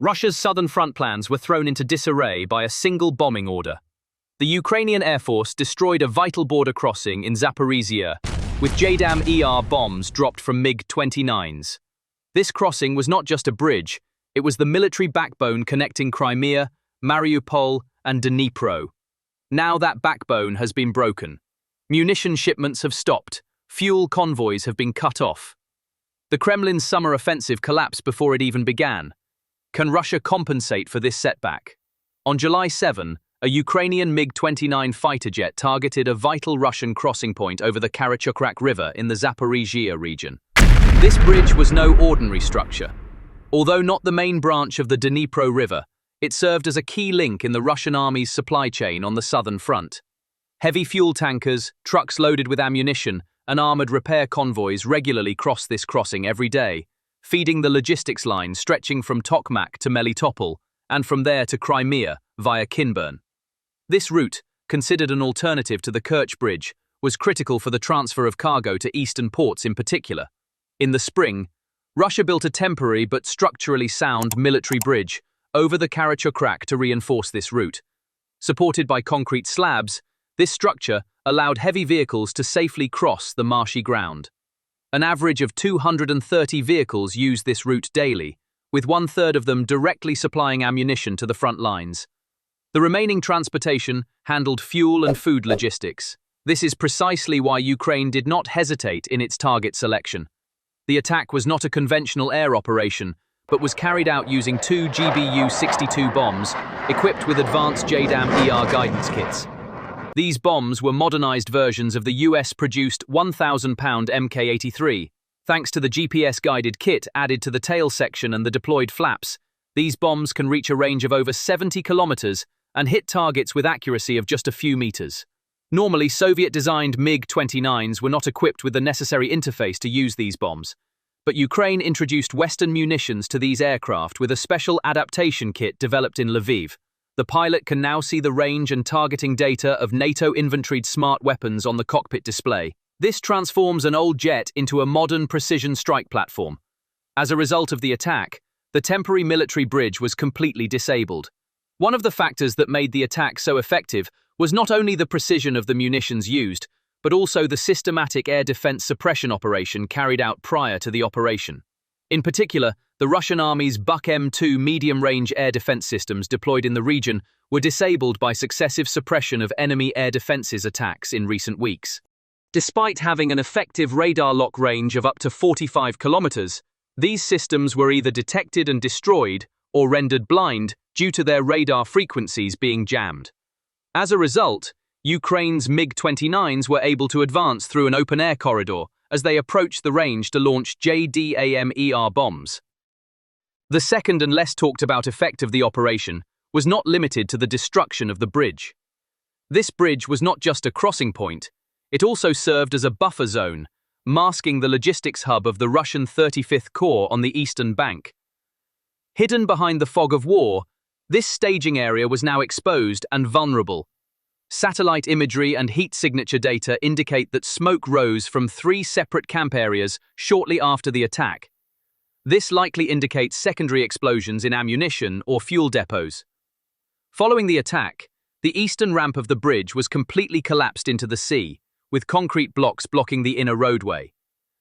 Russia's southern front plans were thrown into disarray by a single bombing order. The Ukrainian Air Force destroyed a vital border crossing in Zaporizhia, with JDAM-ER bombs dropped from MiG-29s. This crossing was not just a bridge, it was the military backbone connecting Crimea, Mariupol, and Dnipro. Now that backbone has been broken. Munition shipments have stopped, fuel convoys have been cut off. The Kremlin's summer offensive collapsed before it even began. Can Russia compensate for this setback? On July 7, a Ukrainian MiG-29 fighter jet targeted a vital Russian crossing point over the Karachokrak River in the Zaporizhia region. This bridge was no ordinary structure. Although not the main branch of the Dnipro River, it served as a key link in the Russian army's supply chain on the southern front. Heavy fuel tankers, trucks loaded with ammunition, and armored repair convoys regularly crossed this crossing every day, feeding the logistics line stretching from Tokmak to Melitopol, and from there to Crimea via Kinburn. This route, considered an alternative to the Kerch Bridge, was critical for the transfer of cargo to eastern ports in particular. In the spring, Russia built a temporary but structurally sound military bridge over the Karachokrak to reinforce this route. Supported by concrete slabs, this structure allowed heavy vehicles to safely cross the marshy ground. An average of 230 vehicles used this route daily, with one-third of them directly supplying ammunition to the front lines. The remaining transportation handled fuel and food logistics. This is precisely why Ukraine did not hesitate in its target selection. The attack was not a conventional air operation, but was carried out using 2 GBU-62 bombs, equipped with advanced JDAM-ER guidance kits. These bombs were modernized versions of the US-produced 1,000-pound Mk-83. Thanks to the GPS-guided kit added to the tail section and the deployed flaps, these bombs can reach a range of over 70 kilometers and hit targets with accuracy of just a few meters. Normally, Soviet-designed MiG-29s were not equipped with the necessary interface to use these bombs, but Ukraine introduced Western munitions to these aircraft with a special adaptation kit developed in Lviv. The pilot can now see the range and targeting data of NATO-inventoried smart weapons on the cockpit display. This transforms an old jet into a modern precision strike platform. As a result of the attack, the temporary military bridge was completely disabled. One of the factors that made the attack so effective was not only the precision of the munitions used, but also the systematic air defense suppression operation carried out prior to the operation. In particular, the Russian Army's Buk-M2 medium-range air defense systems deployed in the region were disabled by successive suppression of enemy air defenses attacks in recent weeks. Despite having an effective radar lock range of up to 45 kilometers, these systems were either detected and destroyed or rendered blind due to their radar frequencies being jammed. As a result, Ukraine's MiG-29s were able to advance through an open-air corridor as they approached the range to launch JDAM-ER bombs. The second and less talked-about effect of the operation was not limited to the destruction of the bridge. This bridge was not just a crossing point, it also served as a buffer zone, masking the logistics hub of the Russian 35th Corps on the eastern bank. Hidden behind the fog of war, this staging area was now exposed and vulnerable. Satellite imagery and heat signature data indicate that smoke rose from 3 separate camp areas shortly after the attack. This likely indicates secondary explosions in ammunition or fuel depots. Following the attack, the eastern ramp of the bridge was completely collapsed into the sea, with concrete blocks blocking the inner roadway.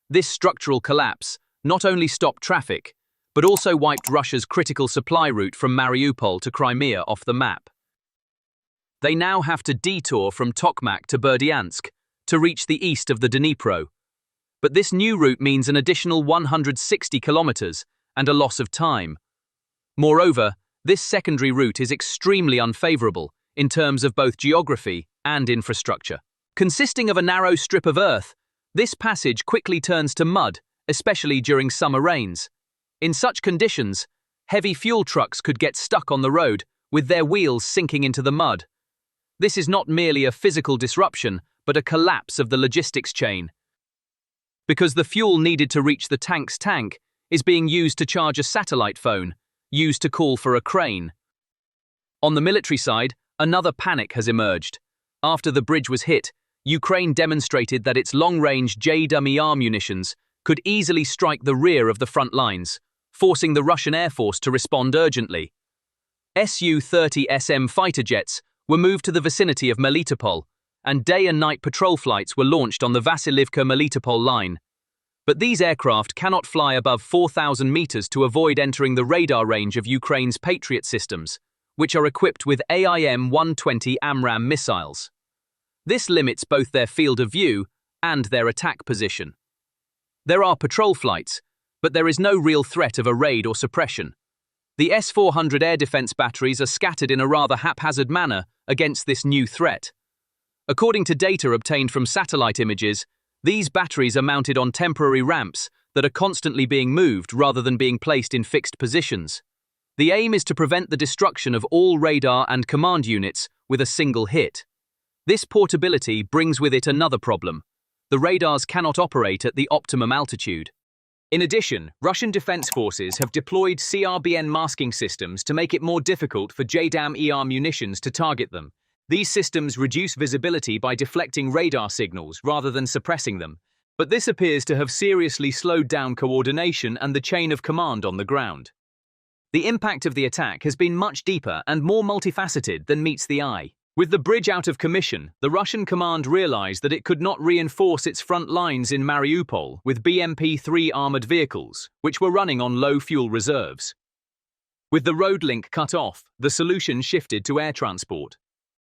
This structural collapse not only stopped traffic, but also wiped Russia's critical supply route from Mariupol to Crimea off the map. They now have to detour from Tokmak to Berdyansk to reach the east of the Dnipro. But this new route means an additional 160 kilometers and a loss of time. Moreover, this secondary route is extremely unfavorable in terms of both geography and infrastructure. Consisting of a narrow strip of earth, this passage quickly turns to mud, especially during summer rains. In such conditions, heavy fuel trucks could get stuck on the road, with their wheels sinking into the mud. This is not merely a physical disruption, but a collapse of the logistics chain. Because the fuel needed to reach the tank's tank is being used to charge a satellite phone, used to call for a crane. On the military side, another panic has emerged. After the bridge was hit, Ukraine demonstrated that its long-range JDAM-ER munitions could easily strike the rear of the front lines, forcing the Russian Air Force to respond urgently. Su-30 SM fighter jets were moved to the vicinity of Melitopol, and day and night patrol flights were launched on the Vasilivka-Melitopol line. But these aircraft cannot fly above 4,000 meters to avoid entering the radar range of Ukraine's Patriot systems, which are equipped with AIM-120 AMRAAM missiles. This limits both their field of view and their attack position. There are patrol flights, but there is no real threat of a raid or suppression. The S-400 air defense batteries are scattered in a rather haphazard manner against this new threat. According to data obtained from satellite images, these batteries are mounted on temporary ramps that are constantly being moved rather than being placed in fixed positions. The aim is to prevent the destruction of all radar and command units with a single hit. This portability brings with it another problem. The radars cannot operate at the optimum altitude. In addition, Russian defense forces have deployed CRBN masking systems to make it more difficult for JDAM-ER munitions to target them. These systems reduce visibility by deflecting radar signals rather than suppressing them, but this appears to have seriously slowed down coordination and the chain of command on the ground. The impact of the attack has been much deeper and more multifaceted than meets the eye. With the bridge out of commission, the Russian command realized that it could not reinforce its front lines in Mariupol with BMP-3 armored vehicles, which were running on low fuel reserves. With the road link cut off, the solution shifted to air transport.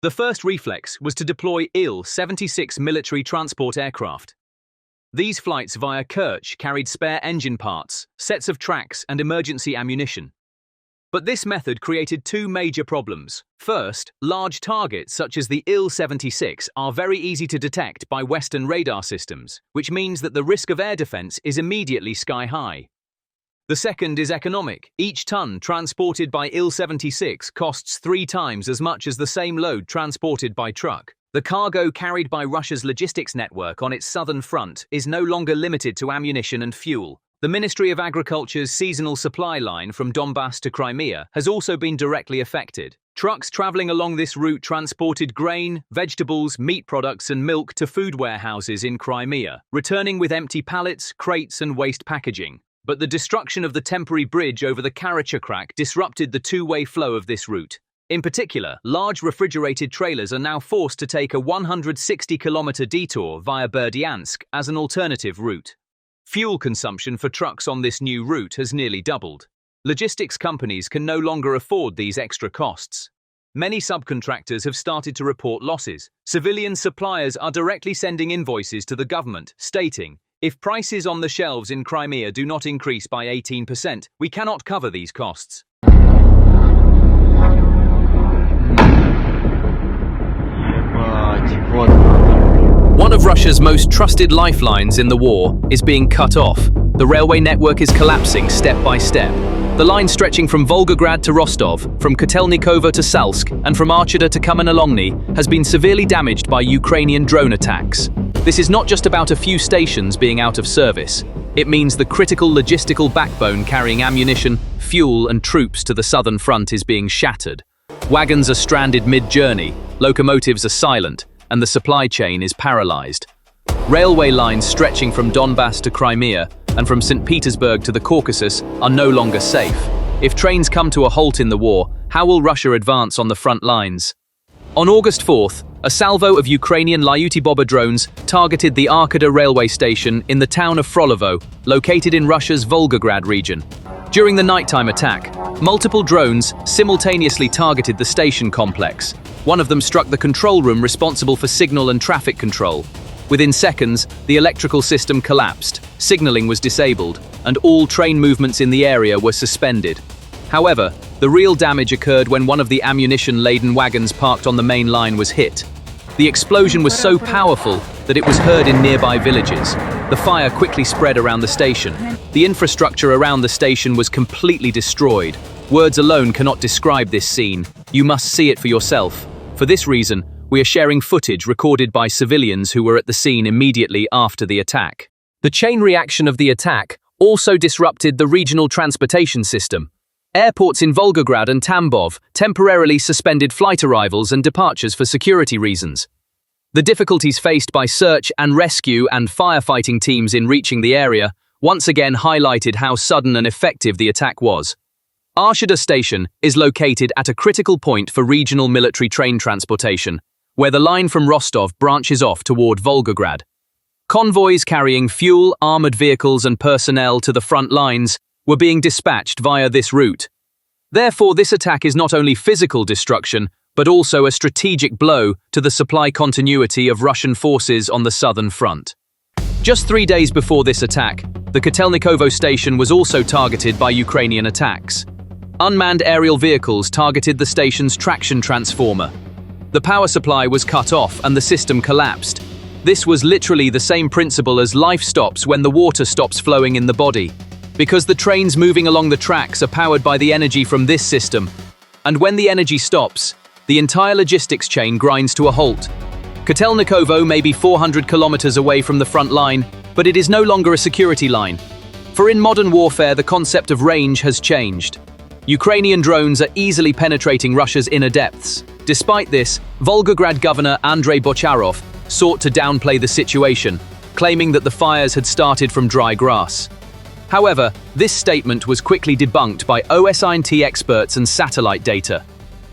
The first reflex was to deploy Il-76 military transport aircraft. These flights via Kerch carried spare engine parts, sets of tracks, and emergency ammunition. But this method created two major problems. First, large targets such as the Il-76 are very easy to detect by Western radar systems, which means that the risk of air defense is immediately sky high. The second is economic. Each ton transported by Il-76 costs 3 times as much as the same load transported by truck. The cargo carried by Russia's logistics network on its southern front is no longer limited to ammunition and fuel. The Ministry of Agriculture's seasonal supply line from Donbass to Crimea has also been directly affected. Trucks traveling along this route transported grain, vegetables, meat products and milk to food warehouses in Crimea, returning with empty pallets, crates and waste packaging. But the destruction of the temporary bridge over the Karachokrak disrupted the two-way flow of this route. In particular, large refrigerated trailers are now forced to take a 160-kilometer detour via Berdyansk as an alternative route. Fuel consumption for trucks on this new route has nearly doubled. Logistics companies can no longer afford these extra costs. Many subcontractors have started to report losses. Civilian suppliers are directly sending invoices to the government, stating, "If prices on the shelves in Crimea do not increase by 18%, we cannot cover these costs." One of Russia's most trusted lifelines in the war is being cut off. The railway network is collapsing step by step. The line stretching from Volgograd to Rostov, from Kotelnikovo to Salsk, and from Artery to Kamenolomny has been severely damaged by Ukrainian drone attacks. This is not just about a few stations being out of service. It means the critical logistical backbone carrying ammunition, fuel, and troops to the southern front is being shattered. Wagons are stranded mid-journey, locomotives are silent, and the supply chain is paralyzed. Railway lines stretching from Donbass to Crimea and from St. Petersburg to the Caucasus are no longer safe. If trains come to a halt in the war, how will Russia advance on the front lines? On August 4th, a salvo of Ukrainian Lyuti-Boba drones targeted the Arkada railway station in the town of Frolovo, located in Russia's Volgograd region. During the nighttime attack, multiple drones simultaneously targeted the station complex. One of them struck the control room responsible for signal and traffic control. Within seconds, the electrical system collapsed, signaling was disabled, and all train movements in the area were suspended. However, the real damage occurred when one of the ammunition-laden wagons parked on the main line was hit. The explosion was so powerful that it was heard in nearby villages. The fire quickly spread around the station. The infrastructure around the station was completely destroyed. Words alone cannot describe this scene. You must see it for yourself. For this reason, we are sharing footage recorded by civilians who were at the scene immediately after the attack. The chain reaction of the attack also disrupted the regional transportation system. Airports in Volgograd and Tambov temporarily suspended flight arrivals and departures for security reasons. The difficulties faced by search and rescue and firefighting teams in reaching the area once again highlighted how sudden and effective the attack was. Artery station is located at a critical point for regional military train transportation, where the line from Rostov branches off toward Volgograd. Convoys carrying fuel, armored vehicles and personnel to the front lines were being dispatched via this route. Therefore, this attack is not only physical destruction, but also a strategic blow to the supply continuity of Russian forces on the southern front. Just 3 days before this attack, the Kotelnikovo station was also targeted by Ukrainian attacks. Unmanned aerial vehicles targeted the station's traction transformer. The power supply was cut off and the system collapsed. This was literally the same principle as life stops when the water stops flowing in the body, because the trains moving along the tracks are powered by the energy from this system. And when the energy stops, the entire logistics chain grinds to a halt. Kotelnikovo may be 400 kilometers away from the front line, but it is no longer a security line. For in modern warfare, the concept of range has changed. Ukrainian drones are easily penetrating Russia's inner depths. Despite this, Volgograd governor Andrei Bocharov sought to downplay the situation, claiming that the fires had started from dry grass. However, this statement was quickly debunked by OSINT experts and satellite data.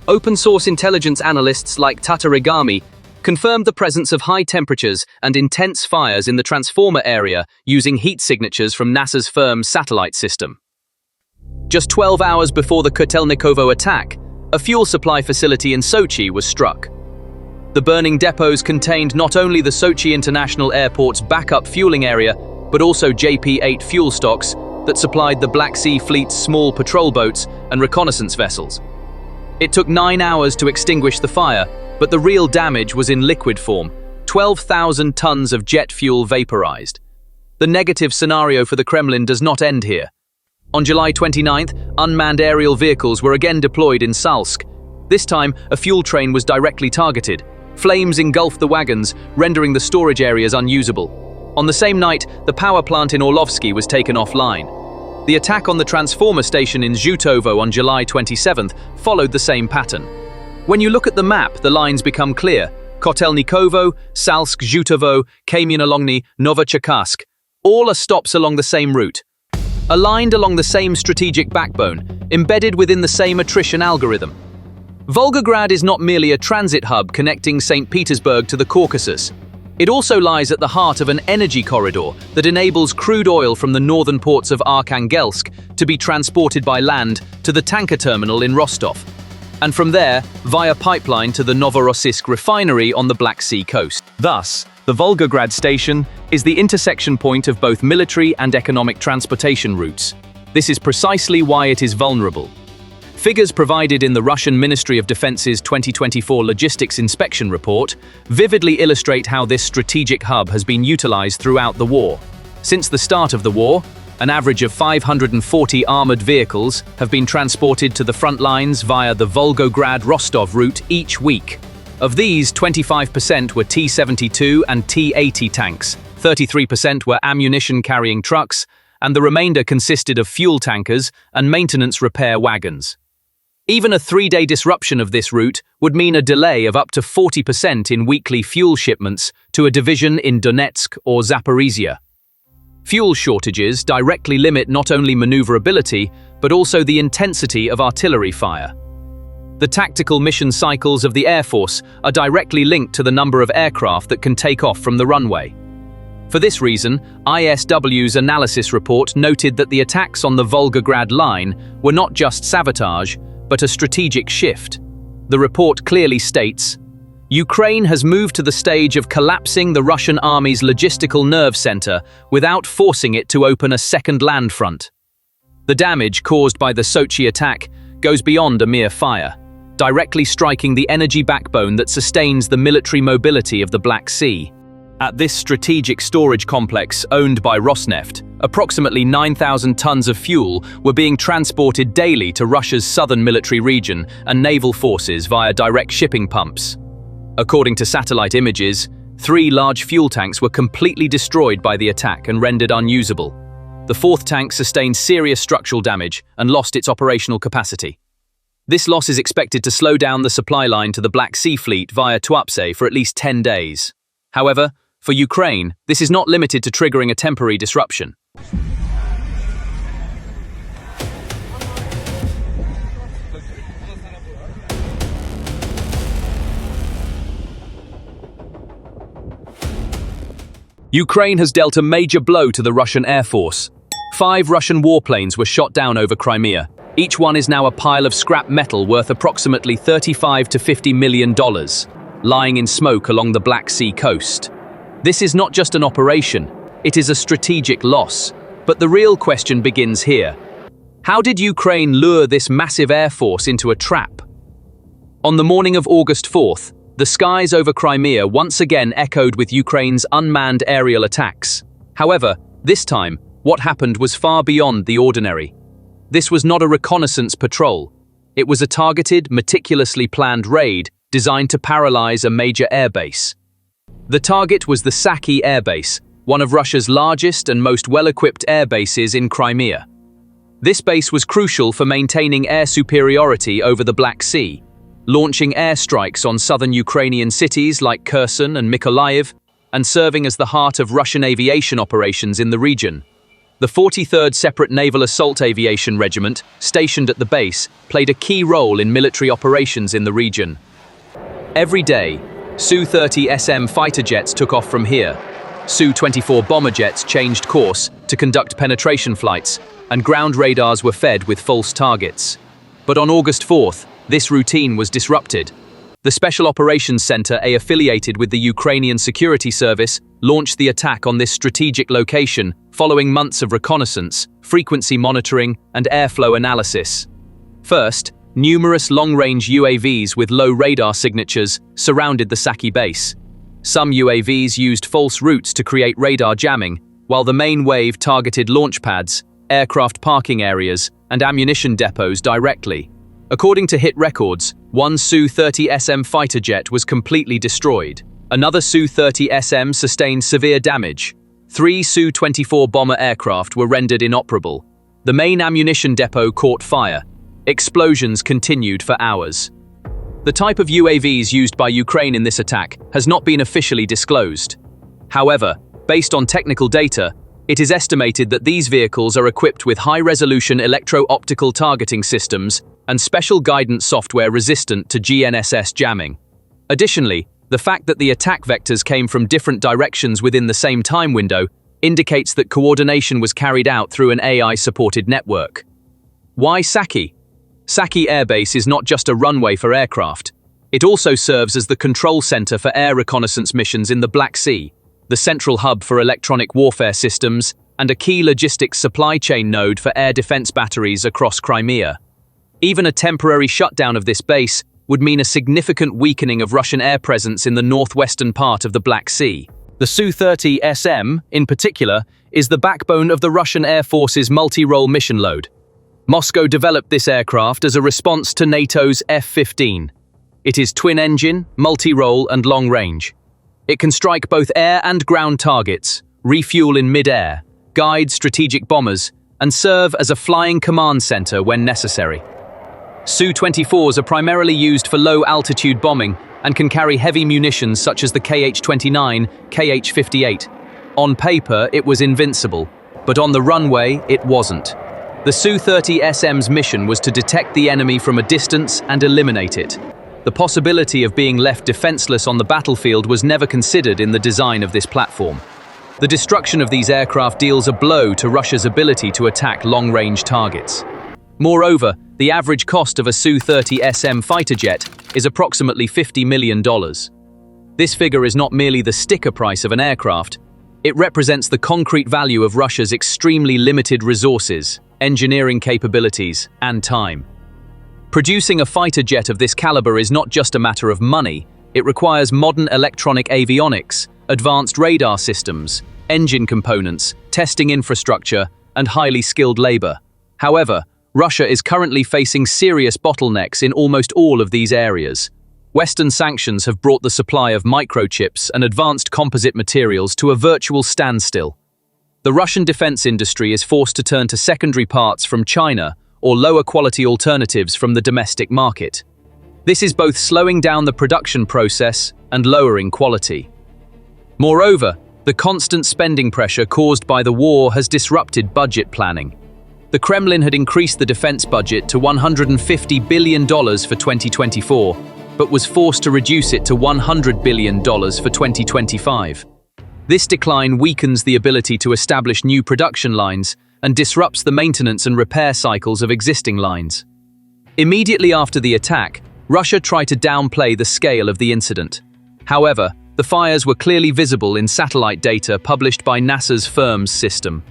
Open-source intelligence analysts like Tatarigami confirmed the presence of high temperatures and intense fires in the transformer area using heat signatures from NASA's firm's satellite system. Just 12 hours before the Kotelnikovo attack, a fuel supply facility in Sochi was struck. The burning depots contained not only the Sochi International Airport's backup fueling area, but also JP-8 fuel stocks that supplied the Black Sea Fleet's small patrol boats and reconnaissance vessels. It took 9 hours to extinguish the fire, but the real damage was in liquid form, 12,000 tons of jet fuel vaporized. The negative scenario for the Kremlin does not end here. On July 29th, unmanned aerial vehicles were again deployed in Salsk. This time, a fuel train was directly targeted. Flames engulfed the wagons, rendering the storage areas unusable. On the same night, the power plant in Orlovsky was taken offline. The attack on the transformer station in Zhutovo on July 27th followed the same pattern. When you look at the map, the lines become clear. Kotelnikovo, Salsk, Zhutovo, Kamienologny, Novocherkassk. All are stops along the same route. Aligned along the same strategic backbone, embedded within the same attrition algorithm. Volgograd is not merely a transit hub connecting St. Petersburg to the Caucasus. It also lies at the heart of an energy corridor that enables crude oil from the northern ports of Arkhangelsk to be transported by land to the tanker terminal in Rostov, and from there, via pipeline to the Novorossiysk refinery on the Black Sea coast. Thus, the Volgograd station is the intersection point of both military and economic transportation routes. This is precisely why it is vulnerable. Figures provided in the Russian Ministry of Defense's 2024 Logistics Inspection Report vividly illustrate how this strategic hub has been utilized throughout the war. Since the start of the war, an average of 540 armored vehicles have been transported to the front lines via the Volgograd-Rostov route each week. Of these, 25% were T-72 and T-80 tanks, 33% were ammunition-carrying trucks, and the remainder consisted of fuel tankers and maintenance repair wagons. Even a 3-day disruption of this route would mean a delay of up to 40% in weekly fuel shipments to a division in Donetsk or Zaporizhia. Fuel shortages directly limit not only maneuverability, but also the intensity of artillery fire. The tactical mission cycles of the Air Force are directly linked to the number of aircraft that can take off from the runway. For this reason, ISW's analysis report noted that the attacks on the Volgograd line were not just sabotage, but a strategic shift. The report clearly states, Ukraine has moved to the stage of collapsing the Russian army's logistical nerve center without forcing it to open a second land front. The damage caused by the Sochi attack goes beyond a mere fire, directly striking the energy backbone that sustains the military mobility of the Black Sea. At this strategic storage complex owned by Rosneft, approximately 9,000 tons of fuel were being transported daily to Russia's southern military region and naval forces via direct shipping pumps. According to satellite images, 3 large fuel tanks were completely destroyed by the attack and rendered unusable. The 4th tank sustained serious structural damage and lost its operational capacity. This loss is expected to slow down the supply line to the Black Sea Fleet via Tuapse for at least 10 days. However, for Ukraine, this is not limited to triggering a temporary disruption. Ukraine has dealt a major blow to the Russian Air Force. 5 Russian warplanes were shot down over Crimea. Each one is now a pile of scrap metal worth approximately $35 to $50 million, lying in smoke along the Black Sea coast. This is not just an operation, it is a strategic loss. But the real question begins here. How did Ukraine lure this massive air force into a trap? On the morning of August 4th, the skies over Crimea once again echoed with Ukraine's unmanned aerial attacks. However, this time, what happened was far beyond the ordinary. This was not a reconnaissance patrol. It was a targeted, meticulously planned raid designed to paralyze a major airbase. The target was the Saki Air Base, one of Russia's largest and most well-equipped air bases in Crimea. This base was crucial for maintaining air superiority over the Black Sea, launching airstrikes on southern Ukrainian cities like Kherson and Mykolaiv, and serving as the heart of Russian aviation operations in the region. The 43rd Separate Naval Assault Aviation Regiment, stationed at the base, played a key role in military operations in the region. Every day, Su-30 SM fighter jets took off from here. Su-24 bomber jets changed course to conduct penetration flights, and ground radars were fed with false targets. But on August 4th, this routine was disrupted. The Special Operations Center, affiliated with the Ukrainian Security Service, launched the attack on this strategic location following months of reconnaissance, frequency monitoring, and airflow analysis. First, numerous long-range UAVs with low radar signatures surrounded the Saki base. Some UAVs used false routes to create radar jamming, while the main wave targeted launch pads, aircraft parking areas, and ammunition depots directly. According to hit records, one Su-30 SM fighter jet was completely destroyed. Another Su-30 SM sustained severe damage. 3 Su-24 bomber aircraft were rendered inoperable. The main ammunition depot caught fire. Explosions continued for hours. The type of UAVs used by Ukraine in this attack has not been officially disclosed. However, based on technical data, it is estimated that these vehicles are equipped with high-resolution electro-optical targeting systems and special guidance software resistant to GNSS jamming. Additionally, the fact that the attack vectors came from different directions within the same time window indicates that coordination was carried out through an AI-supported network. Why Saki? Saki Air Base is not just a runway for aircraft. It also serves as the control center for air reconnaissance missions in the Black Sea, the central hub for electronic warfare systems, and a key logistics supply chain node for air defense batteries across Crimea. Even a temporary shutdown of this base would mean a significant weakening of Russian air presence in the northwestern part of the Black Sea. The Su-30 SM, in particular, is the backbone of the Russian Air Force's multi-role mission load. Moscow developed this aircraft as a response to NATO's F-15. It is twin-engine, multi-role, and long-range. It can strike both air and ground targets, refuel in mid-air, guide strategic bombers, and serve as a flying command center when necessary. Su-24s are primarily used for low-altitude bombing and can carry heavy munitions such as the Kh-29, Kh-58. On paper, it was invincible, but on the runway, it wasn't. The Su-30 SM's mission was to detect the enemy from a distance and eliminate it. The possibility of being left defenseless on the battlefield was never considered in the design of this platform. The destruction of these aircraft deals a blow to Russia's ability to attack long-range targets. Moreover, the average cost of a Su-30 SM fighter jet is approximately $50 million. This figure is not merely the sticker price of an aircraft, it represents the concrete value of Russia's extremely limited resources, engineering capabilities, and time. Producing a fighter jet of this caliber is not just a matter of money, it requires modern electronic avionics, advanced radar systems, engine components, testing infrastructure, and highly skilled labor. However, Russia is currently facing serious bottlenecks in almost all of these areas. Western sanctions have brought the supply of microchips and advanced composite materials to a virtual standstill. The Russian defense industry is forced to turn to secondary parts from China or lower-quality alternatives from the domestic market. This is both slowing down the production process and lowering quality. Moreover, the constant spending pressure caused by the war has disrupted budget planning. The Kremlin had increased the defense budget to $150 billion for 2024, but was forced to reduce it to $100 billion for 2025. This decline weakens the ability to establish new production lines and disrupts the maintenance and repair cycles of existing lines. Immediately after the attack, Russia tried to downplay the scale of the incident. However, the fires were clearly visible in satellite data published by NASA's FIRMS system.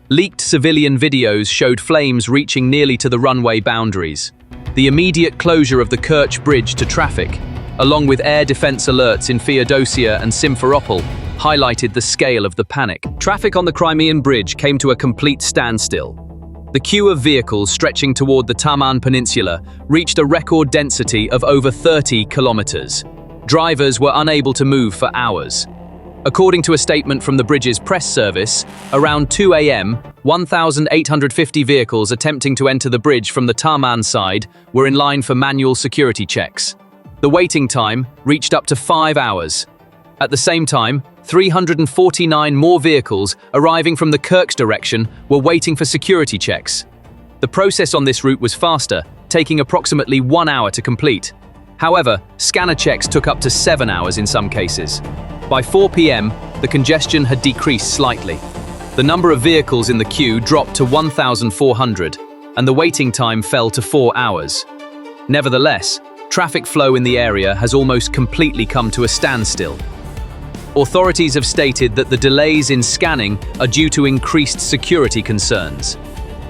Leaked civilian videos showed flames reaching nearly to the runway boundaries. The immediate closure of the Kerch Bridge to traffic, along with air defense alerts in Feodosia and Simferopol, highlighted the scale of the panic. Traffic on the Crimean Bridge came to a complete standstill. The queue of vehicles stretching toward the Taman Peninsula reached a record density of over 30 kilometers. Drivers were unable to move for hours. According to a statement from the bridge's press service, around 2 a.m., 1,850 vehicles attempting to enter the bridge from the Taman side were in line for manual security checks. The waiting time reached up to 5 hours. At the same time, 349 more vehicles arriving from the Kerch direction were waiting for security checks. The process on this route was faster, taking approximately 1 hour to complete. However, scanner checks took up to 7 hours in some cases. By 4 p.m., the congestion had decreased slightly. The number of vehicles in the queue dropped to 1,400, and the waiting time fell to 4 hours. Nevertheless, traffic flow in the area has almost completely come to a standstill. Authorities have stated that the delays in scanning are due to increased security concerns.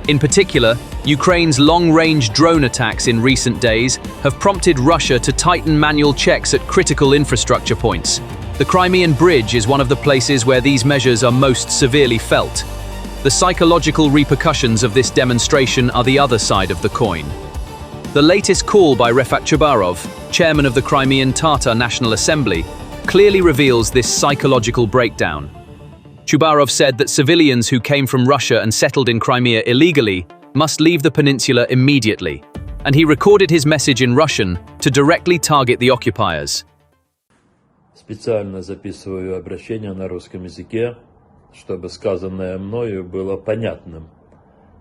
In particular, Ukraine's long-range drone attacks in recent days have prompted Russia to tighten manual checks at critical infrastructure points. The Crimean Bridge is one of the places where these measures are most severely felt. The psychological repercussions of this demonstration are the other side of the coin. The latest call by Refat Chubarov, chairman of the Crimean Tatar National Assembly, clearly reveals this psychological breakdown. Chubarov said that civilians who came from Russia and settled in Crimea illegally must leave the peninsula immediately, and he recorded his message in Russian to directly target the occupiers. Специально записываю обращение на русском языке, чтобы сказанное мною было понятным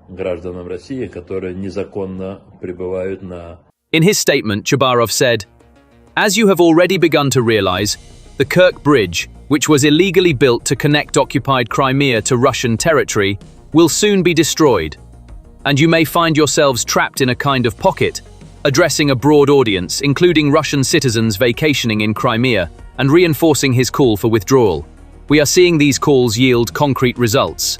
гражданам России, которые незаконно пребывают на... In his statement, Chubarov said, "As you have already begun to realize, the Kerch Bridge, which was illegally built to connect occupied Crimea to Russian territory, will soon be destroyed, and you may find yourselves trapped in a kind of pocket," addressing a broad audience, including Russian citizens vacationing in Crimea, and reinforcing his call for withdrawal. We are seeing these calls yield concrete results.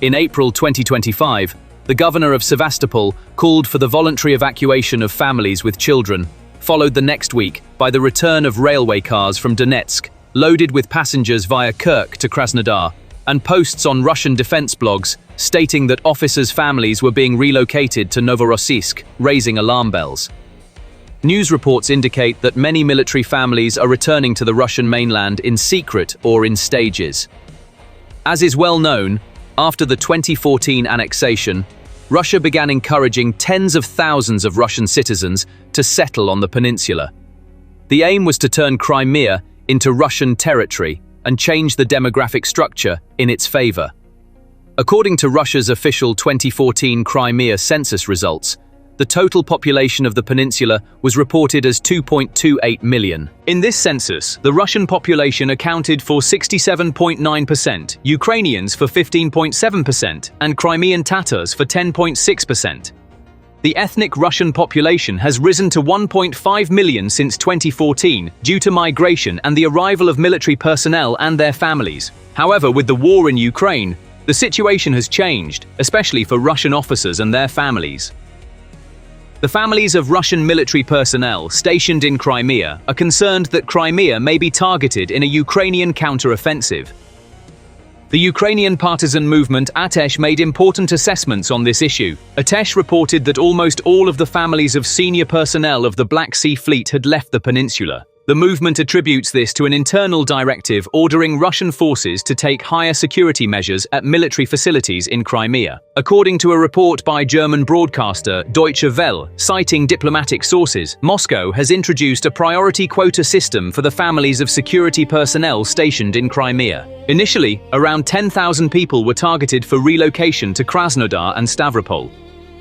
In April 2025, the governor of Sevastopol called for the voluntary evacuation of families with children, followed the next week by the return of railway cars from Donetsk, loaded with passengers via Kerch to Krasnodar, and posts on Russian defense blogs stating that officers' families were being relocated to Novorossiysk, raising alarm bells. News reports indicate that many military families are returning to the Russian mainland in secret or in stages. As is well known, after the 2014 annexation, Russia began encouraging tens of thousands of Russian citizens to settle on the peninsula. The aim was to turn Crimea into Russian territory and change the demographic structure in its favor. According to Russia's official 2014 Crimea census results, the total population of the peninsula was reported as 2.28 million. In this census, the Russian population accounted for 67.9%, Ukrainians for 15.7%, and Crimean Tatars for 10.6%. The ethnic Russian population has risen to 1.5 million since 2014 due to migration and the arrival of military personnel and their families. However, with the war in Ukraine, the situation has changed, especially for Russian officers and their families. The families of Russian military personnel stationed in Crimea are concerned that Crimea may be targeted in a Ukrainian counter-offensive. The Ukrainian partisan movement Atesh made important assessments on this issue. Atesh reported that almost all of the families of senior personnel of the Black Sea Fleet had left the peninsula. The movement attributes this to an internal directive ordering Russian forces to take higher security measures at military facilities in Crimea. According to a report by German broadcaster Deutsche Welle, citing diplomatic sources, Moscow has introduced a priority quota system for the families of security personnel stationed in Crimea. Initially, around 10,000 people were targeted for relocation to Krasnodar and Stavropol.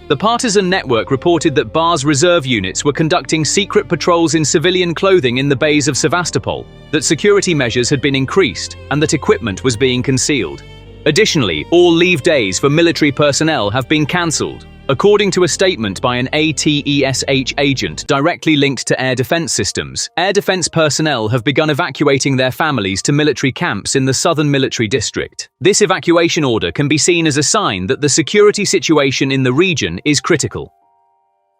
The partisan network reported that BAR's reserve units were conducting secret patrols in civilian clothing in the bays of Sevastopol, that security measures had been increased, and that equipment was being concealed. Additionally, all leave days for military personnel have been cancelled, according to a statement by an ATESH agent directly linked to air defense systems. Air defense personnel have begun evacuating their families to military camps in the southern military district. This evacuation order can be seen as a sign that the security situation in the region is critical.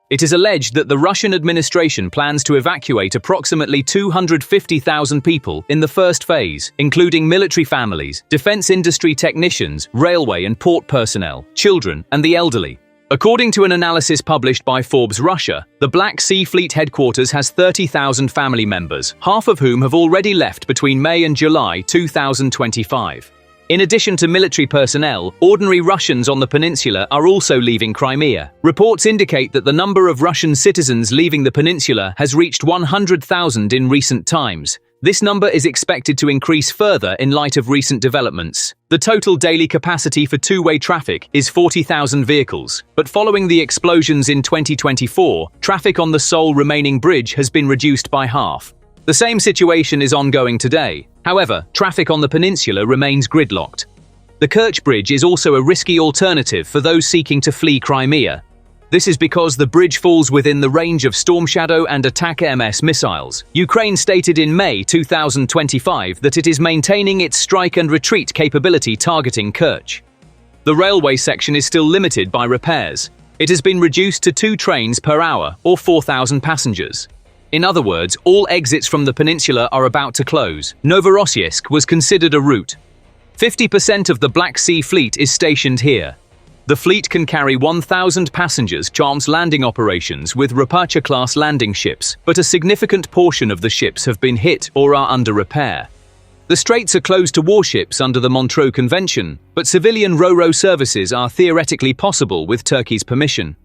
It is alleged that the Russian administration plans to evacuate approximately 250,000 people in the first phase, including military families, defense industry technicians, railway and port personnel, children, and the elderly. According to an analysis published by Forbes Russia, the Black Sea Fleet headquarters has 30,000 family members, half of whom have already left between May and July 2025. In addition to military personnel, ordinary Russians on the peninsula are also leaving Crimea. Reports indicate that the number of Russian citizens leaving the peninsula has reached 100,000 in recent times. This number is expected to increase further in light of recent developments. The total daily capacity for two-way traffic is 40,000 vehicles, but following the explosions in 2024, traffic on the sole remaining bridge has been reduced by half. The same situation is ongoing today. However, traffic on the peninsula remains gridlocked. The Kerch Bridge is also a risky alternative for those seeking to flee Crimea. This is because the bridge falls within the range of Storm Shadow and Attack-MS missiles. Ukraine stated in May 2025 that it is maintaining its strike and retreat capability targeting Kerch. The railway section is still limited by repairs. It has been reduced to 2 trains per hour, or 4,000 passengers. In other words, all exits from the peninsula are about to close. Novorossiysk was considered a route. 50% of the Black Sea Fleet is stationed here. The fleet can carry 1,000 passengers chance landing operations with Rapacha-class landing ships, but a significant portion of the ships have been hit or are under repair. The straits are closed to warships under the Montreux Convention, but civilian ro-ro services are theoretically possible with Turkey's permission.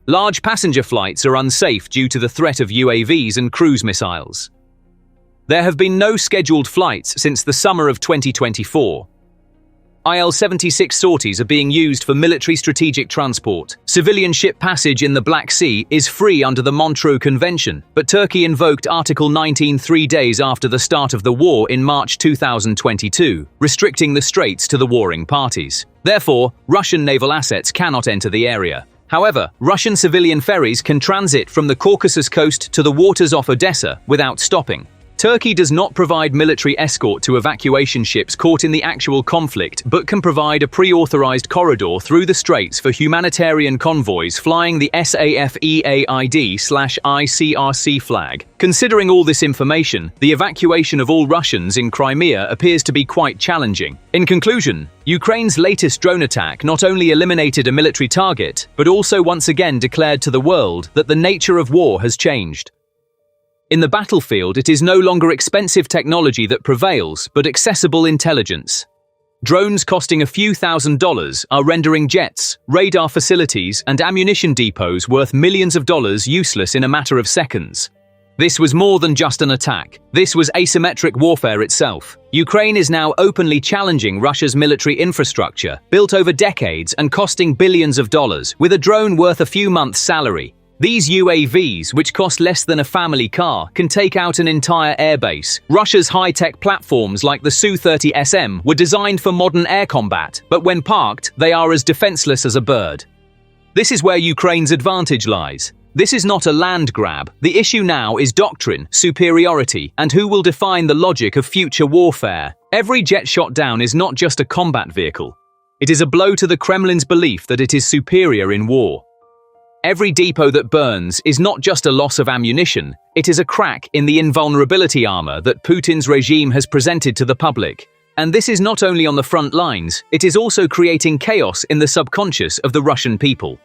Large passenger flights are unsafe due to the threat of UAVs and cruise missiles. There have been no scheduled flights since the summer of 2024. IL-76 sorties are being used for military strategic transport. Civilian ship passage in the Black Sea is free under the Montreux Convention, but Turkey invoked Article 19 3 days after the start of the war in March 2022, restricting the straits to the warring parties. Therefore, Russian naval assets cannot enter the area. However, Russian civilian ferries can transit from the Caucasus coast to the waters off Odessa without stopping. Turkey does not provide military escort to evacuation ships caught in the actual conflict, but can provide a pre-authorized corridor through the straits for humanitarian convoys flying the SAF-EAID/ICRC flag. Considering all this information, the evacuation of all Russians in Crimea appears to be quite challenging. In conclusion, Ukraine's latest drone attack not only eliminated a military target, but also once again declared to the world that the nature of war has changed. In the battlefield, it is no longer expensive technology that prevails, but accessible intelligence. Drones costing a few $1,000s are rendering jets, radar facilities, and ammunition depots worth millions of dollars useless in a matter of seconds. This was more than just an attack. This was asymmetric warfare itself. Ukraine is now openly challenging Russia's military infrastructure, built over decades and costing billions of dollars, with a drone worth a few months' salary. These UAVs, which cost less than a family car, can take out an entire airbase. Russia's high-tech platforms like the Su-30SM were designed for modern air combat, but when parked, they are as defenseless as a bird. This is where Ukraine's advantage lies. This is not a land grab. The issue now is doctrine, superiority, and who will define the logic of future warfare. Every jet shot down is not just a combat vehicle. It is a blow to the Kremlin's belief that it is superior in war. Every depot that burns is not just a loss of ammunition, it is a crack in the invulnerability armor that Putin's regime has presented to the public. And this is not only on the front lines, it is also creating chaos in the subconscious of the Russian people.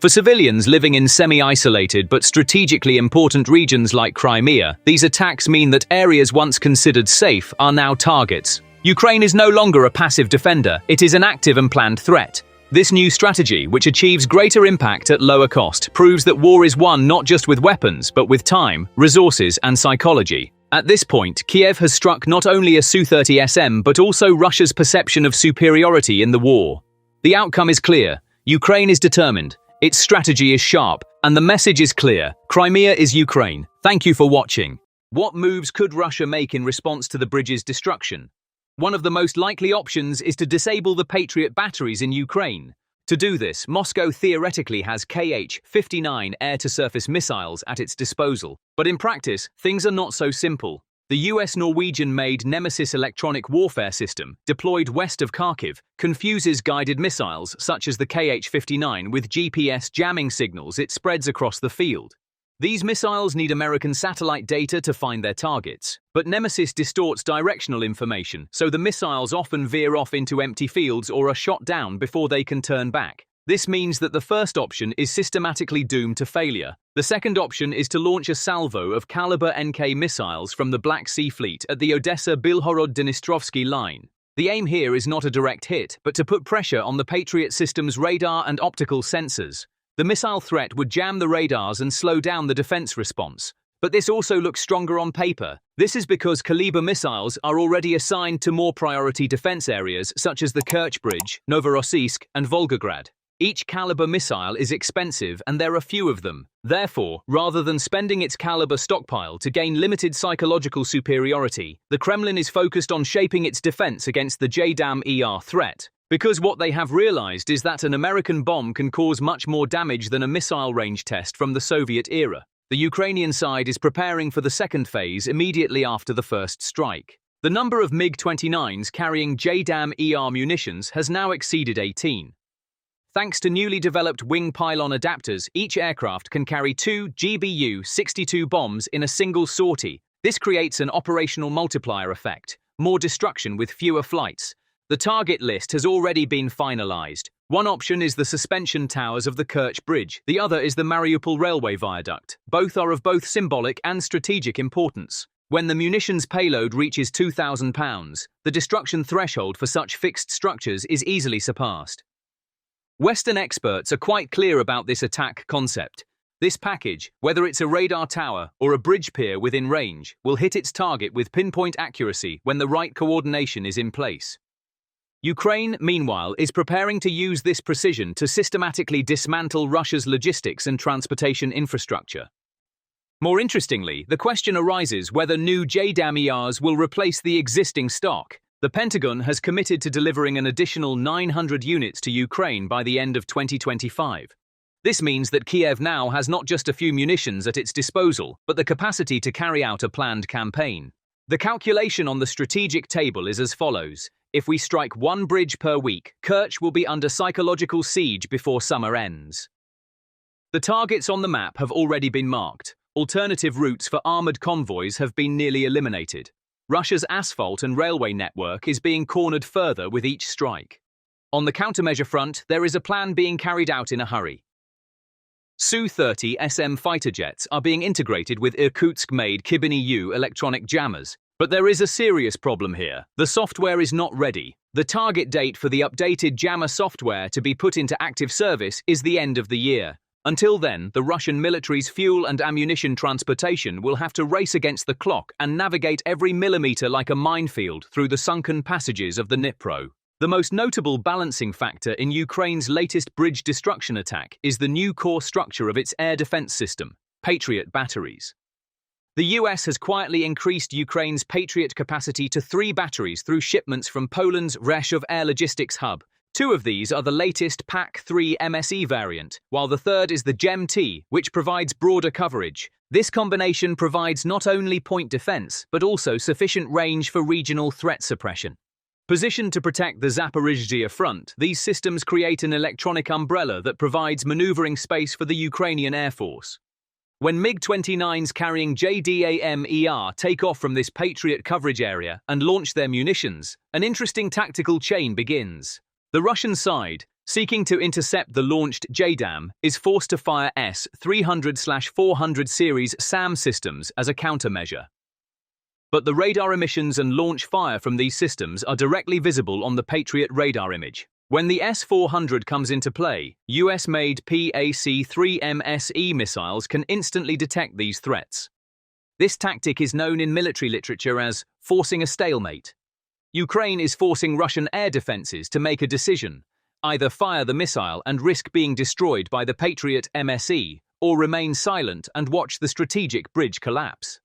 For civilians living in semi-isolated but strategically important regions like Crimea, these attacks mean that areas once considered safe are now targets. Ukraine is no longer a passive defender, it is an active and planned threat. This new strategy, which achieves greater impact at lower cost, proves that war is won not just with weapons, but with time, resources, and psychology. At this point, Kiev has struck not only a Su-30SM, but also Russia's perception of superiority in the war. The outcome is clear. Ukraine is determined, its strategy is sharp, and the message is clear: Crimea is Ukraine. Thank you for watching. What moves could Russia make in response to the bridge's destruction? One of the most likely options is to disable the Patriot batteries in Ukraine. To do this, Moscow theoretically has Kh-59 air-to-surface missiles at its disposal. But in practice, things are not so simple. The US-Norwegian-made Nemesis electronic warfare system, deployed west of Kharkiv, confuses guided missiles such as the Kh-59 with GPS jamming signals it spreads across the field. These missiles need American satellite data to find their targets, but Nemesis distorts directional information, so the missiles often veer off into empty fields or are shot down before they can turn back. This means that the first option is systematically doomed to failure. The second option is to launch a salvo of Caliber NK missiles from the Black Sea Fleet at the Odessa-Bilhorod-Dnistrovsky line. The aim here is not a direct hit, but to put pressure on the Patriot system's radar and optical sensors. The missile threat would jam the radars and slow down the defense response. But this also looks stronger on paper. This is because Caliber missiles are already assigned to more priority defense areas such as the Kerch Bridge, Novorossiysk, and Volgograd. Each Caliber missile is expensive and there are few of them. Therefore, rather than spending its Caliber stockpile to gain limited psychological superiority, the Kremlin is focused on shaping its defense against the JDAM-ER threat. Because what they have realized is that an American bomb can cause much more damage than a missile range test from the Soviet era. The Ukrainian side is preparing for the second phase immediately after the first strike. The number of MiG-29s carrying JDAM-ER munitions has now exceeded 18. Thanks to newly developed wing pylon adapters, each aircraft can carry 2 GBU-62 bombs in a single sortie. This creates an operational multiplier effect, more destruction with fewer flights. The target list has already been finalized. One option is the suspension towers of the Kerch Bridge. The other is the Mariupol railway viaduct. Both are of both symbolic and strategic importance. When the munitions payload reaches 2,000 pounds, the destruction threshold for such fixed structures is easily surpassed. Western experts are quite clear about this attack concept. This package, whether it's a radar tower or a bridge pier within range, will hit its target with pinpoint accuracy when the right coordination is in place. Ukraine, meanwhile, is preparing to use this precision to systematically dismantle Russia's logistics and transportation infrastructure. More interestingly, the question arises whether new JDAM-ERs will replace the existing stock. The Pentagon has committed to delivering an additional 900 units to Ukraine by the end of 2025. This means that Kiev now has not just a few munitions at its disposal, but the capacity to carry out a planned campaign. The calculation on the strategic table is as follows. If we strike one bridge per week, Kerch will be under psychological siege before summer ends. The targets on the map have already been marked. Alternative routes for armored convoys have been nearly eliminated. Russia's asphalt and railway network is being cornered further with each strike. On the countermeasure front, there is a plan being carried out in a hurry. Su-30 SM fighter jets are being integrated with Irkutsk-made Kibini-U electronic jammers. But there is a serious problem here. The software is not ready. The target date for the updated jammer software to be put into active service is the end of the year. Until then, the Russian military's fuel and ammunition transportation will have to race against the clock and navigate every millimeter like a minefield through the sunken passages of the Dnipro. The most notable balancing factor in Ukraine's latest bridge destruction attack is the new core structure of its air defense system, Patriot batteries. The US has quietly increased Ukraine's Patriot capacity to 3 batteries through shipments from Poland's Rzeszów Air Logistics Hub. 2 of these are the latest PAK-3 MSE variant, while the third is the GEM-T, which provides broader coverage. This combination provides not only point defense, but also sufficient range for regional threat suppression. Positioned to protect the Zaporizhia front, these systems create an electronic umbrella that provides maneuvering space for the Ukrainian Air Force. When MiG-29s carrying JDAM-ER take off from this Patriot coverage area and launch their munitions, an interesting tactical chain begins. The Russian side, seeking to intercept the launched JDAM, is forced to fire S-300/400 series SAM systems as a countermeasure. But the radar emissions and launch fire from these systems are directly visible on the Patriot radar image. When the S-400 comes into play, US-made PAC-3 missiles can instantly detect these threats. This tactic is known in military literature as forcing a stalemate. Ukraine is forcing Russian air defenses to make a decision. Either fire the missile and risk being destroyed by the Patriot MSE, or remain silent and watch the strategic bridge collapse.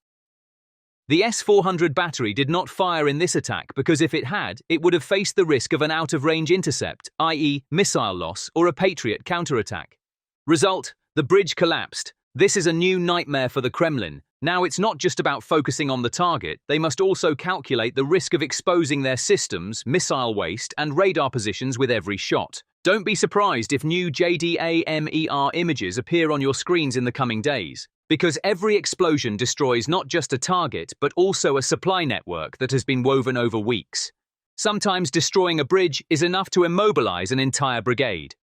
The S-400 battery did not fire in this attack because if it had, it would have faced the risk of an out-of-range intercept, i.e. missile loss or a Patriot counterattack. Result: the bridge collapsed. This is a new nightmare for the Kremlin. Now it's not just about focusing on the target, they must also calculate the risk of exposing their systems, missile waste, and radar positions with every shot. Don't be surprised if new JDAM-ER images appear on your screens in the coming days, because every explosion destroys not just a target, but also a supply network that has been woven over weeks. Sometimes destroying a bridge is enough to immobilize an entire brigade.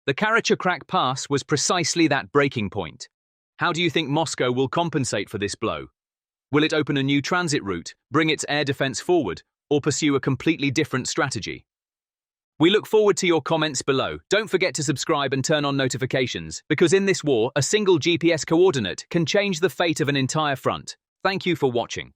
The Karachokrak pass was precisely that breaking point. How do you think Moscow will compensate for this blow? Will it open a new transit route, bring its air defense forward, or pursue a completely different strategy? We look forward to your comments below. Don't forget to subscribe and turn on notifications, because in this war, a single GPS coordinate can change the fate of an entire front. Thank you for watching.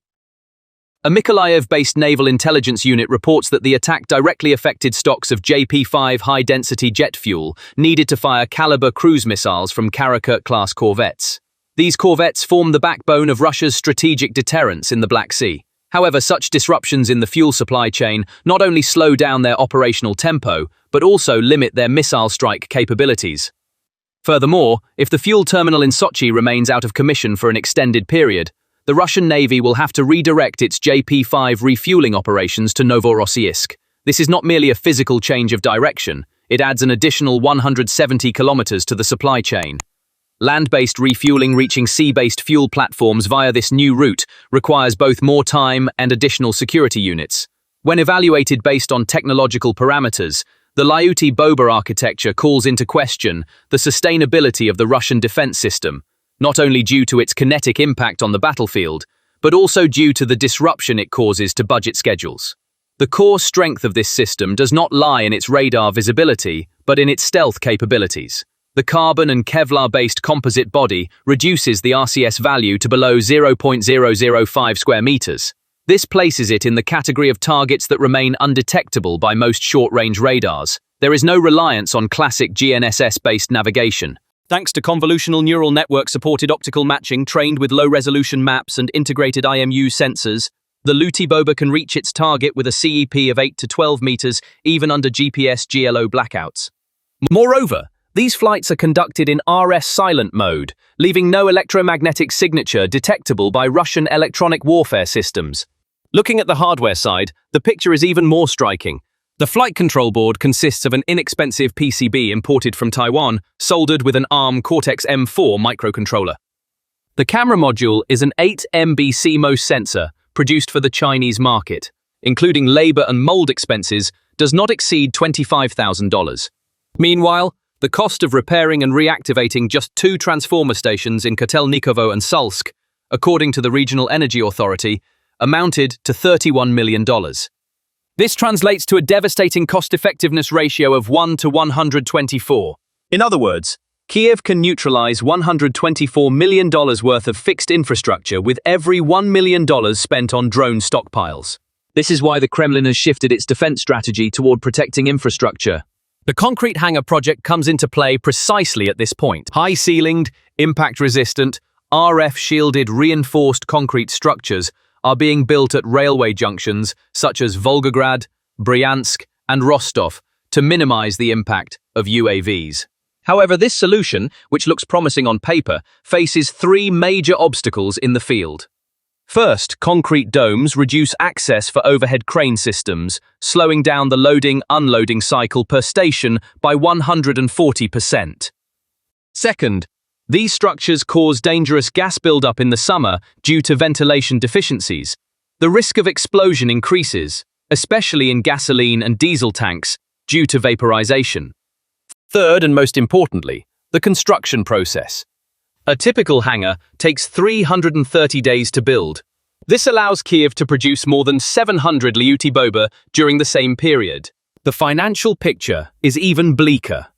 A Mykolaiv-based naval intelligence unit reports that the attack directly affected stocks of JP-5 high-density jet fuel needed to fire Caliber cruise missiles from Karachokrak-class corvettes. These corvettes form the backbone of Russia's strategic deterrence in the Black Sea. However, such disruptions in the fuel supply chain not only slow down their operational tempo, but also limit their missile strike capabilities. Furthermore, if the fuel terminal in Sochi remains out of commission for an extended period, the Russian Navy will have to redirect its JP-5 refueling operations to Novorossiysk. This is not merely a physical change of direction, it adds an additional 170 kilometers to the supply chain. Land-based refueling reaching sea-based fuel platforms via this new route requires both more time and additional security units. When evaluated based on technological parameters, the Lyuty-Bober architecture calls into question the sustainability of the Russian defense system, not only due to its kinetic impact on the battlefield, but also due to the disruption it causes to budget schedules. The core strength of this system does not lie in its radar visibility, but in its stealth capabilities. The carbon and Kevlar-based composite body reduces the RCS value to below 0.005 square meters. This places it in the category of targets that remain undetectable by most short-range radars. There is no reliance on classic GNSS-based navigation. Thanks to convolutional neural network-supported optical matching trained with low-resolution maps and integrated IMU sensors, the Lyuty-Bober can reach its target with a CEP of 8 to 12 meters, even under GPS GLO blackouts. Moreover, these flights are conducted in RS silent mode, leaving no electromagnetic signature detectable by Russian electronic warfare systems. Looking at the hardware side, the picture is even more striking. The flight control board consists of an inexpensive PCB imported from Taiwan, soldered with an ARM Cortex-M4 microcontroller. The camera module is an 8MB CMOS sensor produced for the Chinese market, including labor and mold expenses, does not exceed $25,000. Meanwhile, the cost of repairing and reactivating just 2 transformer stations in Kotelnikovo and Salsk, according to the Regional Energy Authority, amounted to $31 million. This translates to a devastating cost-effectiveness ratio of 1 to 124. In other words, Kiev can neutralize $124 million worth of fixed infrastructure with every $1 million spent on drone stockpiles. This is why the Kremlin has shifted its defense strategy toward protecting infrastructure. The concrete hangar project comes into play precisely at this point. High-ceilinged, impact-resistant, RF-shielded reinforced concrete structures are being built at railway junctions such as Volgograd, Bryansk, and Rostov to minimize the impact of UAVs. However, this solution, which looks promising on paper, faces 3 major obstacles in the field. First, concrete domes reduce access for overhead crane systems, slowing down the loading-unloading cycle per station by 140%. Second, these structures cause dangerous gas buildup in the summer due to ventilation deficiencies. The risk of explosion increases, especially in gasoline and diesel tanks, due to vaporization. Third, and most importantly, the construction process. A typical hangar takes 330 days to build. This allows Kiev to produce more than 700 Lyuty-Bober during the same period. The financial picture is even bleaker.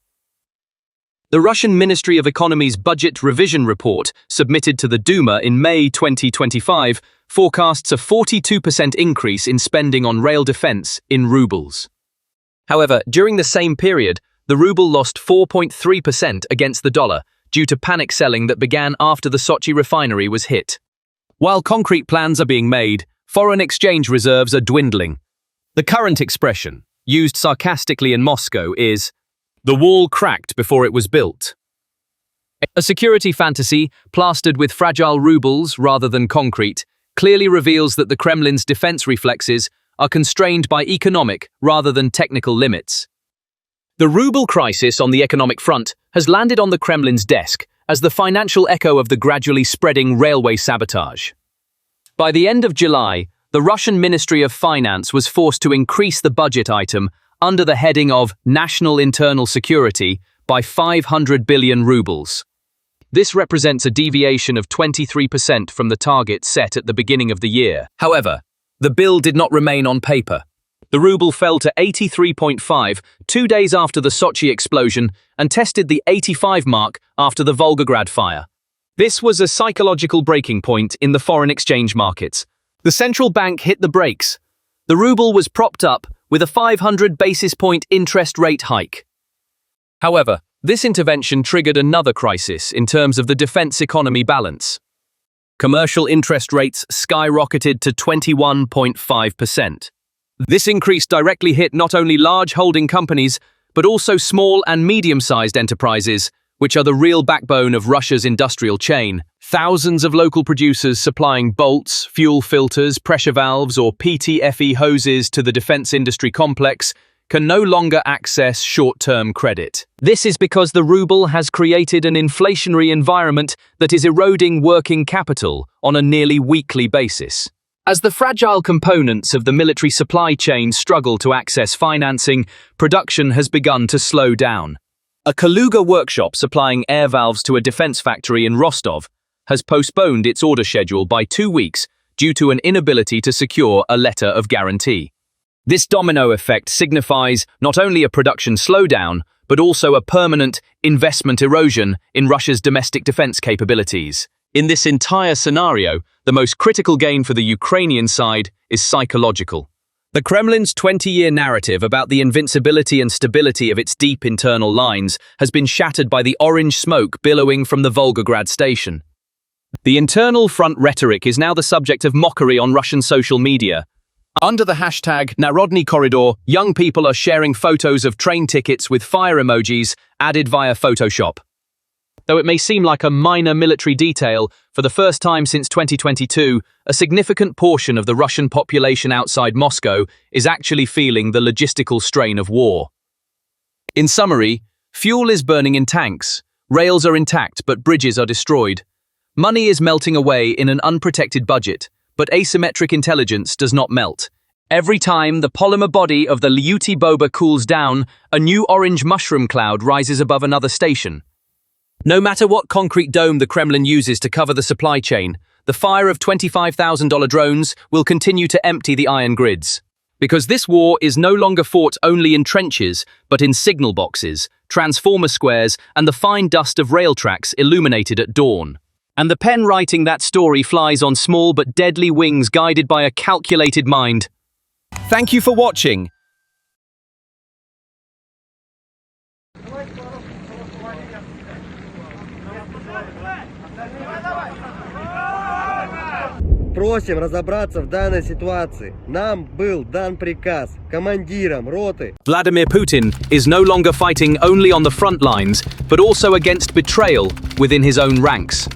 The Russian Ministry of Economy's budget revision report, submitted to the Duma in May 2025, forecasts a 42% increase in spending on rail defense in rubles. However, during the same period, the ruble lost 4.3% against the dollar due to panic selling that began after the Sochi refinery was hit. While concrete plans are being made, foreign exchange reserves are dwindling. The current expression, used sarcastically in Moscow, is, "The wall cracked before it was built." A security fantasy, plastered with fragile rubles rather than concrete, clearly reveals that the Kremlin's defense reflexes are constrained by economic rather than technical limits. The ruble crisis on the economic front has landed on the Kremlin's desk as the financial echo of the gradually spreading railway sabotage. By the end of July, the Russian Ministry of Finance was forced to increase the budget item under the heading of National Internal Security by 500 billion rubles. This represents a deviation of 23% from the target set at the beginning of the year. However, the bill did not remain on paper. The ruble fell to 83.5 2 days after the Sochi explosion and tested the 85 mark after the Volgograd fire. This was a psychological breaking point in the foreign exchange markets. The central bank hit the brakes. The ruble was propped up with a 500 basis point interest rate hike. However, this intervention triggered another crisis in terms of the defense economy balance. Commercial interest rates skyrocketed to 21.5%. This increase directly hit not only large holding companies, but also small and medium-sized enterprises, which are the real backbone of Russia's industrial chain. Thousands of local producers supplying bolts, fuel filters, pressure valves, or PTFE hoses to the defense industry complex can no longer access short-term credit. This is because the ruble has created an inflationary environment that is eroding working capital on a nearly weekly basis. As the fragile components of the military supply chain struggle to access financing, production has begun to slow down. A Kaluga workshop supplying air valves to a defense factory in Rostov has postponed its order schedule by 2 weeks due to an inability to secure a letter of guarantee. This domino effect signifies not only a production slowdown, but also a permanent investment erosion in Russia's domestic defense capabilities. In this entire scenario, the most critical gain for the Ukrainian side is psychological. The Kremlin's 20-year narrative about the invincibility and stability of its deep internal lines has been shattered by the orange smoke billowing from the Volgograd station. The internal front rhetoric is now the subject of mockery on Russian social media. Under the hashtag Narodny Corridor, young people are sharing photos of train tickets with fire emojis added via Photoshop. Though it may seem like a minor military detail, for the first time since 2022, a significant portion of the Russian population outside Moscow is actually feeling the logistical strain of war. In summary, fuel is burning in tanks, rails are intact but bridges are destroyed. Money is melting away in an unprotected budget, but asymmetric intelligence does not melt. Every time the polymer body of the Lyuty boba cools down, a new orange mushroom cloud rises above another station. No matter what concrete dome the Kremlin uses to cover the supply chain, the fire of $25,000 drones will continue to empty the iron grids. Because this war is no longer fought only in trenches, but in signal boxes, transformer squares, and the fine dust of rail tracks illuminated at dawn. And the pen writing that story flies on small but deadly wings guided by a calculated mind. Thank you for watching. Просим разобраться в данной ситуации. Нам был дан приказ командирам роты. Vladimir Putin is no longer fighting only on the front lines, but also against betrayal within his own ranks.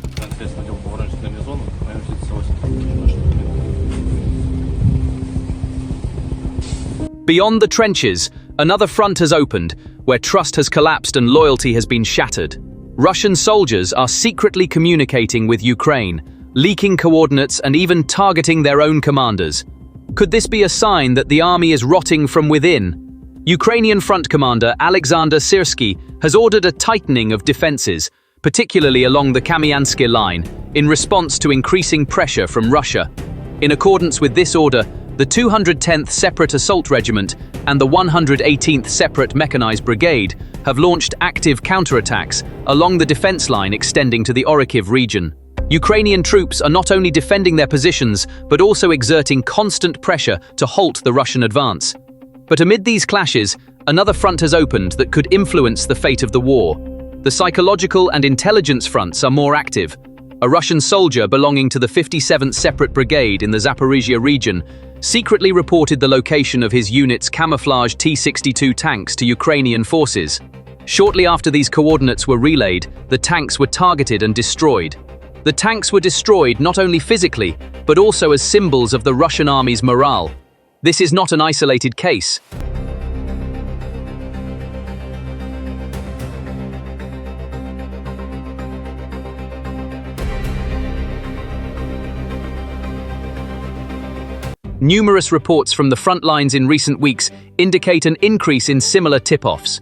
Beyond the trenches, another front has opened, where trust has collapsed and loyalty has been shattered. Russian soldiers are secretly communicating with Ukraine, leaking coordinates and even targeting their own commanders. Could this be a sign that the army is rotting from within? Ukrainian front commander Alexander Syrsky has ordered a tightening of defenses, particularly along the Kamianske line, in response to increasing pressure from Russia. In accordance with this order, the 210th Separate Assault Regiment and the 118th Separate Mechanized Brigade have launched active counterattacks along the defense line extending to the Orikhiv region. Ukrainian troops are not only defending their positions, but also exerting constant pressure to halt the Russian advance. But amid these clashes, another front has opened that could influence the fate of the war. The psychological and intelligence fronts are more active. A Russian soldier belonging to the 57th Separate Brigade in the Zaporizhia region secretly reported the location of his unit's camouflage T-62 tanks to Ukrainian forces. Shortly after these coordinates were relayed, the tanks were targeted and destroyed. The tanks were destroyed not only physically, but also as symbols of the Russian army's morale. This is not an isolated case. Numerous reports from the front lines in recent weeks indicate an increase in similar tip-offs.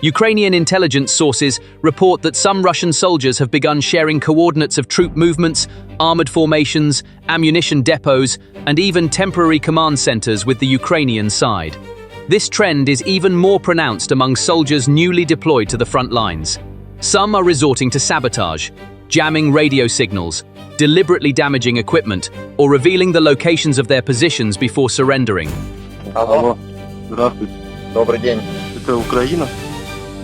Ukrainian intelligence sources report that some Russian soldiers have begun sharing coordinates of troop movements, armored formations, ammunition depots, and even temporary command centers with the Ukrainian side. This trend is even more pronounced among soldiers newly deployed to the front lines. Some are resorting to sabotage, jamming radio signals, deliberately damaging equipment, or revealing the locations of their positions before surrendering. Алло, здравствуйте. Добрый день. Это Украина?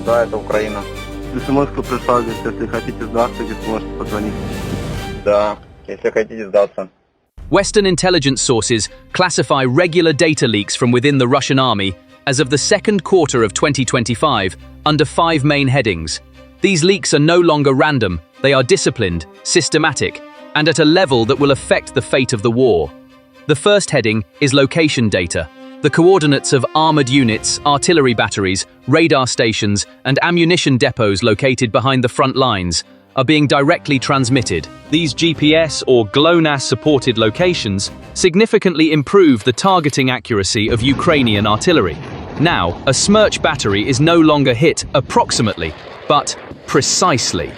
Да, это Украина. СМС-ка пришла, говорит, если хотите сдаться, говорит, можете позвонить. Да, если хотите сдаться. Western intelligence sources classify regular data leaks from within the Russian army as of the second quarter of 2025 under 5 main headings. These leaks are no longer random, they are disciplined, systematic, and at a level that will affect the fate of the war. The first heading is location data. The coordinates of armored units, artillery batteries, radar stations, and ammunition depots located behind the front lines are being directly transmitted. These GPS or GLONASS-supported locations significantly improve the targeting accuracy of Ukrainian artillery. Now, a Smerch battery is no longer hit approximately, but precisely.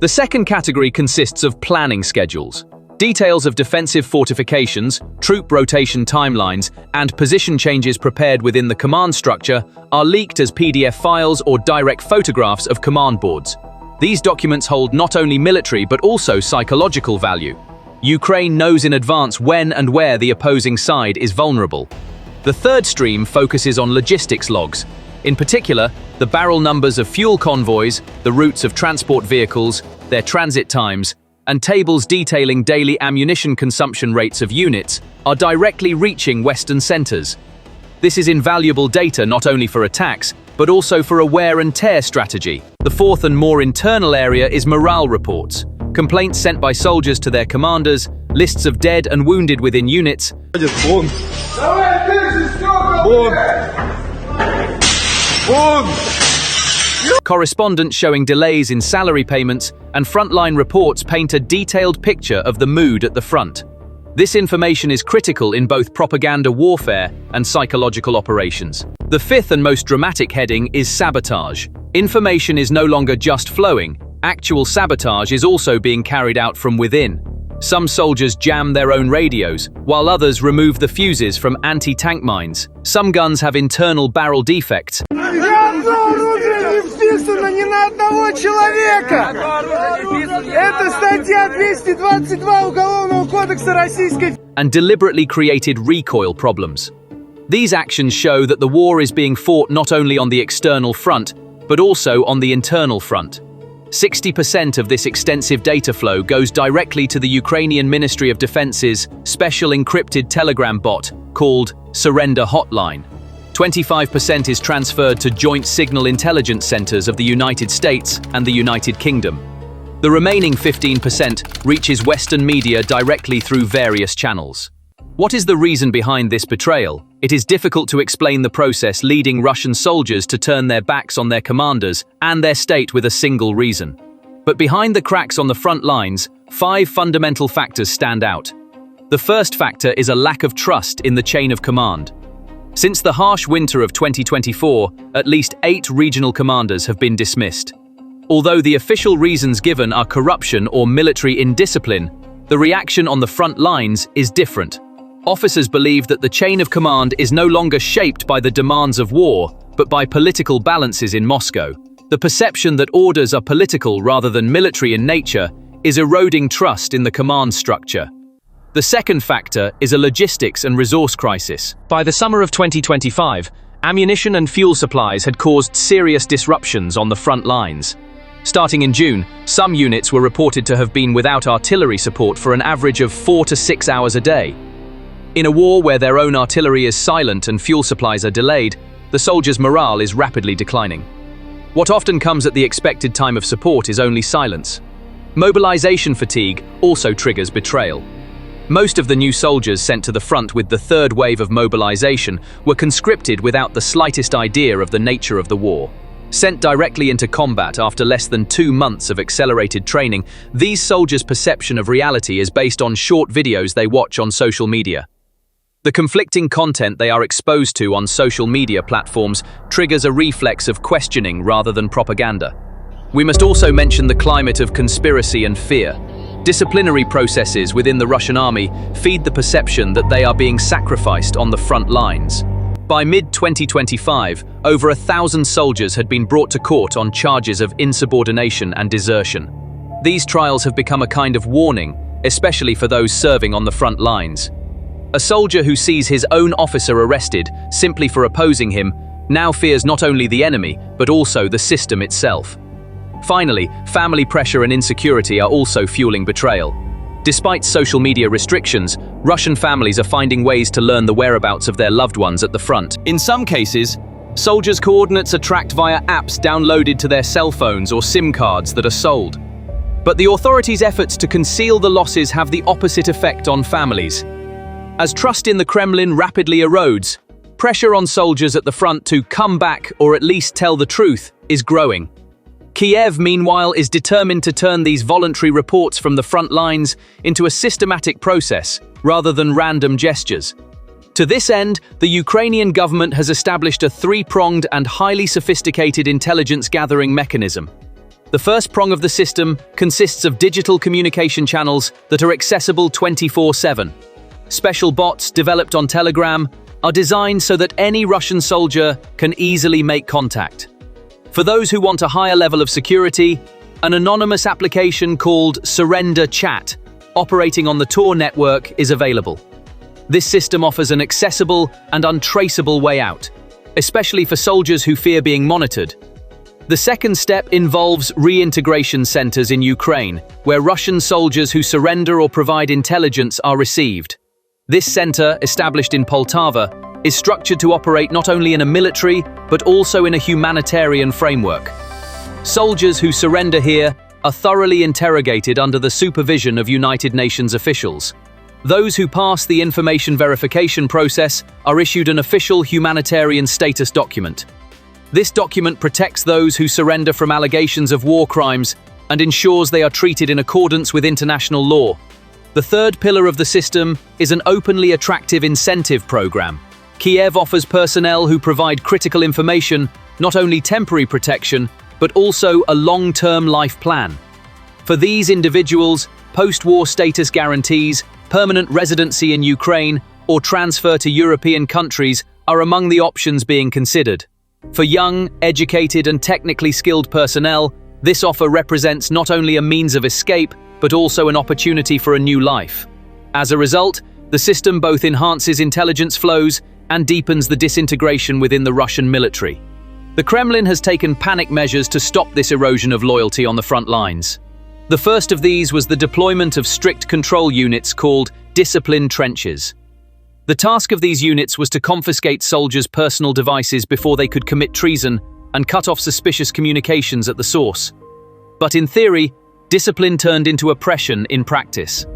The second category consists of planning schedules. Details of defensive fortifications, troop rotation timelines, and position changes prepared within the command structure are leaked as PDF files or direct photographs of command boards. These documents hold not only military but also psychological value. Ukraine knows in advance when and where the opposing side is vulnerable. The third stream focuses on logistics logs. In particular, the barrel numbers of fuel convoys, the routes of transport vehicles, their transit times, and tables detailing daily ammunition consumption rates of units are directly reaching Western centers. This is invaluable data not only for attacks, but also for a wear and tear strategy. The fourth and more internal area is morale reports. Complaints sent by soldiers to their commanders, lists of dead and wounded within units, correspondence showing delays in salary payments, and frontline reports paint a detailed picture of the mood at the front. This information is critical in both propaganda warfare and psychological operations. The fifth and most dramatic heading is sabotage. Information is no longer just flowing, actual sabotage is also being carried out from within. Some soldiers jam their own radios, while others remove the fuses from anti-tank mines. Some guns have internal barrel defects. Ни на одного человека! Это статья 222 Уголовного кодекса Российской. And deliberately created recoil problems. These actions show that the war is being fought not only on the external front, but also on the internal front. 60% of this extensive data flow goes directly to the Ukrainian Ministry of Defense's special encrypted telegram bot called Surrender Hotline. 25% is transferred to joint signal intelligence centers of the United States and the United Kingdom. The remaining 15% reaches Western media directly through various channels. What is the reason behind this betrayal? It is difficult to explain the process leading Russian soldiers to turn their backs on their commanders and their state with a single reason. But behind the cracks on the front lines, 5 fundamental factors stand out. The first factor is a lack of trust in the chain of command. Since the harsh winter of 2024, at least 8 regional commanders have been dismissed. Although the official reasons given are corruption or military indiscipline, the reaction on the front lines is different. Officers believe that the chain of command is no longer shaped by the demands of war, but by political balances in Moscow. The perception that orders are political rather than military in nature is eroding trust in the command structure. The second factor is a logistics and resource crisis. By the summer of 2025, ammunition and fuel supplies had caused serious disruptions on the front lines. Starting in June, some units were reported to have been without artillery support for an average of 4 to 6 hours a day. In a war where their own artillery is silent and fuel supplies are delayed, the soldiers' morale is rapidly declining. What often comes at the expected time of support is only silence. Mobilization fatigue also triggers betrayal. Most of the new soldiers sent to the front with the third wave of mobilization were conscripted without the slightest idea of the nature of the war. Sent directly into combat after less than 2 months of accelerated training, these soldiers' perception of reality is based on short videos they watch on social media. The conflicting content they are exposed to on social media platforms triggers a reflex of questioning rather than propaganda. We must also mention the climate of conspiracy and fear. Disciplinary processes within the Russian army feed the perception that they are being sacrificed on the front lines. By mid-2025, over 1,000 soldiers had been brought to court on charges of insubordination and desertion. These trials have become a kind of warning, especially for those serving on the front lines. A soldier who sees his own officer arrested simply for opposing him now fears not only the enemy, but also the system itself. Finally, family pressure and insecurity are also fueling betrayal. Despite social media restrictions, Russian families are finding ways to learn the whereabouts of their loved ones at the front. In some cases, soldiers' coordinates are tracked via apps downloaded to their cell phones or SIM cards that are sold. But the authorities' efforts to conceal the losses have the opposite effect on families. As trust in the Kremlin rapidly erodes, pressure on soldiers at the front to come back or at least tell the truth is growing. Kiev, meanwhile, is determined to turn these voluntary reports from the front lines into a systematic process, rather than random gestures. To this end, the Ukrainian government has established a three-pronged and highly sophisticated intelligence-gathering mechanism. The first prong of the system consists of digital communication channels that are accessible 24/7. Special bots developed on Telegram are designed so that any Russian soldier can easily make contact. For those who want a higher level of security, an anonymous application called Surrender Chat, operating on the Tor network, is available. This system offers an accessible and untraceable way out, especially for soldiers who fear being monitored. The second step involves reintegration centers in Ukraine, where Russian soldiers who surrender or provide intelligence are received. This center, established in Poltava, is structured to operate not only in a military, but also in a humanitarian framework. Soldiers who surrender here are thoroughly interrogated under the supervision of United Nations officials. Those who pass the information verification process are issued an official humanitarian status document. This document protects those who surrender from allegations of war crimes and ensures they are treated in accordance with international law. The third pillar of the system is an openly attractive incentive program. Kiev offers personnel who provide critical information, not only temporary protection, but also a long-term life plan. For these individuals, post-war status guarantees, permanent residency in Ukraine, or transfer to European countries are among the options being considered. For young, educated, and technically skilled personnel, this offer represents not only a means of escape, but also an opportunity for a new life. As a result, the system both enhances intelligence flows and deepens the disintegration within the Russian military. The Kremlin has taken panic measures to stop this erosion of loyalty on the front lines. The first of these was the deployment of strict control units called disciplined trenches. The task of these units was to confiscate soldiers' personal devices before they could commit treason and cut off suspicious communications at the source. But in theory, discipline turned into oppression in practice.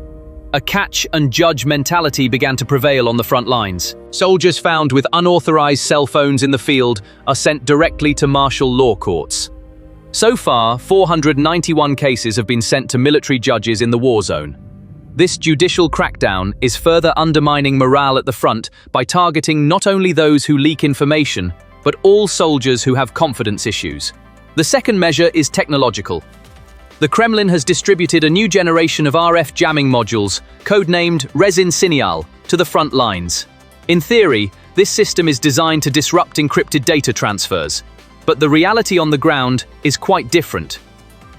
A catch-and-judge mentality began to prevail on the front lines. Soldiers found with unauthorized cell phones in the field are sent directly to martial law courts. So far, 491 cases have been sent to military judges in the war zone. This judicial crackdown is further undermining morale at the front by targeting not only those who leak information, but all soldiers who have confidence issues. The second measure is technological. The Kremlin has distributed a new generation of RF jamming modules, codenamed Rezin Sinyal, to the front lines. In theory, this system is designed to disrupt encrypted data transfers, but the reality on the ground is quite different.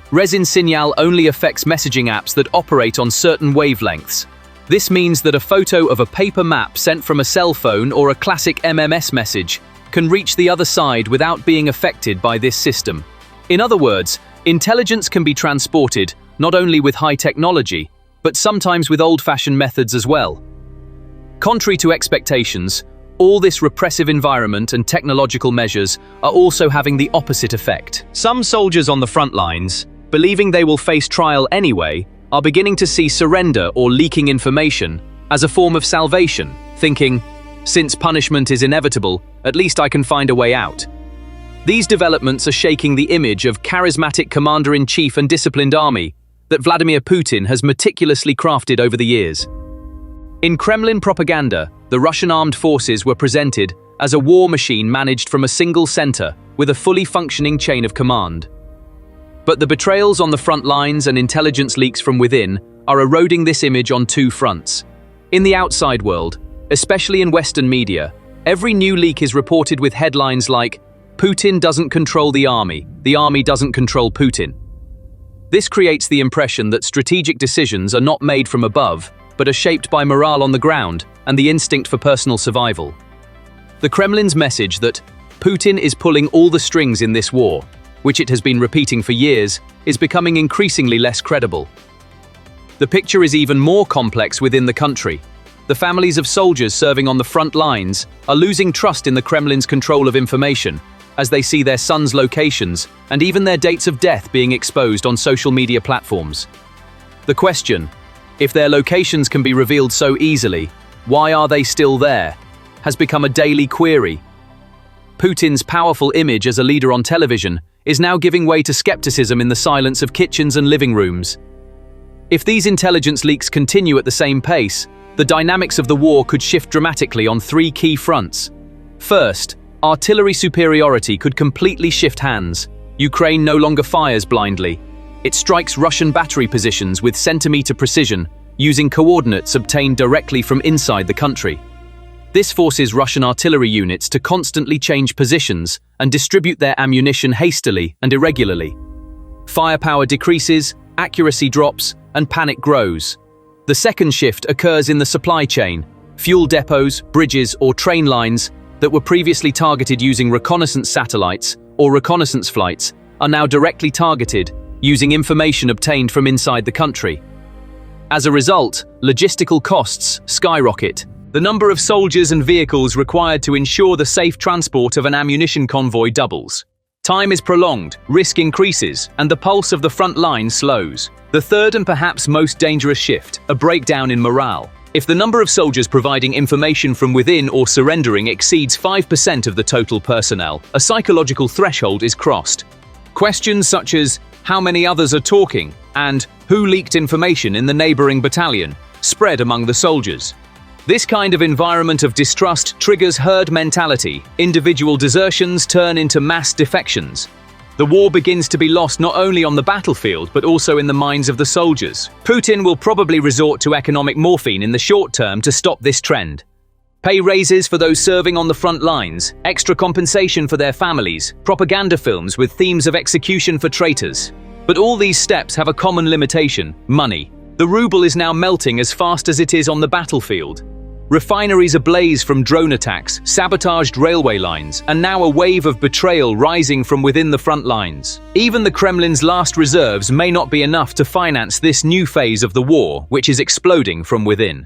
Rezin Sinyal only affects messaging apps that operate on certain wavelengths. This means that a photo of a paper map sent from a cell phone or a classic MMS message can reach the other side without being affected by this system. In other words, intelligence can be transported not only with high technology, but sometimes with old-fashioned methods as well. Contrary to expectations, all this repressive environment and technological measures are also having the opposite effect. Some soldiers on the front lines, believing they will face trial anyway, are beginning to see surrender or leaking information as a form of salvation, thinking, since punishment is inevitable, at least I can find a way out. These developments are shaking the image of charismatic commander-in-chief and disciplined army that Vladimir Putin has meticulously crafted over the years. In Kremlin propaganda, the Russian armed forces were presented as a war machine managed from a single center with a fully functioning chain of command. But the betrayals on the front lines and intelligence leaks from within are eroding this image on two fronts. In the outside world, especially in Western media, every new leak is reported with headlines like, "Putin doesn't control the army doesn't control Putin." This creates the impression that strategic decisions are not made from above, but are shaped by morale on the ground and the instinct for personal survival. The Kremlin's message that Putin is pulling all the strings in this war, which it has been repeating for years, is becoming increasingly less credible. The picture is even more complex within the country. The families of soldiers serving on the front lines are losing trust in the Kremlin's control of information as they see their sons' locations and even their dates of death being exposed on social media platforms. The question, if their locations can be revealed so easily, why are they still there, has become a daily query. Putin's powerful image as a leader on television is now giving way to skepticism in the silence of kitchens and living rooms. If these intelligence leaks continue at the same pace, the dynamics of the war could shift dramatically on three key fronts. First, artillery superiority could completely shift hands. Ukraine no longer fires blindly. It strikes Russian battery positions with centimeter precision, using coordinates obtained directly from inside the country. This forces Russian artillery units to constantly change positions and distribute their ammunition hastily and irregularly. Firepower decreases, accuracy drops, and panic grows. The second shift occurs in the supply chain. Fuel depots, bridges, or train lines that were previously targeted using reconnaissance satellites or reconnaissance flights are now directly targeted using information obtained from inside the country. As a result, logistical costs skyrocket. The number of soldiers and vehicles required to ensure the safe transport of an ammunition convoy doubles. Time is prolonged, risk increases, and the pulse of the front line slows. The third and perhaps most dangerous shift, a breakdown in morale. If the number of soldiers providing information from within or surrendering exceeds 5% of the total personnel, a psychological threshold is crossed. Questions such as, how many others are talking, and who leaked information in the neighboring battalion, spread among the soldiers. This kind of environment of distrust triggers herd mentality. Individual desertions turn into mass defections. The war begins to be lost not only on the battlefield, but also in the minds of the soldiers. Putin will probably resort to economic morphine in the short term to stop this trend. Pay raises for those serving on the front lines, extra compensation for their families, propaganda films with themes of execution for traitors. But all these steps have a common limitation: money. The ruble is now melting as fast as it is on the battlefield. Refineries ablaze from drone attacks, sabotaged railway lines, and now a wave of betrayal rising from within the front lines. Even the Kremlin's last reserves may not be enough to finance this new phase of the war, which is exploding from within.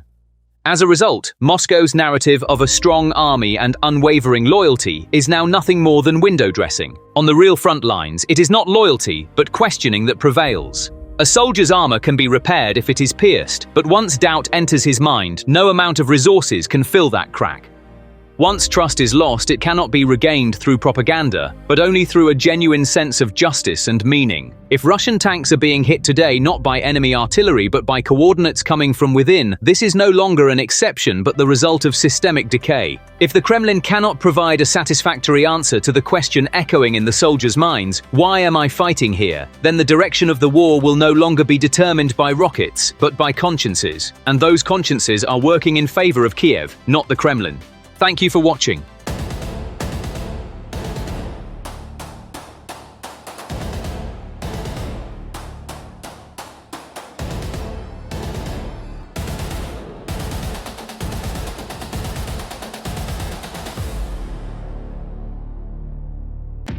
As a result, Moscow's narrative of a strong army and unwavering loyalty is now nothing more than window dressing. On the real front lines, it is not loyalty, but questioning that prevails. A soldier's armor can be repaired if it is pierced, but once doubt enters his mind, no amount of resources can fill that crack. Once trust is lost, it cannot be regained through propaganda, but only through a genuine sense of justice and meaning. If Russian tanks are being hit today not by enemy artillery but by coordinates coming from within, this is no longer an exception but the result of systemic decay. If the Kremlin cannot provide a satisfactory answer to the question echoing in the soldiers' minds, "Why am I fighting here?" then the direction of the war will no longer be determined by rockets, but by consciences. And those consciences are working in favor of Kiev, not the Kremlin. Thank you for watching.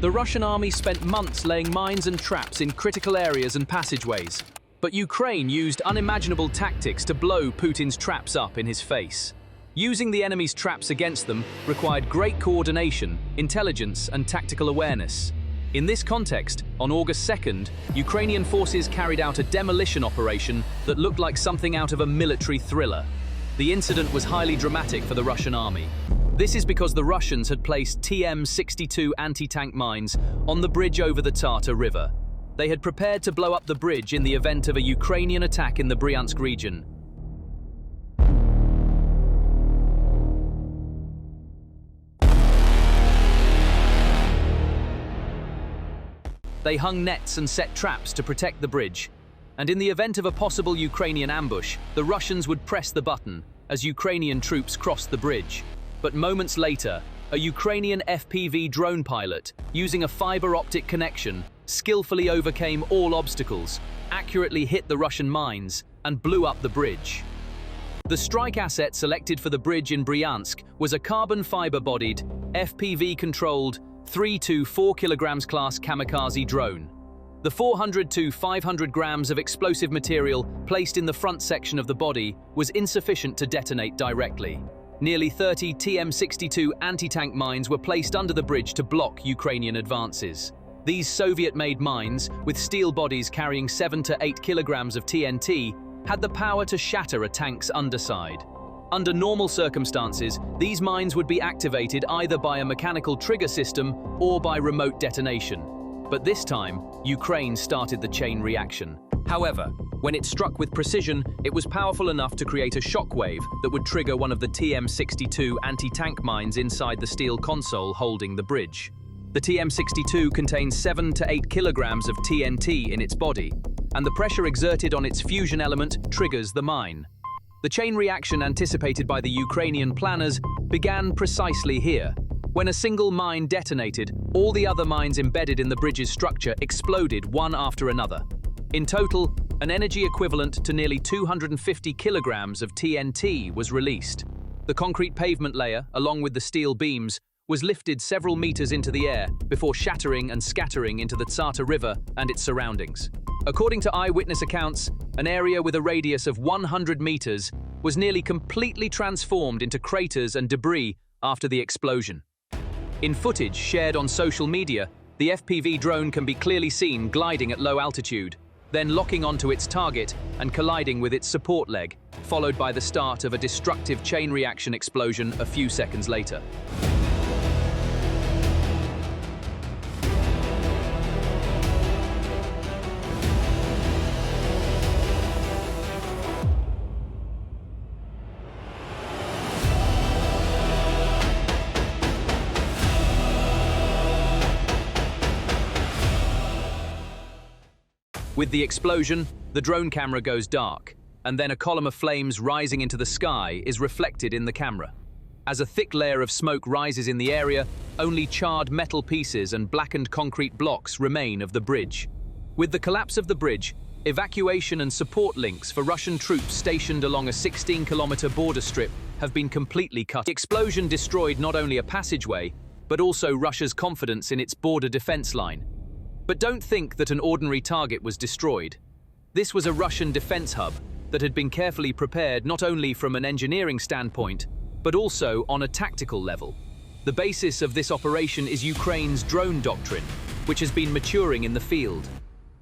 The Russian army spent months laying mines and traps in critical areas and passageways. But Ukraine used unimaginable tactics to blow Putin's traps up in his face. Using the enemy's traps against them required great coordination, intelligence, and tactical awareness. In this context, on August 2nd, Ukrainian forces carried out a demolition operation that looked like something out of a military thriller. The incident was highly dramatic for the Russian army. This is because the Russians had placed TM-62 anti-tank mines on the bridge over the Tartar River. They had prepared to blow up the bridge in the event of a Ukrainian attack in the Bryansk region. They hung nets and set traps to protect the bridge, and in the event of a possible Ukrainian ambush, the Russians would press the button as Ukrainian troops crossed the bridge. But moments later, a Ukrainian FPV drone pilot, using a fiber optic connection, skillfully overcame all obstacles, accurately hit the Russian mines, and blew up the bridge. The strike asset selected for the bridge in Bryansk was a carbon fiber-bodied, FPV-controlled 3 to 4 kilograms class kamikaze drone. The 400 to 500 grams of explosive material placed in the front section of the body was insufficient to detonate directly. Nearly 30 TM-62 anti-tank mines were placed under the bridge to block Ukrainian advances. These Soviet-made mines, with steel bodies carrying 7 to 8 kilograms of TNT, had the power to shatter a tank's underside. Under normal circumstances, these mines would be activated either by a mechanical trigger system or by remote detonation. But this time, Ukraine started the chain reaction. However, when it struck with precision, it was powerful enough to create a shockwave that would trigger one of the TM-62 anti-tank mines inside the steel console holding the bridge. The TM-62 contains 7 to 8 kilograms of TNT in its body, and the pressure exerted on its fusion element triggers the mine. The chain reaction anticipated by the Ukrainian planners began precisely here. When a single mine detonated, all the other mines embedded in the bridge's structure exploded one after another. In total, an energy equivalent to nearly 250 kilograms of TNT was released. The concrete pavement layer, along with the steel beams, was lifted several meters into the air before shattering and scattering into the Tartar River and its surroundings. According to eyewitness accounts, an area with a radius of 100 meters was nearly completely transformed into craters and debris after the explosion. In footage shared on social media, the FPV drone can be clearly seen gliding at low altitude, then locking onto its target and colliding with its support leg, followed by the start of a destructive chain reaction explosion a few seconds later. With the explosion, the drone camera goes dark, and then a column of flames rising into the sky is reflected in the camera. As a thick layer of smoke rises in the area, only charred metal pieces and blackened concrete blocks remain of the bridge. With the collapse of the bridge, evacuation and support links for Russian troops stationed along a 16-kilometer border strip have been completely cut. The explosion destroyed not only a passageway, but also Russia's confidence in its border defense line. But don't think that an ordinary target was destroyed. This was a Russian defense hub that had been carefully prepared not only from an engineering standpoint, but also on a tactical level. The basis of this operation is Ukraine's drone doctrine, which has been maturing in the field.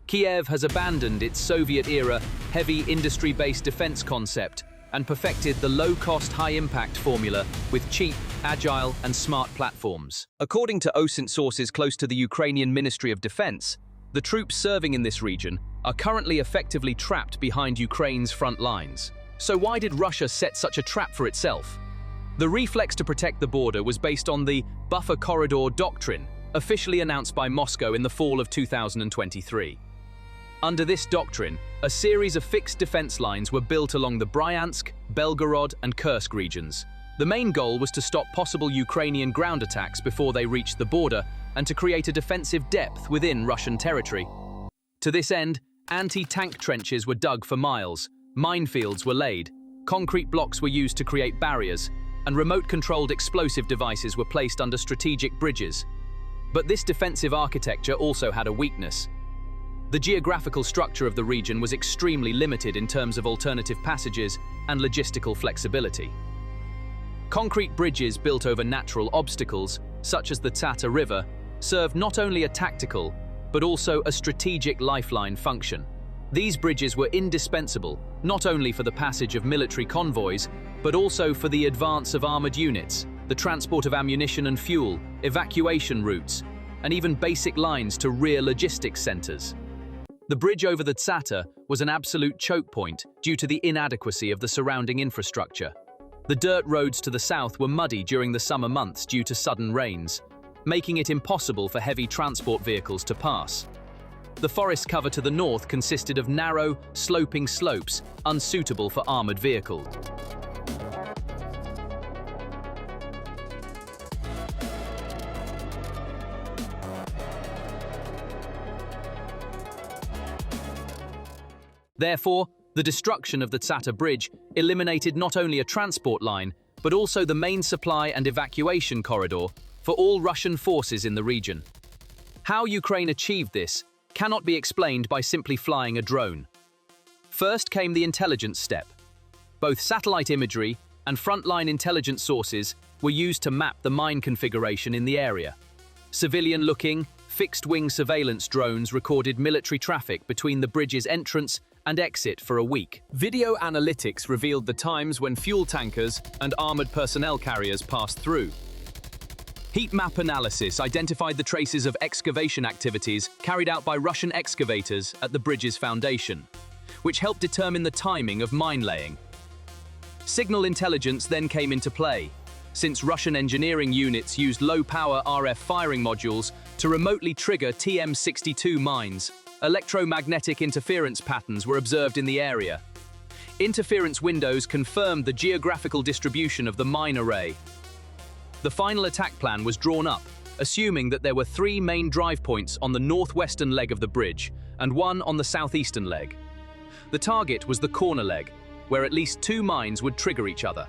Kiev has abandoned its Soviet-era heavy industry-based defense concept and perfected the low-cost, high-impact formula with cheap, agile, and smart platforms. According to OSINT sources close to the Ukrainian Ministry of Defense, the troops serving in this region are currently effectively trapped behind Ukraine's front lines. So why did Russia set such a trap for itself? The reflex to protect the border was based on the buffer corridor doctrine, officially announced by Moscow in the fall of 2023. Under this doctrine, a series of fixed defense lines were built along the Bryansk, Belgorod, and Kursk regions. The main goal was to stop possible Ukrainian ground attacks before they reached the border and to create a defensive depth within Russian territory. To this end, anti-tank trenches were dug for miles, minefields were laid, concrete blocks were used to create barriers, and remote-controlled explosive devices were placed under strategic bridges. But this defensive architecture also had a weakness. The geographical structure of the region was extremely limited in terms of alternative passages and logistical flexibility. Concrete bridges built over natural obstacles, such as the Tata River, served not only a tactical, but also a strategic lifeline function. These bridges were indispensable, not only for the passage of military convoys, but also for the advance of armored units, the transport of ammunition and fuel, evacuation routes, and even basic lines to rear logistics centers. The bridge over the Tata was an absolute choke point due to the inadequacy of the surrounding infrastructure. The dirt roads to the south were muddy during the summer months due to sudden rains, making it impossible for heavy transport vehicles to pass. The forest cover to the north consisted of narrow, sloping slopes, unsuitable for armored vehicles. Therefore, the destruction of the Tata Bridge eliminated not only a transport line, but also the main supply and evacuation corridor for all Russian forces in the region. How Ukraine achieved this cannot be explained by simply flying a drone. First came the intelligence step. Both satellite imagery and frontline intelligence sources were used to map the mine configuration in the area. Civilian-looking, fixed-wing surveillance drones recorded military traffic between the bridge's entrance and exit for a week. Video analytics revealed the times when fuel tankers and armored personnel carriers passed through. Heat map analysis identified the traces of excavation activities carried out by Russian excavators at the bridge's foundation, which helped determine the timing of mine laying. Signal intelligence then came into play, since Russian engineering units used low-power RF firing modules to remotely trigger TM62 mines. Electromagnetic interference patterns were observed in the area. Interference windows confirmed the geographical distribution of the mine array. The final attack plan was drawn up, assuming that there were 3 main drive points on the northwestern leg of the bridge and 1 on the southeastern leg. The target was the corner leg, where at least 2 mines would trigger each other.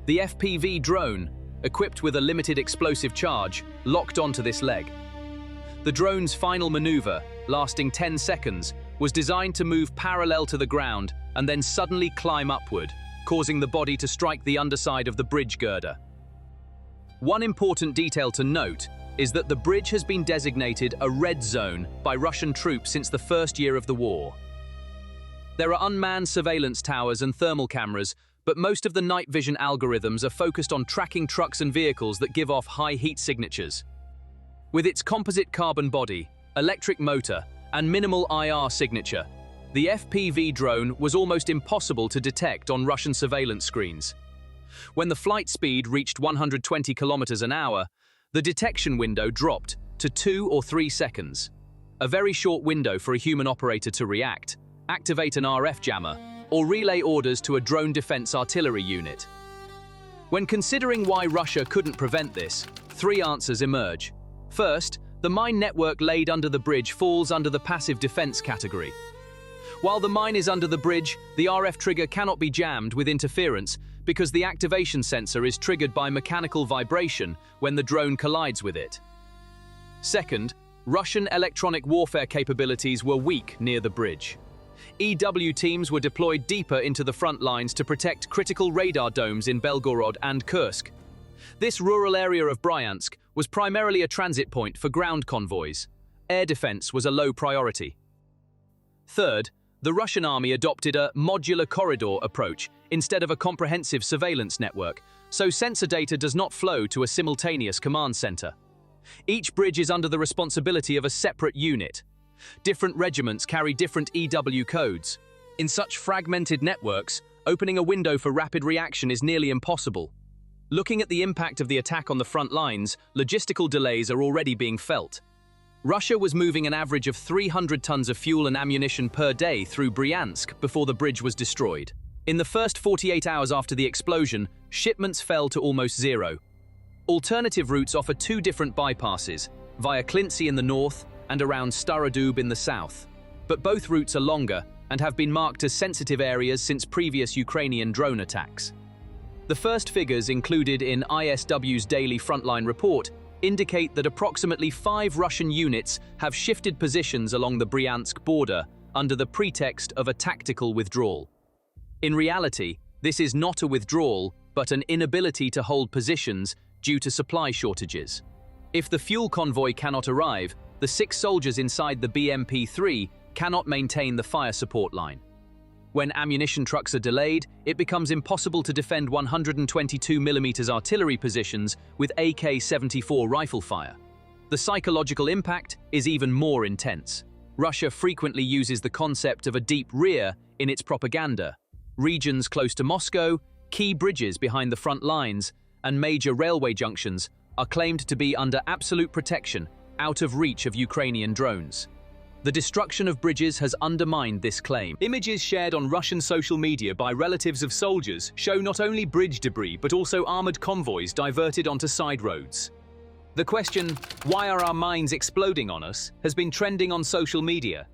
The FPV drone, equipped with a limited explosive charge, locked onto this leg. The drone's final maneuver, lasting 10 seconds, was designed to move parallel to the ground and then suddenly climb upward, causing the body to strike the underside of the bridge girder. One important detail to note is that the bridge has been designated a red zone by Russian troops since the first year of the war. There are unmanned surveillance towers and thermal cameras, but most of the night vision algorithms are focused on tracking trucks and vehicles that give off high heat signatures. With its composite carbon body, electric motor, and minimal IR signature, the FPV drone was almost impossible to detect on Russian surveillance screens. When the flight speed reached 120 kilometers an hour, the detection window dropped to 2 or 3 seconds. A very short window for a human operator to react, activate an RF jammer, or relay orders to a drone defense artillery unit. When considering why Russia couldn't prevent this, 3 answers emerge. First, the mine network laid under the bridge falls under the passive defense category. While the mine is under the bridge, the RF trigger cannot be jammed with interference because the activation sensor is triggered by mechanical vibration when the drone collides with it. Second, Russian electronic warfare capabilities were weak near the bridge. EW teams were deployed deeper into the front lines to protect critical radar domes in Belgorod and Kursk. This rural area of Bryansk was primarily a transit point for ground convoys. Air defense was a low priority. Third, the Russian army adopted a modular corridor approach instead of a comprehensive surveillance network, so sensor data does not flow to a simultaneous command center. Each bridge is under the responsibility of a separate unit. Different regiments carry different EW codes. In such fragmented networks, opening a window for rapid reaction is nearly impossible. Looking at the impact of the attack on the front lines, logistical delays are already being felt. Russia was moving an average of 300 tons of fuel and ammunition per day through Bryansk before the bridge was destroyed. In the first 48 hours after the explosion, shipments fell to almost zero. Alternative routes offer 2 different bypasses, via Klintsy in the north and around Starodub in the south. But both routes are longer and have been marked as sensitive areas since previous Ukrainian drone attacks. The first figures included in ISW's daily frontline report indicate that approximately 5 Russian units have shifted positions along the Bryansk border under the pretext of a tactical withdrawal. In reality, this is not a withdrawal, but an inability to hold positions due to supply shortages. If the fuel convoy cannot arrive, the 6 soldiers inside the BMP-3 cannot maintain the fire support line. When ammunition trucks are delayed, it becomes impossible to defend 122mm artillery positions with AK-74 rifle fire. The psychological impact is even more intense. Russia frequently uses the concept of a deep rear in its propaganda. Regions close to Moscow, key bridges behind the front lines, and major railway junctions are claimed to be under absolute protection, out of reach of Ukrainian drones. The destruction of bridges has undermined this claim. Images shared on Russian social media by relatives of soldiers show not only bridge debris but also armored convoys diverted onto side roads. The question, "Why are our mines exploding on us?" has been trending on social media.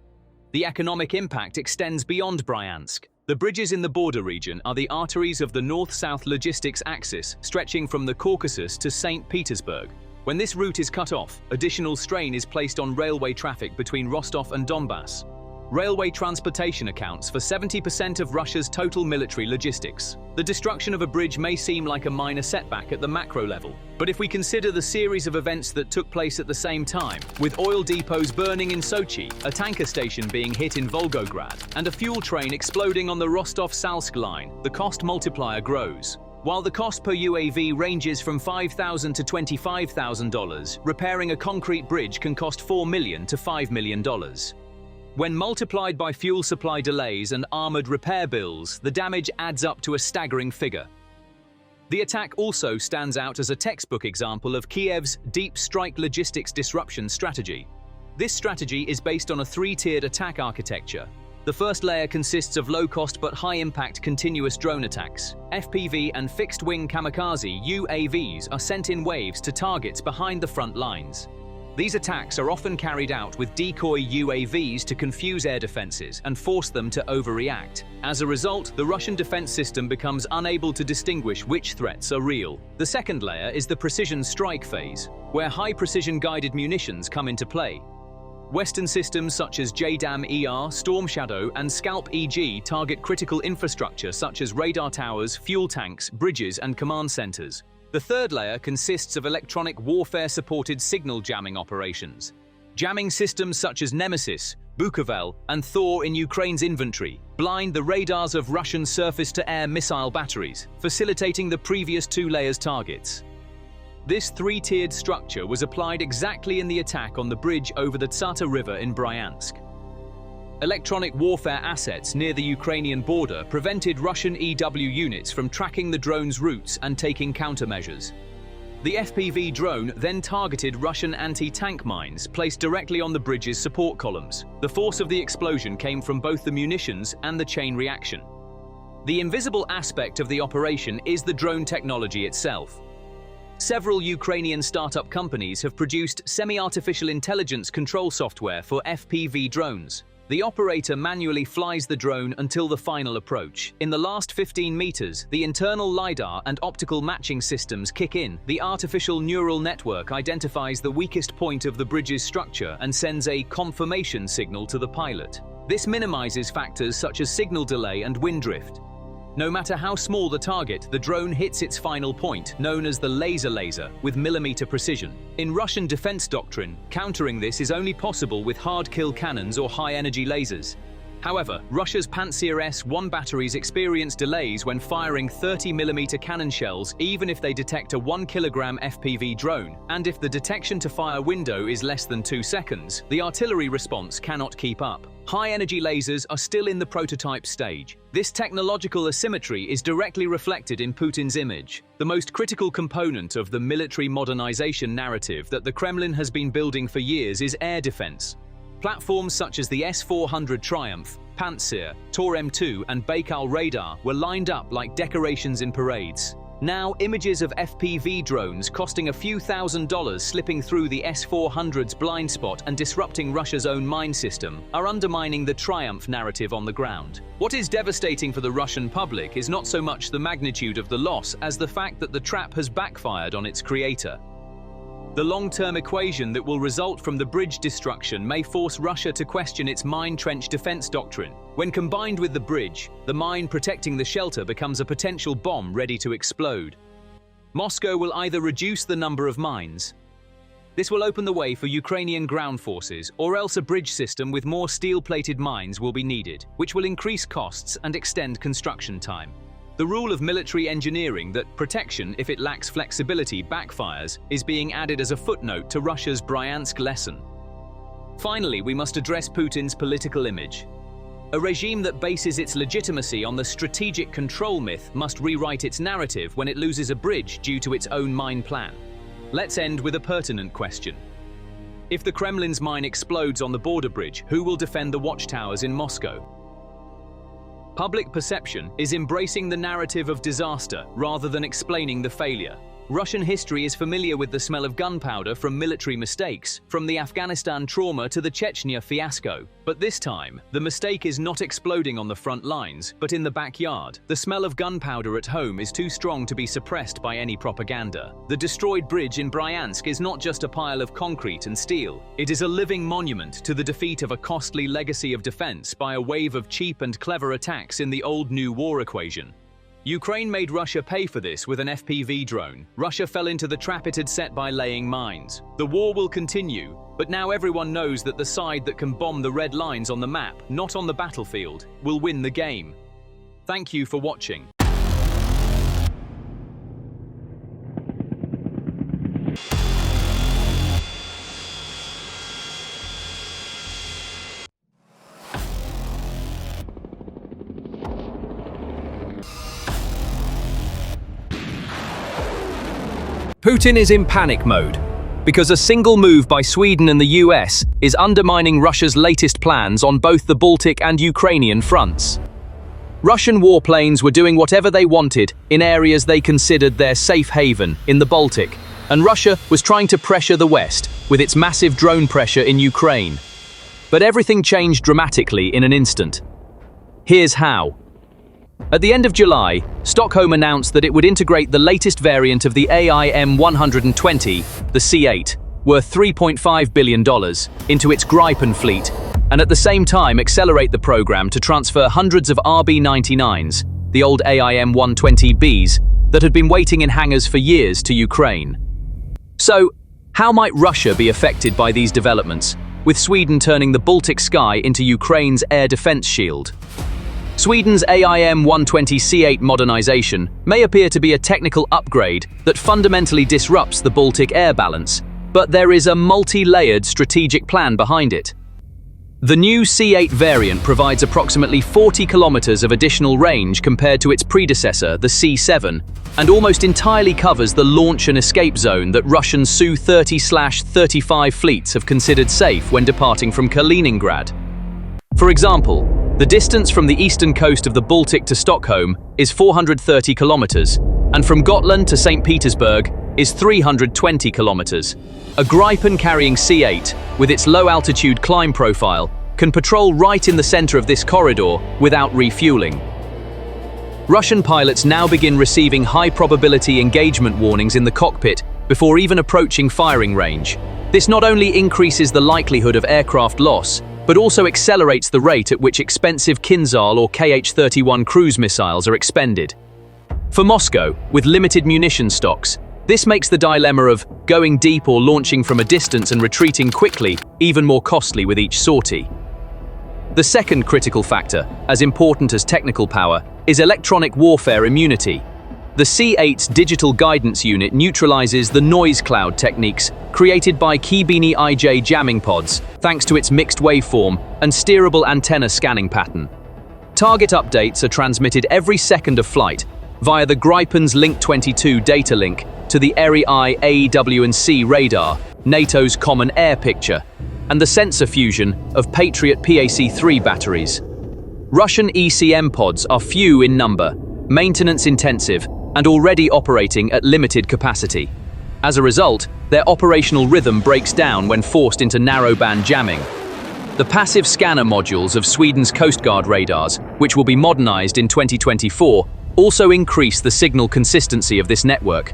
The economic impact extends beyond Bryansk. The bridges in the border region are the arteries of the north-south logistics axis stretching from the Caucasus to St. Petersburg. When this route is cut off, additional strain is placed on railway traffic between Rostov and Donbass. Railway transportation accounts for 70% of Russia's total military logistics. The destruction of a bridge may seem like a minor setback at the macro level, but if we consider the series of events that took place at the same time, with oil depots burning in Sochi, a tanker station being hit in Volgograd, and a fuel train exploding on the Rostov-Salsk line, the cost multiplier grows. While the cost per UAV ranges from $5,000 to $25,000, repairing a concrete bridge can cost $4 million to $5 million. When multiplied by fuel supply delays and armored repair bills, the damage adds up to a staggering figure. The attack also stands out as a textbook example of Kiev's deep strike logistics disruption strategy. This strategy is based on a 3-tiered attack architecture. The first layer consists of low-cost but high-impact continuous drone attacks. FPV and fixed-wing kamikaze UAVs are sent in waves to targets behind the front lines. These attacks are often carried out with decoy UAVs to confuse air defenses and force them to overreact. As a result, the Russian defense system becomes unable to distinguish which threats are real. The second layer is the precision strike phase, where high-precision guided munitions come into play. Western systems such as JDAM-ER, Storm Shadow, and Scalp-EG target critical infrastructure such as radar towers, fuel tanks, bridges, and command centers. The third layer consists of electronic warfare-supported signal jamming operations. Jamming systems such as Nemesis, Bukovel, and Thor in Ukraine's inventory blind the radars of Russian surface-to-air missile batteries, facilitating the previous 2 layers' targets. This 3-tiered structure was applied exactly in the attack on the bridge over the Tsata River in Bryansk. Electronic warfare assets near the Ukrainian border prevented Russian EW units from tracking the drone's routes and taking countermeasures. The FPV drone then targeted Russian anti-tank mines placed directly on the bridge's support columns. The force of the explosion came from both the munitions and the chain reaction. The invisible aspect of the operation is the drone technology itself. Several Ukrainian startup companies have produced semi-artificial intelligence control software for FPV drones. The operator manually flies the drone until the final approach. In the last 15 meters, the internal LiDAR and optical matching systems kick in. The artificial neural network identifies the weakest point of the bridge's structure and sends a confirmation signal to the pilot. This minimizes factors such as signal delay and wind drift. No matter how small the target, the drone hits its final point, known as the laser, with millimeter precision. In Russian defense doctrine, countering this is only possible with hard-kill cannons or high-energy lasers. However, Russia's Pantsir S-1 batteries experience delays when firing 30mm cannon shells even if they detect a 1kg FPV drone, and if the detection-to-fire window is less than 2 seconds, the artillery response cannot keep up. High-energy lasers are still in the prototype stage. This technological asymmetry is directly reflected in Putin's image. The most critical component of the military modernization narrative that the Kremlin has been building for years is air defense. Platforms such as the S-400 Triumph, Pantsir, Tor M2 and Baikal radar were lined up like decorations in parades. Now, images of FPV drones costing a few $1,000s slipping through the S-400's blind spot and disrupting Russia's own mine system are undermining the triumph narrative on the ground. What is devastating for the Russian public is not so much the magnitude of the loss as the fact that the trap has backfired on its creator. The long-term equation that will result from the bridge destruction may force Russia to question its mine trench defense doctrine. When combined with the bridge, the mine protecting the shelter becomes a potential bomb ready to explode. Moscow will either reduce the number of mines. This will open the way for Ukrainian ground forces, or else a bridge system with more steel-plated mines will be needed, which will increase costs and extend construction time. The rule of military engineering that protection, if it lacks flexibility, backfires, is being added as a footnote to Russia's Bryansk lesson. Finally, we must address Putin's political image. A regime that bases its legitimacy on the strategic control myth must rewrite its narrative when it loses a bridge due to its own mine plan. Let's end with a pertinent question. If the Kremlin's mine explodes on the border bridge, who will defend the watchtowers in Moscow? Public perception is embracing the narrative of disaster rather than explaining the failure. Russian history is familiar with the smell of gunpowder from military mistakes, from the Afghanistan trauma to the Chechnya fiasco. But this time, the mistake is not exploding on the front lines, but in the backyard. The smell of gunpowder at home is too strong to be suppressed by any propaganda. The destroyed bridge in Bryansk is not just a pile of concrete and steel. It is a living monument to the defeat of a costly legacy of defense by a wave of cheap and clever attacks in the old-new war equation. Ukraine made Russia pay for this with an FPV drone. Russia fell into the trap it had set by laying mines. The war will continue, but now everyone knows that the side that can bomb the red lines on the map, not on the battlefield, will win the game. Thank you for watching. Putin is in panic mode because a single move by Sweden and the US is undermining Russia's latest plans on both the Baltic and Ukrainian fronts. Russian warplanes were doing whatever they wanted in areas they considered their safe haven in the Baltic, and Russia was trying to pressure the West with its massive drone pressure in Ukraine. But everything changed dramatically in an instant. Here's how. At the end of July, Stockholm announced that it would integrate the latest variant of the AIM-120, the C-8, worth $3.5 billion, into its Gripen fleet, and at the same time accelerate the program to transfer hundreds of RB-99s, the old AIM-120Bs, that had been waiting in hangars for years to Ukraine. So, how might Russia be affected by these developments, with Sweden turning the Baltic sky into Ukraine's air defense shield? Sweden's AIM-120C8 modernization may appear to be a technical upgrade that fundamentally disrupts the Baltic air balance, but there is a multi-layered strategic plan behind it. The new C8 variant provides approximately 40 kilometers of additional range compared to its predecessor, the C7, and almost entirely covers the launch and escape zone that Russian Su-30/35 fleets have considered safe when departing from Kaliningrad. For example, the distance from the eastern coast of the Baltic to Stockholm is 430 kilometers, and from Gotland to St. Petersburg is 320 kilometers. A Gripen carrying C8, with its low-altitude climb profile, can patrol right in the center of this corridor without refueling. Russian pilots now begin receiving high-probability engagement warnings in the cockpit before even approaching firing range. This not only increases the likelihood of aircraft loss, but also accelerates the rate at which expensive Kinzhal or Kh-31 cruise missiles are expended. For Moscow, with limited munition stocks, this makes the dilemma of going deep or launching from a distance and retreating quickly even more costly with each sortie. The second critical factor, as important as technical power, is electronic warfare immunity. The C8's digital guidance unit neutralizes the noise cloud techniques created by Kibini IJ jamming pods, thanks to its mixed waveform and steerable antenna scanning pattern. Target updates are transmitted every second of flight via the Gripen's Link 22 data link to the ERI AEW&C radar, NATO's common air picture, and the sensor fusion of Patriot PAC-3 batteries. Russian ECM pods are few in number, maintenance-intensive, and already operating at limited capacity. As a result, their operational rhythm breaks down when forced into narrowband jamming. The passive scanner modules of Sweden's Coast Guard radars, which will be modernized in 2024, also increase the signal consistency of this network.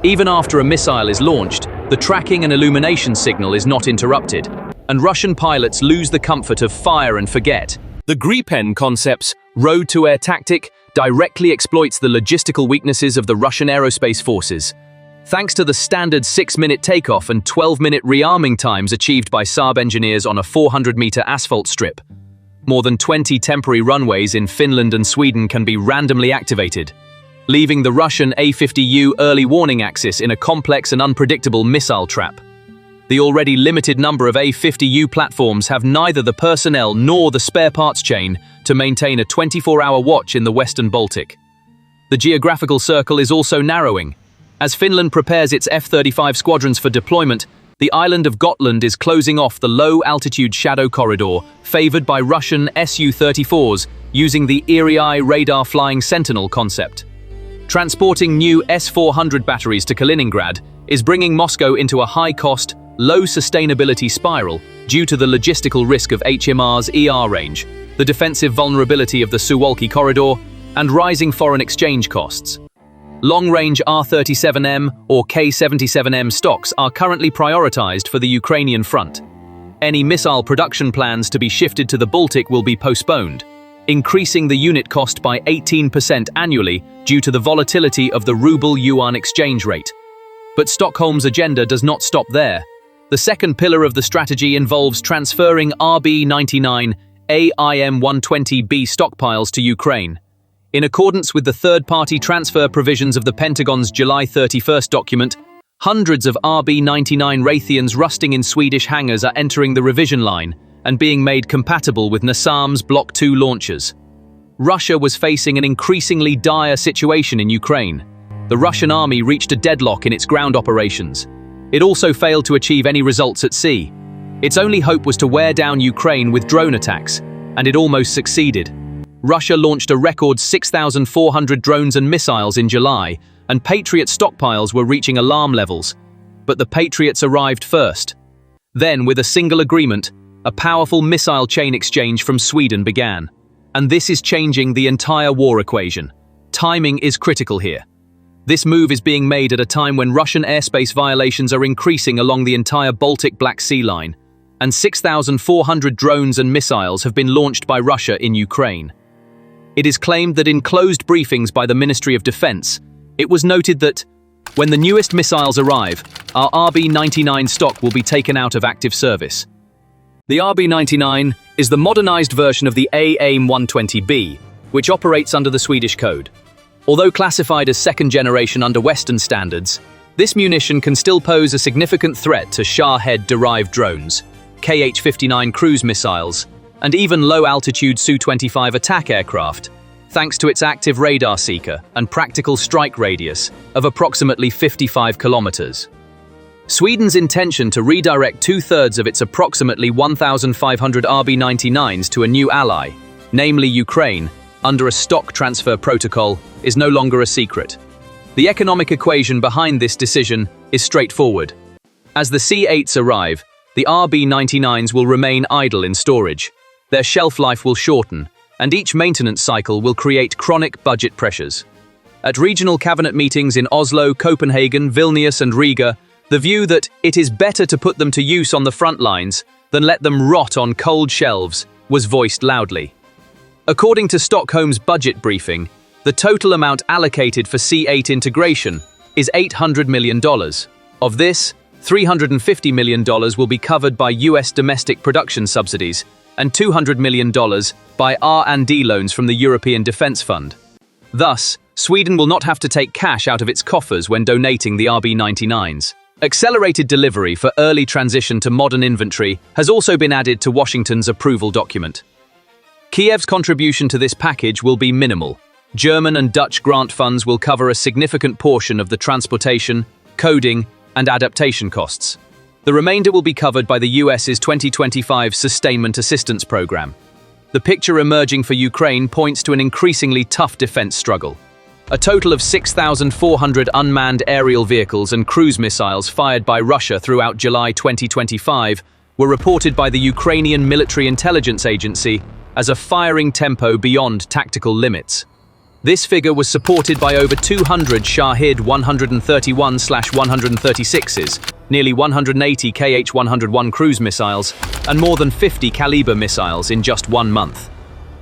Even after a missile is launched, the tracking and illumination signal is not interrupted, and Russian pilots lose the comfort of fire and forget. The Gripen concept's road-to-air tactic directly exploits the logistical weaknesses of the Russian aerospace forces. Thanks to the standard 6-minute takeoff and 12-minute rearming times achieved by Saab engineers on a 400-meter asphalt strip, more than 20 temporary runways in Finland and Sweden can be randomly activated, leaving the Russian A-50U early warning axis in a complex and unpredictable missile trap. The already limited number of A-50U platforms have neither the personnel nor the spare parts chain to maintain a 24-hour watch in the Western Baltic. The geographical circle is also narrowing. As Finland prepares its F-35 squadrons for deployment, the island of Gotland is closing off the low-altitude shadow corridor favored by Russian Su-34s using the Erie radar flying Sentinel concept. Transporting new S-400 batteries to Kaliningrad is bringing Moscow into a high-cost, low-sustainability spiral due to the logistical risk of HMR's ER range, the defensive vulnerability of the Suwalki corridor, and rising foreign exchange costs. Long-range R-37M or K-77M stocks are currently prioritized for the Ukrainian front. Any missile production plans to be shifted to the Baltic will be postponed, increasing the unit cost by 18% annually due to the volatility of the ruble-yuan exchange rate. But Stockholm's agenda does not stop there. The second pillar of the strategy involves transferring RB-99 AIM-120B stockpiles to Ukraine. In accordance with the third-party transfer provisions of the Pentagon's July 31st document, hundreds of RB-99 Raytheons rusting in Swedish hangars are entering the revision line and being made compatible with NASAM's Block 2 launchers. Russia was facing an increasingly dire situation in Ukraine. The Russian army reached a deadlock in its ground operations. It also failed to achieve any results at sea. Its only hope was to wear down Ukraine with drone attacks, and it almost succeeded. Russia launched a record 6,400 drones and missiles in July, and Patriot stockpiles were reaching alarm levels. But the Patriots arrived first. Then, with a single agreement, a powerful missile chain exchange from Sweden began. And this is changing the entire war equation. Timing is critical here. This move is being made at a time when Russian airspace violations are increasing along the entire Baltic Black Sea line, and 6,400 drones and missiles have been launched by Russia in Ukraine. It is claimed that in closed briefings by the Ministry of Defense, it was noted that, when the newest missiles arrive, our RB-99 stock will be taken out of active service. The RB-99 is the modernized version of the AIM-120B, which operates under the Swedish code. Although classified as second generation under Western standards, this munition can still pose a significant threat to Shahed-derived drones, Kh-59 cruise missiles, and even low-altitude Su-25 attack aircraft, thanks to its active radar seeker and practical strike radius of approximately 55 kilometers. Sweden's intention to redirect two-thirds of its approximately 1,500 RB-99s to a new ally, namely Ukraine, under a stock transfer protocol, is no longer a secret. The economic equation behind this decision is straightforward. As the C-8s arrive, the RB-99s will remain idle in storage. Their shelf life will shorten, and each maintenance cycle will create chronic budget pressures. At regional cabinet meetings in Oslo, Copenhagen, Vilnius and Riga, the view that it is better to put them to use on the front lines than let them rot on cold shelves was voiced loudly. According to Stockholm's budget briefing, the total amount allocated for C-8 integration is $800 million. Of this, $350 million will be covered by US domestic production subsidies, and $200 million by R&D loans from the European Defence Fund. Thus, Sweden will not have to take cash out of its coffers when donating the RB-99s. Accelerated delivery for early transition to modern inventory has also been added to Washington's approval document. Kiev's contribution to this package will be minimal. German and Dutch grant funds will cover a significant portion of the transportation, coding, and adaptation costs. The remainder will be covered by the US's 2025 Sustainment Assistance Program. The picture emerging for Ukraine points to an increasingly tough defense struggle. A total of 6,400 unmanned aerial vehicles and cruise missiles fired by Russia throughout July 2025 were reported by the Ukrainian Military Intelligence Agency as a firing tempo beyond tactical limits. This figure was supported by over 200 Shahed 131/136s, nearly 180 Kh-101 cruise missiles, and more than 50 Caliber missiles in just 1 month.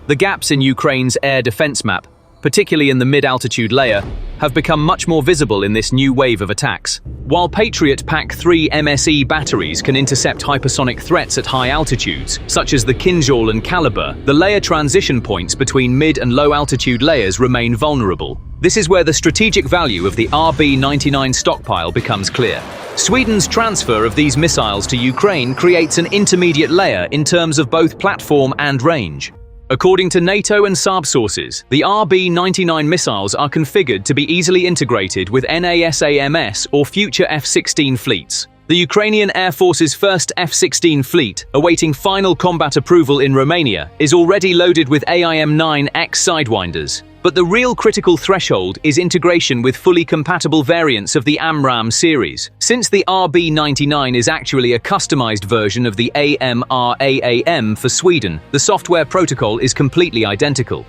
The gaps in Ukraine's air defense map, particularly in the mid-altitude layer, have become much more visible in this new wave of attacks. While Patriot PAC-3 MSE batteries can intercept hypersonic threats at high altitudes, such as the Kinzhal and Caliber, the layer transition points between mid- and low-altitude layers remain vulnerable. This is where the strategic value of the RB-99 stockpile becomes clear. Sweden's transfer of these missiles to Ukraine creates an intermediate layer in terms of both platform and range. According to NATO and Saab sources, the RB-99 missiles are configured to be easily integrated with NASAMS or future F-16 fleets. The Ukrainian Air Force's first F-16 fleet, awaiting final combat approval in Romania, is already loaded with AIM-9X Sidewinders. But the real critical threshold is integration with fully compatible variants of the AMRAAM series. Since the RB-99 is actually a customized version of the AMR-AAM for Sweden, the software protocol is completely identical.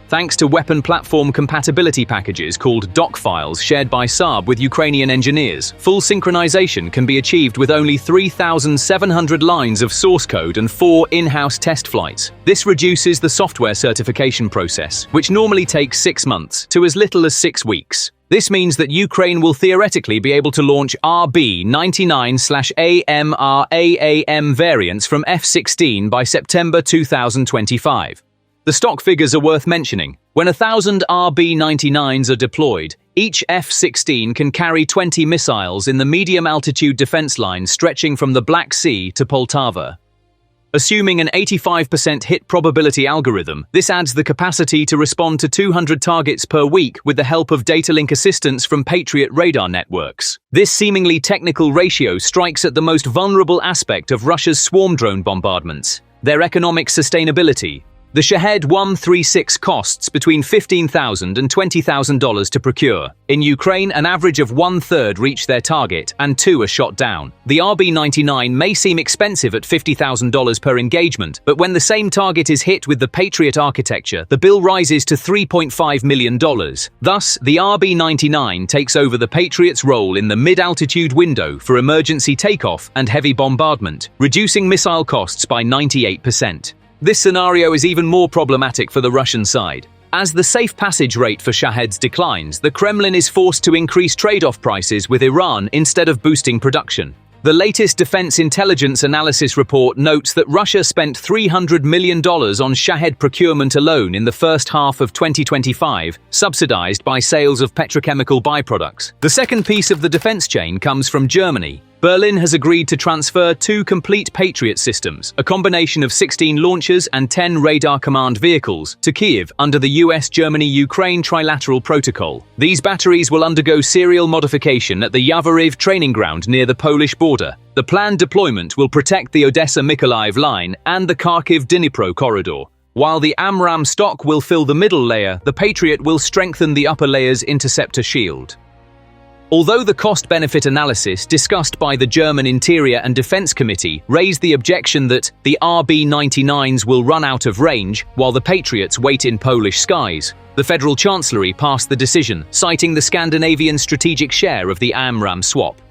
Thanks to weapon platform compatibility packages called doc files shared by Saab with Ukrainian engineers, full synchronization can be achieved with only 3,700 lines of source code and 4 in-house test flights. This reduces the software certification process, which normally takes 6 months, to as little as 6 weeks. This means that Ukraine will theoretically be able to launch RB-99/AMR-AAM variants from F-16 by September 2025. The stock figures are worth mentioning. When 1,000 RB-99s are deployed, each F-16 can carry 20 missiles in the medium-altitude defense line stretching from the Black Sea to Poltava. Assuming an 85% hit probability algorithm, this adds the capacity to respond to 200 targets per week with the help of data link assistance from Patriot radar networks. This seemingly technical ratio strikes at the most vulnerable aspect of Russia's swarm drone bombardments: their economic sustainability. The Shahed 136 costs between $15,000 and $20,000 to procure. In Ukraine, an average of 1/3 reach their target and 2 are shot down. The RB-99 may seem expensive at $50,000 per engagement, but when the same target is hit with the Patriot architecture, the bill rises to $3.5 million. Thus, the RB-99 takes over the Patriot's role in the mid-altitude window for emergency takeoff and heavy bombardment, reducing missile costs by 98%. This scenario is even more problematic for the Russian side. As the safe passage rate for Shaheds declines, the Kremlin is forced to increase trade-off prices with Iran instead of boosting production. The latest Defense Intelligence Analysis report notes that Russia spent $300 million on Shahed procurement alone in the first half of 2025, subsidized by sales of petrochemical byproducts. The second piece of the defense chain comes from Germany. Berlin has agreed to transfer 2 complete Patriot systems, a combination of 16 launchers and 10 radar command vehicles, to Kyiv under the US-Germany-Ukraine trilateral protocol. These batteries will undergo serial modification at the Yavoriv training ground near the Polish border. The planned deployment will protect the Odessa-Mykolaiv line and the Kharkiv-Dnipro corridor. While the AMRAAM stock will fill the middle layer, the Patriot will strengthen the upper layer's interceptor shield. Although the cost-benefit analysis discussed by the German Interior and Defense Committee raised the objection that the RB-99s will run out of range while the Patriots wait in Polish skies, the Federal Chancellery passed the decision, citing the Scandinavian strategic share of the AMRAAM swap.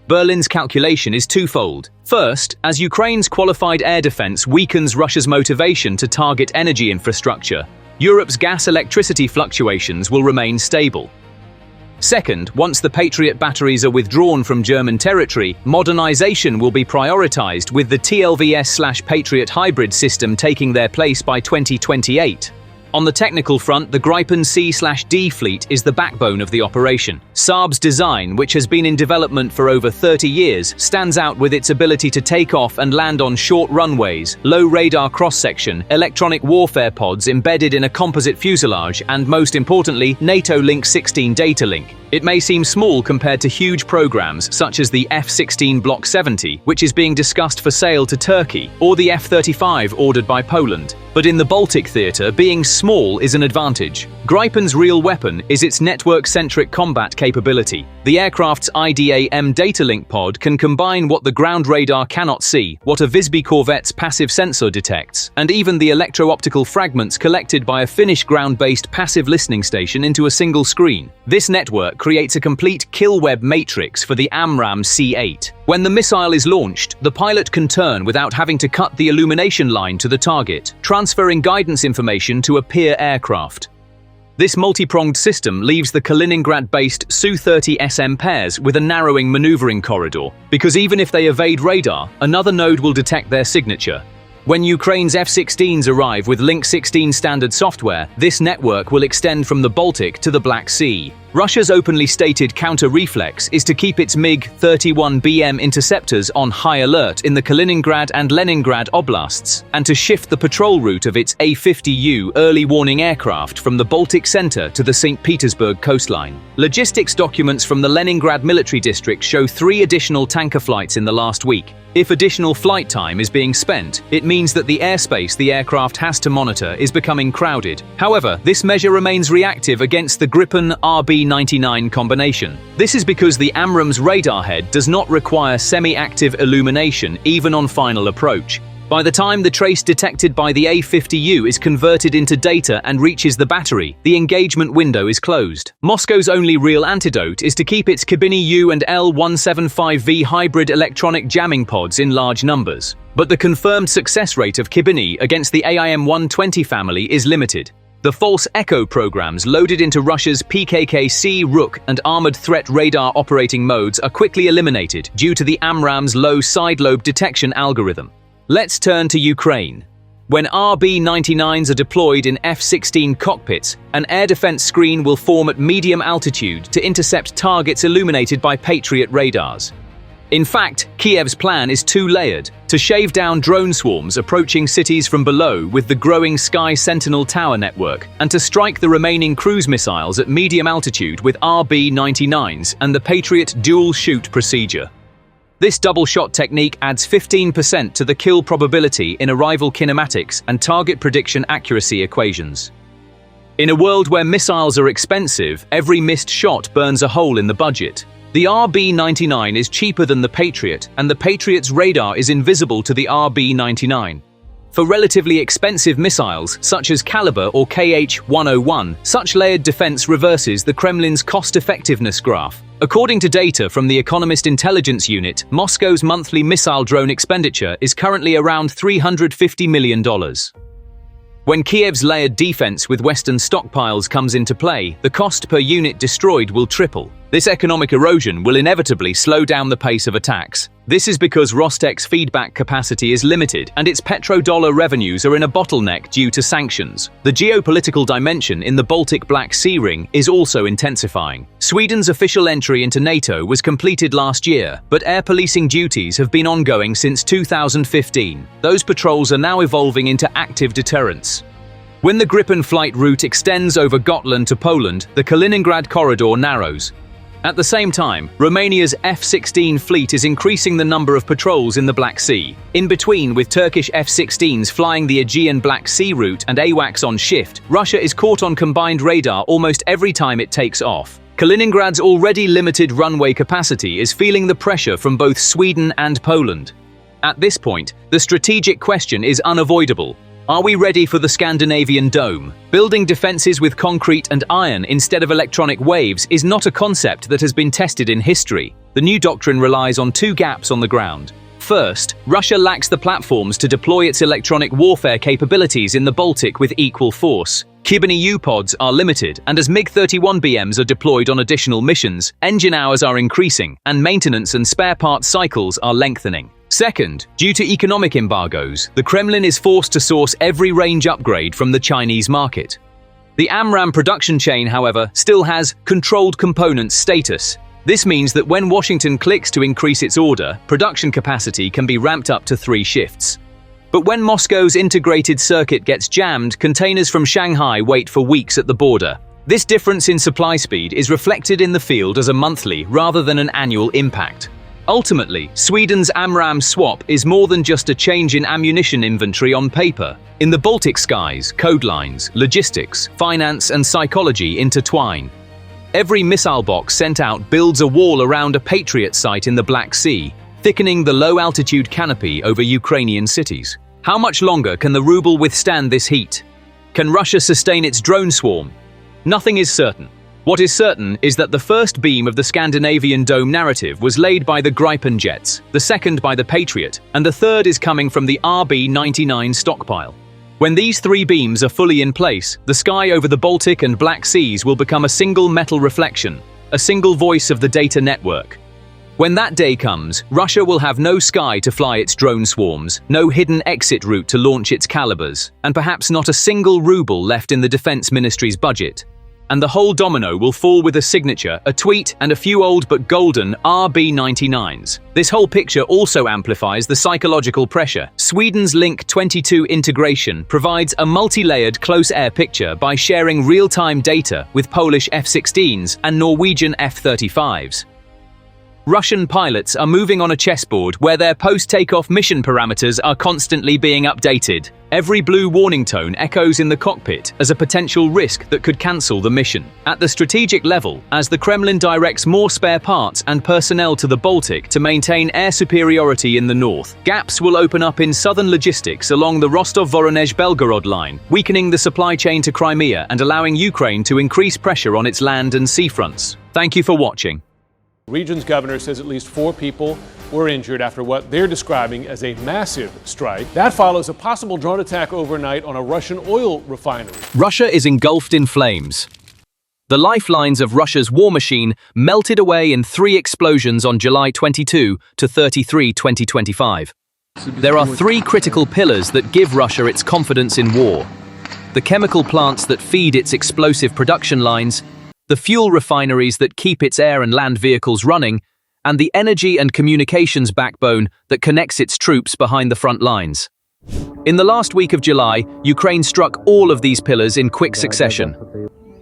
Berlin's calculation is twofold. First, as Ukraine's qualified air defense weakens Russia's motivation to target energy infrastructure, Europe's gas-electricity fluctuations will remain stable. Second, once the Patriot batteries are withdrawn from German territory, modernization will be prioritized with the TLVS/Patriot hybrid system taking their place by 2028. On the technical front, the Gripen C/D fleet is the backbone of the operation. Saab's design, which has been in development for over 30 years, stands out with its ability to take off and land on short runways, low radar cross-section, electronic warfare pods embedded in a composite fuselage, and most importantly, NATO Link 16 data link. It may seem small compared to huge programs such as the F-16 Block 70, which is being discussed for sale to Turkey, or the F-35 ordered by Poland. But in the Baltic theater, being small is an advantage. Gripen's real weapon is its network-centric combat capability. The aircraft's JDAM data link pod can combine what the ground radar cannot see, what a Visby corvette's passive sensor detects, and even the electro-optical fragments collected by a Finnish ground-based passive listening station into a single screen. This network creates a complete kill web matrix for the AMRAAM C8. When the missile is launched, the pilot can turn without having to cut the illumination line to the target, transferring guidance information to a peer aircraft. This multi-pronged system leaves the Kaliningrad-based Su-30 SM pairs with a narrowing maneuvering corridor, because even if they evade radar, another node will detect their signature. When Ukraine's F-16s arrive with Link 16 standard software, this network will extend from the Baltic to the Black Sea. Russia's openly stated counter-reflex is to keep its MiG-31BM interceptors on high alert in the Kaliningrad and Leningrad oblasts, and to shift the patrol route of its A-50U early warning aircraft from the Baltic Center to the St. Petersburg coastline. Logistics documents from the Leningrad military district show 3 additional tanker flights in the last week. If additional flight time is being spent, it means that the airspace the aircraft has to monitor is becoming crowded. However, this measure remains reactive against the Gripen RB-99 combination. This is because the AMRAAM's radar head does not require semi-active illumination even on final approach. By the time the trace detected by the A-50U is converted into data and reaches the battery, the engagement window is closed. Moscow's only real antidote is to keep its Kibini U and L-175V hybrid electronic jamming pods in large numbers. But the confirmed success rate of Kibini against the AIM-120 family is limited. The false echo programs loaded into Russia's PKK-C, Rook, and armored threat radar operating modes are quickly eliminated due to the AMRAAM's low side lobe detection algorithm. Let's turn to Ukraine. When RB-99s are deployed in F-16 cockpits, an air defense screen will form at medium altitude to intercept targets illuminated by Patriot radars. In fact, Kiev's plan is two-layered, to shave down drone swarms approaching cities from below with the growing Sky Sentinel tower network, and to strike the remaining cruise missiles at medium altitude with RB-99s and the Patriot dual-shoot procedure. This double-shot technique adds 15% to the kill probability in arrival kinematics and target prediction accuracy equations. In a world where missiles are expensive, every missed shot burns a hole in the budget. The RB-99 is cheaper than the Patriot, and the Patriot's radar is invisible to the RB-99. For relatively expensive missiles, such as Caliber or KH-101, such layered defense reverses the Kremlin's cost-effectiveness graph. According to data from the Economist Intelligence Unit, Moscow's monthly missile drone expenditure is currently around $350 million. When Kiev's layered defense with Western stockpiles comes into play, the cost per unit destroyed will triple. This economic erosion will inevitably slow down the pace of attacks. This is because Rostec's feedback capacity is limited and its petrodollar revenues are in a bottleneck due to sanctions. The geopolitical dimension in the Baltic Black Sea ring is also intensifying. Sweden's official entry into NATO was completed last year, but air policing duties have been ongoing since 2015. Those patrols are now evolving into active deterrence. When the Gripen flight route extends over Gotland to Poland, the Kaliningrad corridor narrows. At the same time, Romania's F-16 fleet is increasing the number of patrols in the Black Sea. In between, with Turkish F-16s flying the Aegean Black Sea route and AWACS on shift, Russia is caught on combined radar almost every time it takes off. Kaliningrad's already limited runway capacity is feeling the pressure from both Sweden and Poland. At this point, the strategic question is unavoidable. Are we ready for the Scandinavian dome? Building defenses with concrete and iron instead of electronic waves is not a concept that has been tested in history. The new doctrine relies on 2 gaps on the ground. First, Russia lacks the platforms to deploy its electronic warfare capabilities in the Baltic with equal force. Kibini U-pods are limited, and as MiG-31BMs are deployed on additional missions, engine hours are increasing, and maintenance and spare parts cycles are lengthening. Second, due to economic embargoes, the Kremlin is forced to source every range upgrade from the Chinese market. The AMRAAM production chain, however, still has controlled components status. This means that when Washington clicks to increase its order, production capacity can be ramped up to 3 shifts. But when Moscow's integrated circuit gets jammed, containers from Shanghai wait for weeks at the border. This difference in supply speed is reflected in the field as a monthly rather than an annual impact. Ultimately, Sweden's AMRAAM swap is more than just a change in ammunition inventory on paper. In the Baltic skies, code lines, logistics, finance and psychology intertwine. Every missile box sent out builds a wall around a Patriot site in the Black Sea, thickening the low-altitude canopy over Ukrainian cities. How much longer can the ruble withstand this heat? Can Russia sustain its drone swarm? Nothing is certain. What is certain is that the first beam of the Scandinavian dome narrative was laid by the Gripen jets, the second by the Patriot, and the third is coming from the RB-99 stockpile. When these three beams are fully in place, the sky over the Baltic and Black Seas will become a single metal reflection, a single voice of the data network. When that day comes, Russia will have no sky to fly its drone swarms, no hidden exit route to launch its calibers, and perhaps not a single ruble left in the Defense Ministry's budget. And the whole domino will fall with a signature, a tweet, and a few old but golden RB-99s. This whole picture also amplifies the psychological pressure. Sweden's Link 22 integration provides a multi-layered close-air picture by sharing real-time data with Polish F-16s and Norwegian F-35s. Russian pilots are moving on a chessboard where their post-takeoff mission parameters are constantly being updated. Every blue warning tone echoes in the cockpit as a potential risk that could cancel the mission. At the strategic level, as the Kremlin directs more spare parts and personnel to the Baltic to maintain air superiority in the north, gaps will open up in southern logistics along the Rostov-Voronezh-Belgorod line, weakening the supply chain to Crimea and allowing Ukraine to increase pressure on its land and sea fronts. Thank you for watching. The region's governor says at least 4 people were injured after what they're describing as a massive strike. That follows a possible drone attack overnight on a Russian oil refinery. Russia is engulfed in flames. The lifelines of Russia's war machine melted away in 3 explosions on July 22 to 33, 2025. There are 3 critical pillars that give Russia its confidence in war: the chemical plants that feed its explosive production lines, the fuel refineries that keep its air and land vehicles running, and the energy and communications backbone that connects its troops behind the front lines. In the last week of July, Ukraine struck all of these pillars in quick succession.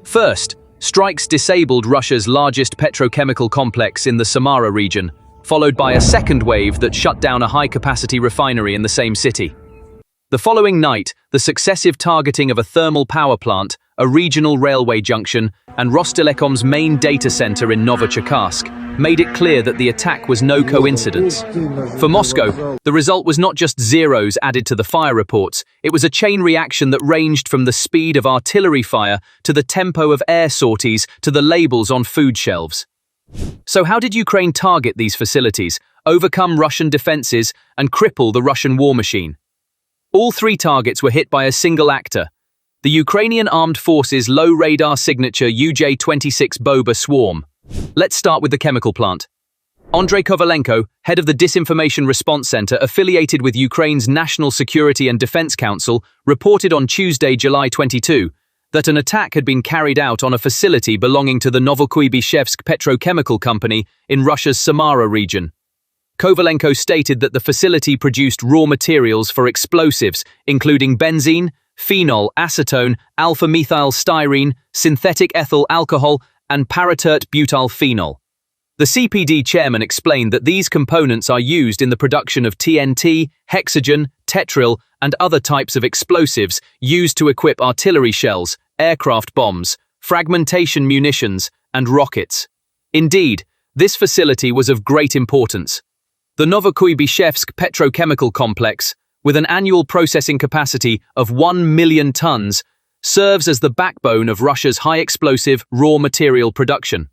First, strikes disabled Russia's largest petrochemical complex in the Samara region, followed by a second wave that shut down a high-capacity refinery in the same city. The following night, the successive targeting of a thermal power plant, a regional railway junction, and Rostelecom's main data center in Novotcherkassk made it clear that the attack was no coincidence. For Moscow, the result was not just zeros added to the fire reports, it was a chain reaction that ranged from the speed of artillery fire to the tempo of air sorties to the labels on food shelves. So how did Ukraine target these facilities, overcome Russian defenses, and cripple the Russian war machine? All 3 targets were hit by a single actor: the Ukrainian Armed Forces low radar signature UJ-26 Boba swarm. Let's start with the chemical plant. Andrei Kovalenko, head of the Disinformation Response Center affiliated with Ukraine's National Security and Defense Council, reported on Tuesday, July 22, that an attack had been carried out on a facility belonging to the Novokuybishevsk petrochemical company in Russia's Samara region. Kovalenko stated that the facility produced raw materials for explosives, including benzene, phenol, acetone, alpha-methyl styrene, synthetic ethyl alcohol, and paratert butyl phenol. The CPD chairman explained that these components are used in the production of TNT, hexagen, tetril, and other types of explosives used to equip artillery shells, aircraft bombs, fragmentation munitions, and rockets. Indeed, this facility was of great importance. The Novokuybishevsk petrochemical complex, with an annual processing capacity of 1 million tons, serves as the backbone of Russia's high-explosive raw material production.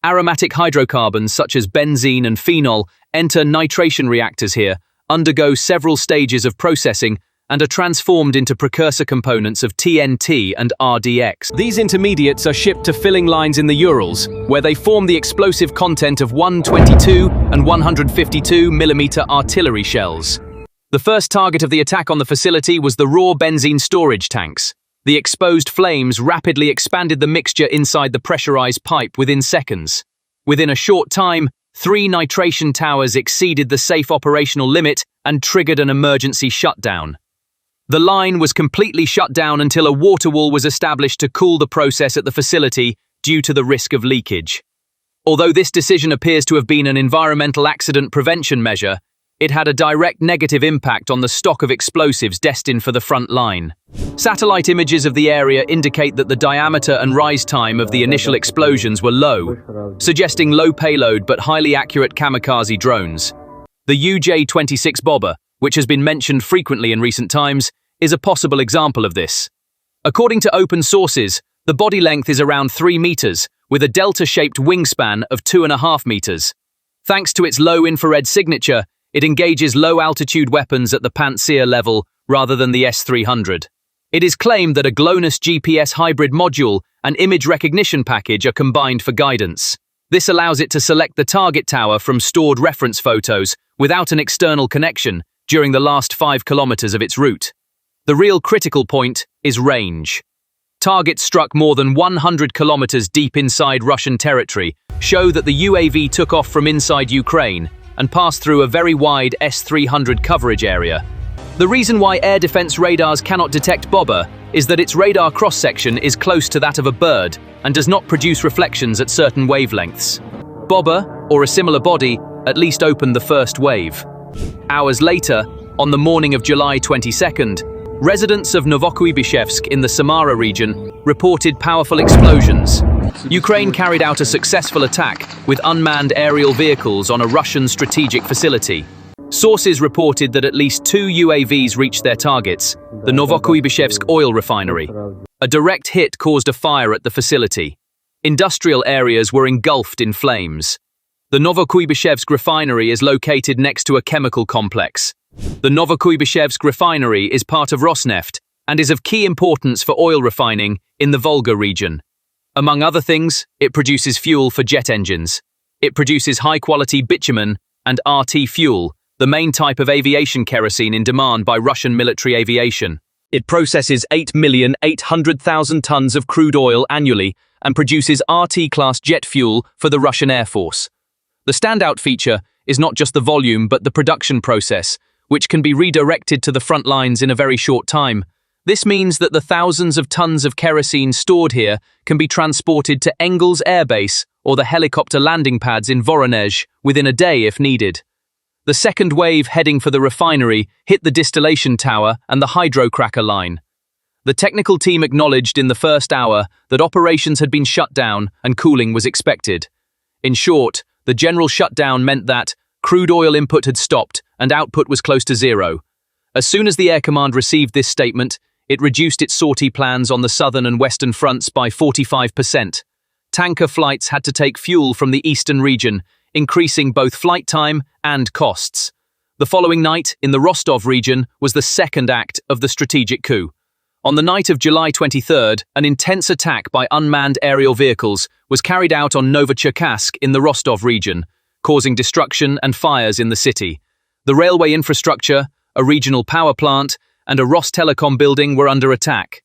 Aromatic hydrocarbons such as benzene and phenol enter nitration reactors here, undergo several stages of processing, and are transformed into precursor components of TNT and RDX. These intermediates are shipped to filling lines in the Urals, where they form the explosive content of 122 and 152 mm artillery shells. The first target of the attack on the facility was the raw benzene storage tanks. The exposed flames rapidly expanded the mixture inside the pressurized pipe within seconds. Within a short time, 3 nitration towers exceeded the safe operational limit and triggered an emergency shutdown. The line was completely shut down until a water wall was established to cool the process at the facility due to the risk of leakage. Although this decision appears to have been an environmental accident prevention measure, it had a direct negative impact on the stock of explosives destined for the front line. Satellite images of the area indicate that the diameter and rise time of the initial explosions were low, suggesting low payload but highly accurate kamikaze drones. The UJ-26 bomber, which has been mentioned frequently in recent times, is a possible example of this. According to open sources, the body length is around 3 meters, with a delta-shaped wingspan of 2.5 meters. Thanks to its low infrared signature, it engages low-altitude weapons at the Pantsir level rather than the S-300. It is claimed that a GLONASS GPS hybrid module and image recognition package are combined for guidance. This allows it to select the target tower from stored reference photos without an external connection during the last 5 kilometers of its route. The real critical point is range. Targets struck more than 100 kilometers deep inside Russian territory show that the UAV took off from inside Ukraine and passed through a very wide S-300 coverage area. The reason why air defense radars cannot detect Bobber is that its radar cross-section is close to that of a bird and does not produce reflections at certain wavelengths. Bobber, or a similar body, at least opened the first wave. Hours later, on the morning of July 22nd, residents of Novokuybishevsk in the Samara region reported powerful explosions. Ukraine carried out a successful attack with unmanned aerial vehicles on a Russian strategic facility. Sources reported that at least 2 UAVs reached their targets, the Novokuybishevsk oil refinery. A direct hit caused a fire at the facility. Industrial areas were engulfed in flames. The Novokuybishevsk refinery is located next to a chemical complex. The Novokuybishevsk refinery is part of Rosneft and is of key importance for oil refining in the Volga region. Among other things, it produces fuel for jet engines. It produces high-quality bitumen and RT fuel, the main type of aviation kerosene in demand by Russian military aviation. It processes 8,800,000 tons of crude oil annually and produces RT-class jet fuel for the Russian Air Force. The standout feature is not just the volume but the production process, which can be redirected to the front lines in a very short time. This means that the thousands of tons of kerosene stored here can be transported to Engels Air Base or the helicopter landing pads in Voronezh within a day if needed. The second wave heading for the refinery hit the distillation tower and the hydrocracker line. The technical team acknowledged in the first hour that operations had been shut down and cooling was expected. In short, the general shutdown meant that crude oil input had stopped and output was close to zero. As soon as the Air Command received this statement, it reduced its sortie plans on the southern and western fronts by 45%. Tanker flights had to take fuel from the eastern region, increasing both flight time and costs. The following night, in the Rostov region, was the second act of the strategic coup. On the night of July 23rd, an intense attack by unmanned aerial vehicles was carried out on Novocherkassk in the Rostov region, causing destruction and fires in the city. The railway infrastructure, a regional power plant, and a Rostelecom building were under attack.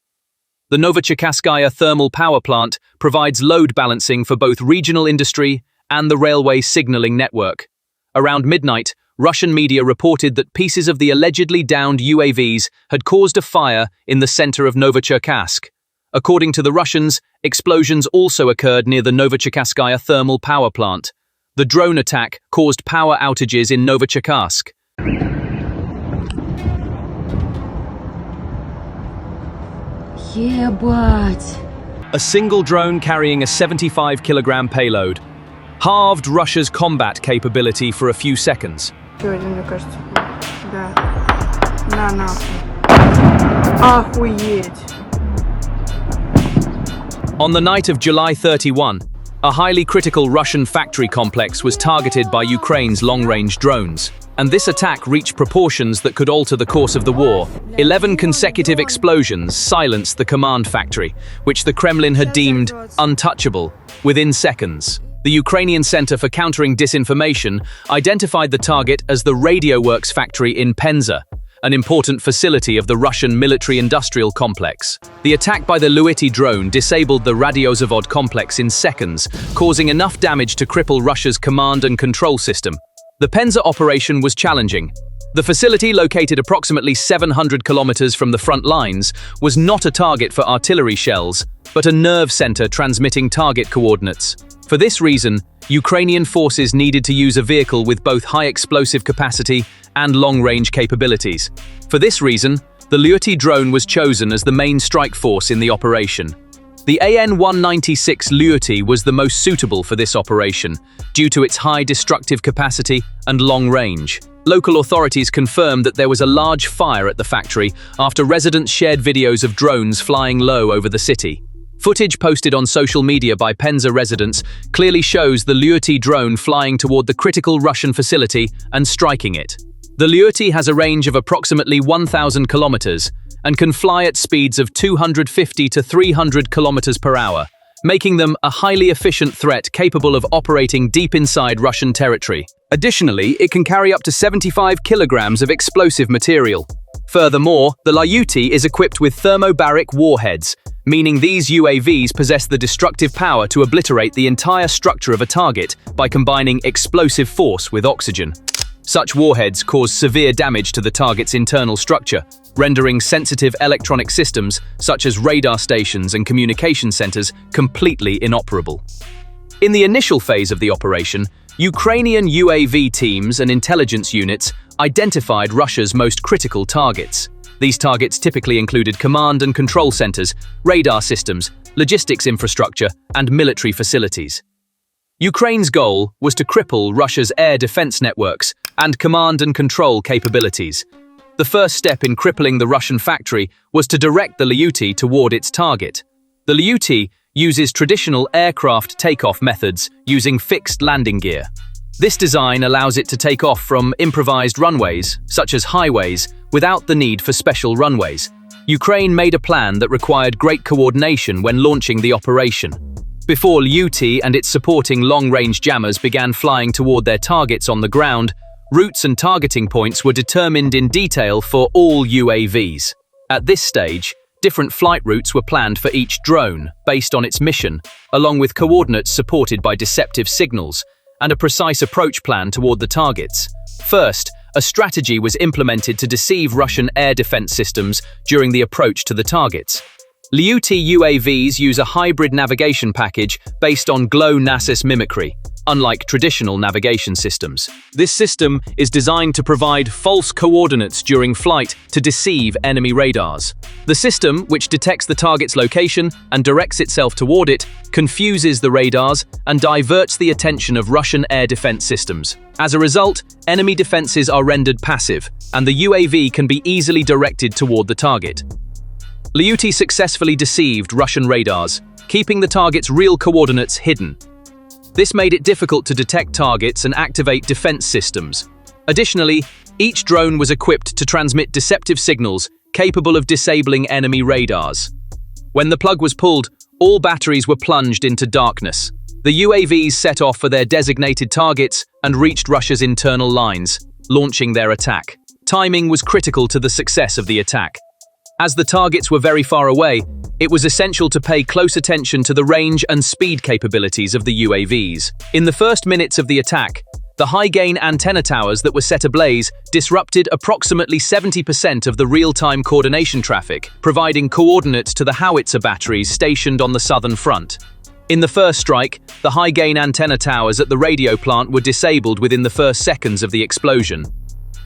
The Novocherkasskaya thermal power plant provides load balancing for both regional industry and the railway signaling network. Around midnight, Russian media reported that pieces of the allegedly downed UAVs had caused a fire in the center of Novocherkassk. According to the Russians, explosions also occurred near the Novocherkasskaya thermal power plant. The drone attack caused power outages in Novocherkassk. A single drone carrying a 75-kilogram payload halved Russia's combat capability for a few seconds. On the night of July 31, a highly critical Russian factory complex was targeted by Ukraine's long-range drones, and this attack reached proportions that could alter the course of the war. 11 consecutive explosions silenced the command factory, which the Kremlin had deemed untouchable, within seconds. The Ukrainian Center for Countering Disinformation identified the target as the Radio Works factory in Penza, an important facility of the Russian military-industrial complex. The attack by the Luity drone disabled the Radiozavod complex in seconds, causing enough damage to cripple Russia's command and control system. The Penza operation was challenging. The facility, located approximately 700 kilometers from the front lines, was not a target for artillery shells, but a nerve center transmitting target coordinates. For this reason, Ukrainian forces needed to use a vehicle with both high explosive capacity and long-range capabilities. For this reason, the Lyuty drone was chosen as the main strike force in the operation. The AN-196 Lyuty was the most suitable for this operation, due to its high destructive capacity and long range. Local authorities confirmed that there was a large fire at the factory after residents shared videos of drones flying low over the city. Footage posted on social media by Penza residents clearly shows the Lyuty drone flying toward the critical Russian facility and striking it. The Lyuty has a range of approximately 1,000 kilometers and can fly at speeds of 250 to 300 kilometers per hour, making them a highly efficient threat capable of operating deep inside Russian territory. Additionally, it can carry up to 75 kilograms of explosive material. Furthermore, the Lyuty is equipped with thermobaric warheads, meaning these UAVs possess the destructive power to obliterate the entire structure of a target by combining explosive force with oxygen. Such warheads cause severe damage to the target's internal structure, rendering sensitive electronic systems, such as radar stations and communication centers, completely inoperable. In the initial phase of the operation, Ukrainian UAV teams and intelligence units identified Russia's most critical targets. These targets typically included command and control centers, radar systems, logistics infrastructure, and military facilities. Ukraine's goal was to cripple Russia's air defense networks and command and control capabilities. The first step in crippling the Russian factory was to direct the Lyuty toward its target. The Lyuty uses traditional aircraft takeoff methods using fixed landing gear. This design allows it to take off from improvised runways, such as highways, without the need for special runways. Ukraine made a plan that required great coordination when launching the operation. Before Lyuty and its supporting long-range jammers began flying toward their targets on the ground, routes and targeting points were determined in detail for all UAVs. At this stage, different flight routes were planned for each drone, based on its mission, along with coordinates supported by deceptive signals, and a precise approach plan toward the targets. First, a strategy was implemented to deceive Russian air defense systems during the approach to the targets. Lyuty UAVs use a hybrid navigation package based on GLONASS mimicry, unlike traditional navigation systems. This system is designed to provide false coordinates during flight to deceive enemy radars. The system, which detects the target's location and directs itself toward it, confuses the radars and diverts the attention of Russian air defense systems. As a result, enemy defenses are rendered passive, and the UAV can be easily directed toward the target. Lyuty successfully deceived Russian radars, keeping the target's real coordinates hidden. This made it difficult to detect targets and activate defense systems. Additionally, each drone was equipped to transmit deceptive signals capable of disabling enemy radars. When the plug was pulled, all batteries were plunged into darkness. The UAVs set off for their designated targets and reached Russia's internal lines, launching their attack. Timing was critical to the success of the attack. As the targets were very far away, it was essential to pay close attention to the range and speed capabilities of the UAVs. In the first minutes of the attack, the high-gain antenna towers that were set ablaze disrupted approximately 70% of the real-time coordination traffic, providing coordinates to the howitzer batteries stationed on the southern front. In the first strike, the high-gain antenna towers at the radio plant were disabled within the first seconds of the explosion.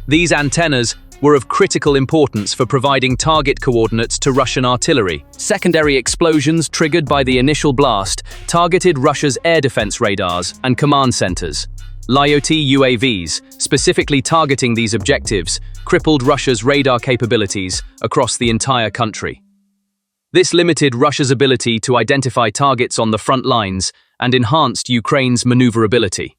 These antennas were of critical importance for providing target coordinates to Russian artillery. Secondary explosions triggered by the initial blast targeted Russia's air defense radars and command centers. Lyuty UAVs, specifically targeting these objectives, crippled Russia's radar capabilities across the entire country. This limited Russia's ability to identify targets on the front lines and enhanced Ukraine's maneuverability.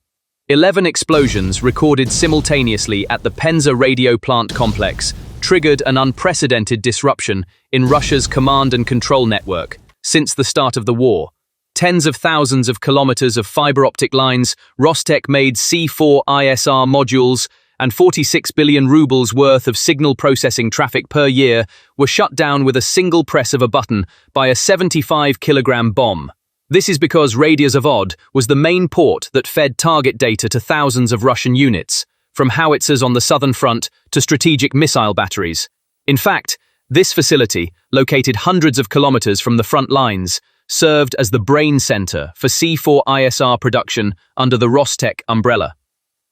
11 explosions recorded simultaneously at the Penza radio plant complex triggered an unprecedented disruption in Russia's command and control network. Since the start of the war, tens of thousands of kilometers of fiber optic lines, Rostec-made C4 ISR modules, and 46 billion rubles worth of signal processing traffic per year were shut down with a single press of a button by a 75-kilogram bomb. This is because Radio Zavod was the main port that fed target data to thousands of Russian units, from howitzers on the southern front to strategic missile batteries. In fact, this facility, located hundreds of kilometers from the front lines, served as the brain center for C4ISR production under the Rostec umbrella.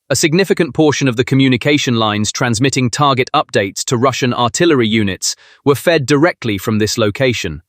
A significant portion of the communication lines transmitting target updates to Russian artillery units were fed directly from this location.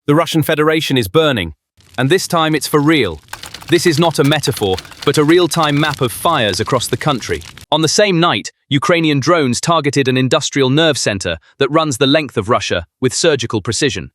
The Russian Federation is burning, and this time it's for real. This is not a metaphor, but a real-time map of fires across the country. On the same night, Ukrainian drones targeted an industrial nerve center that runs the length of Russia with surgical precision.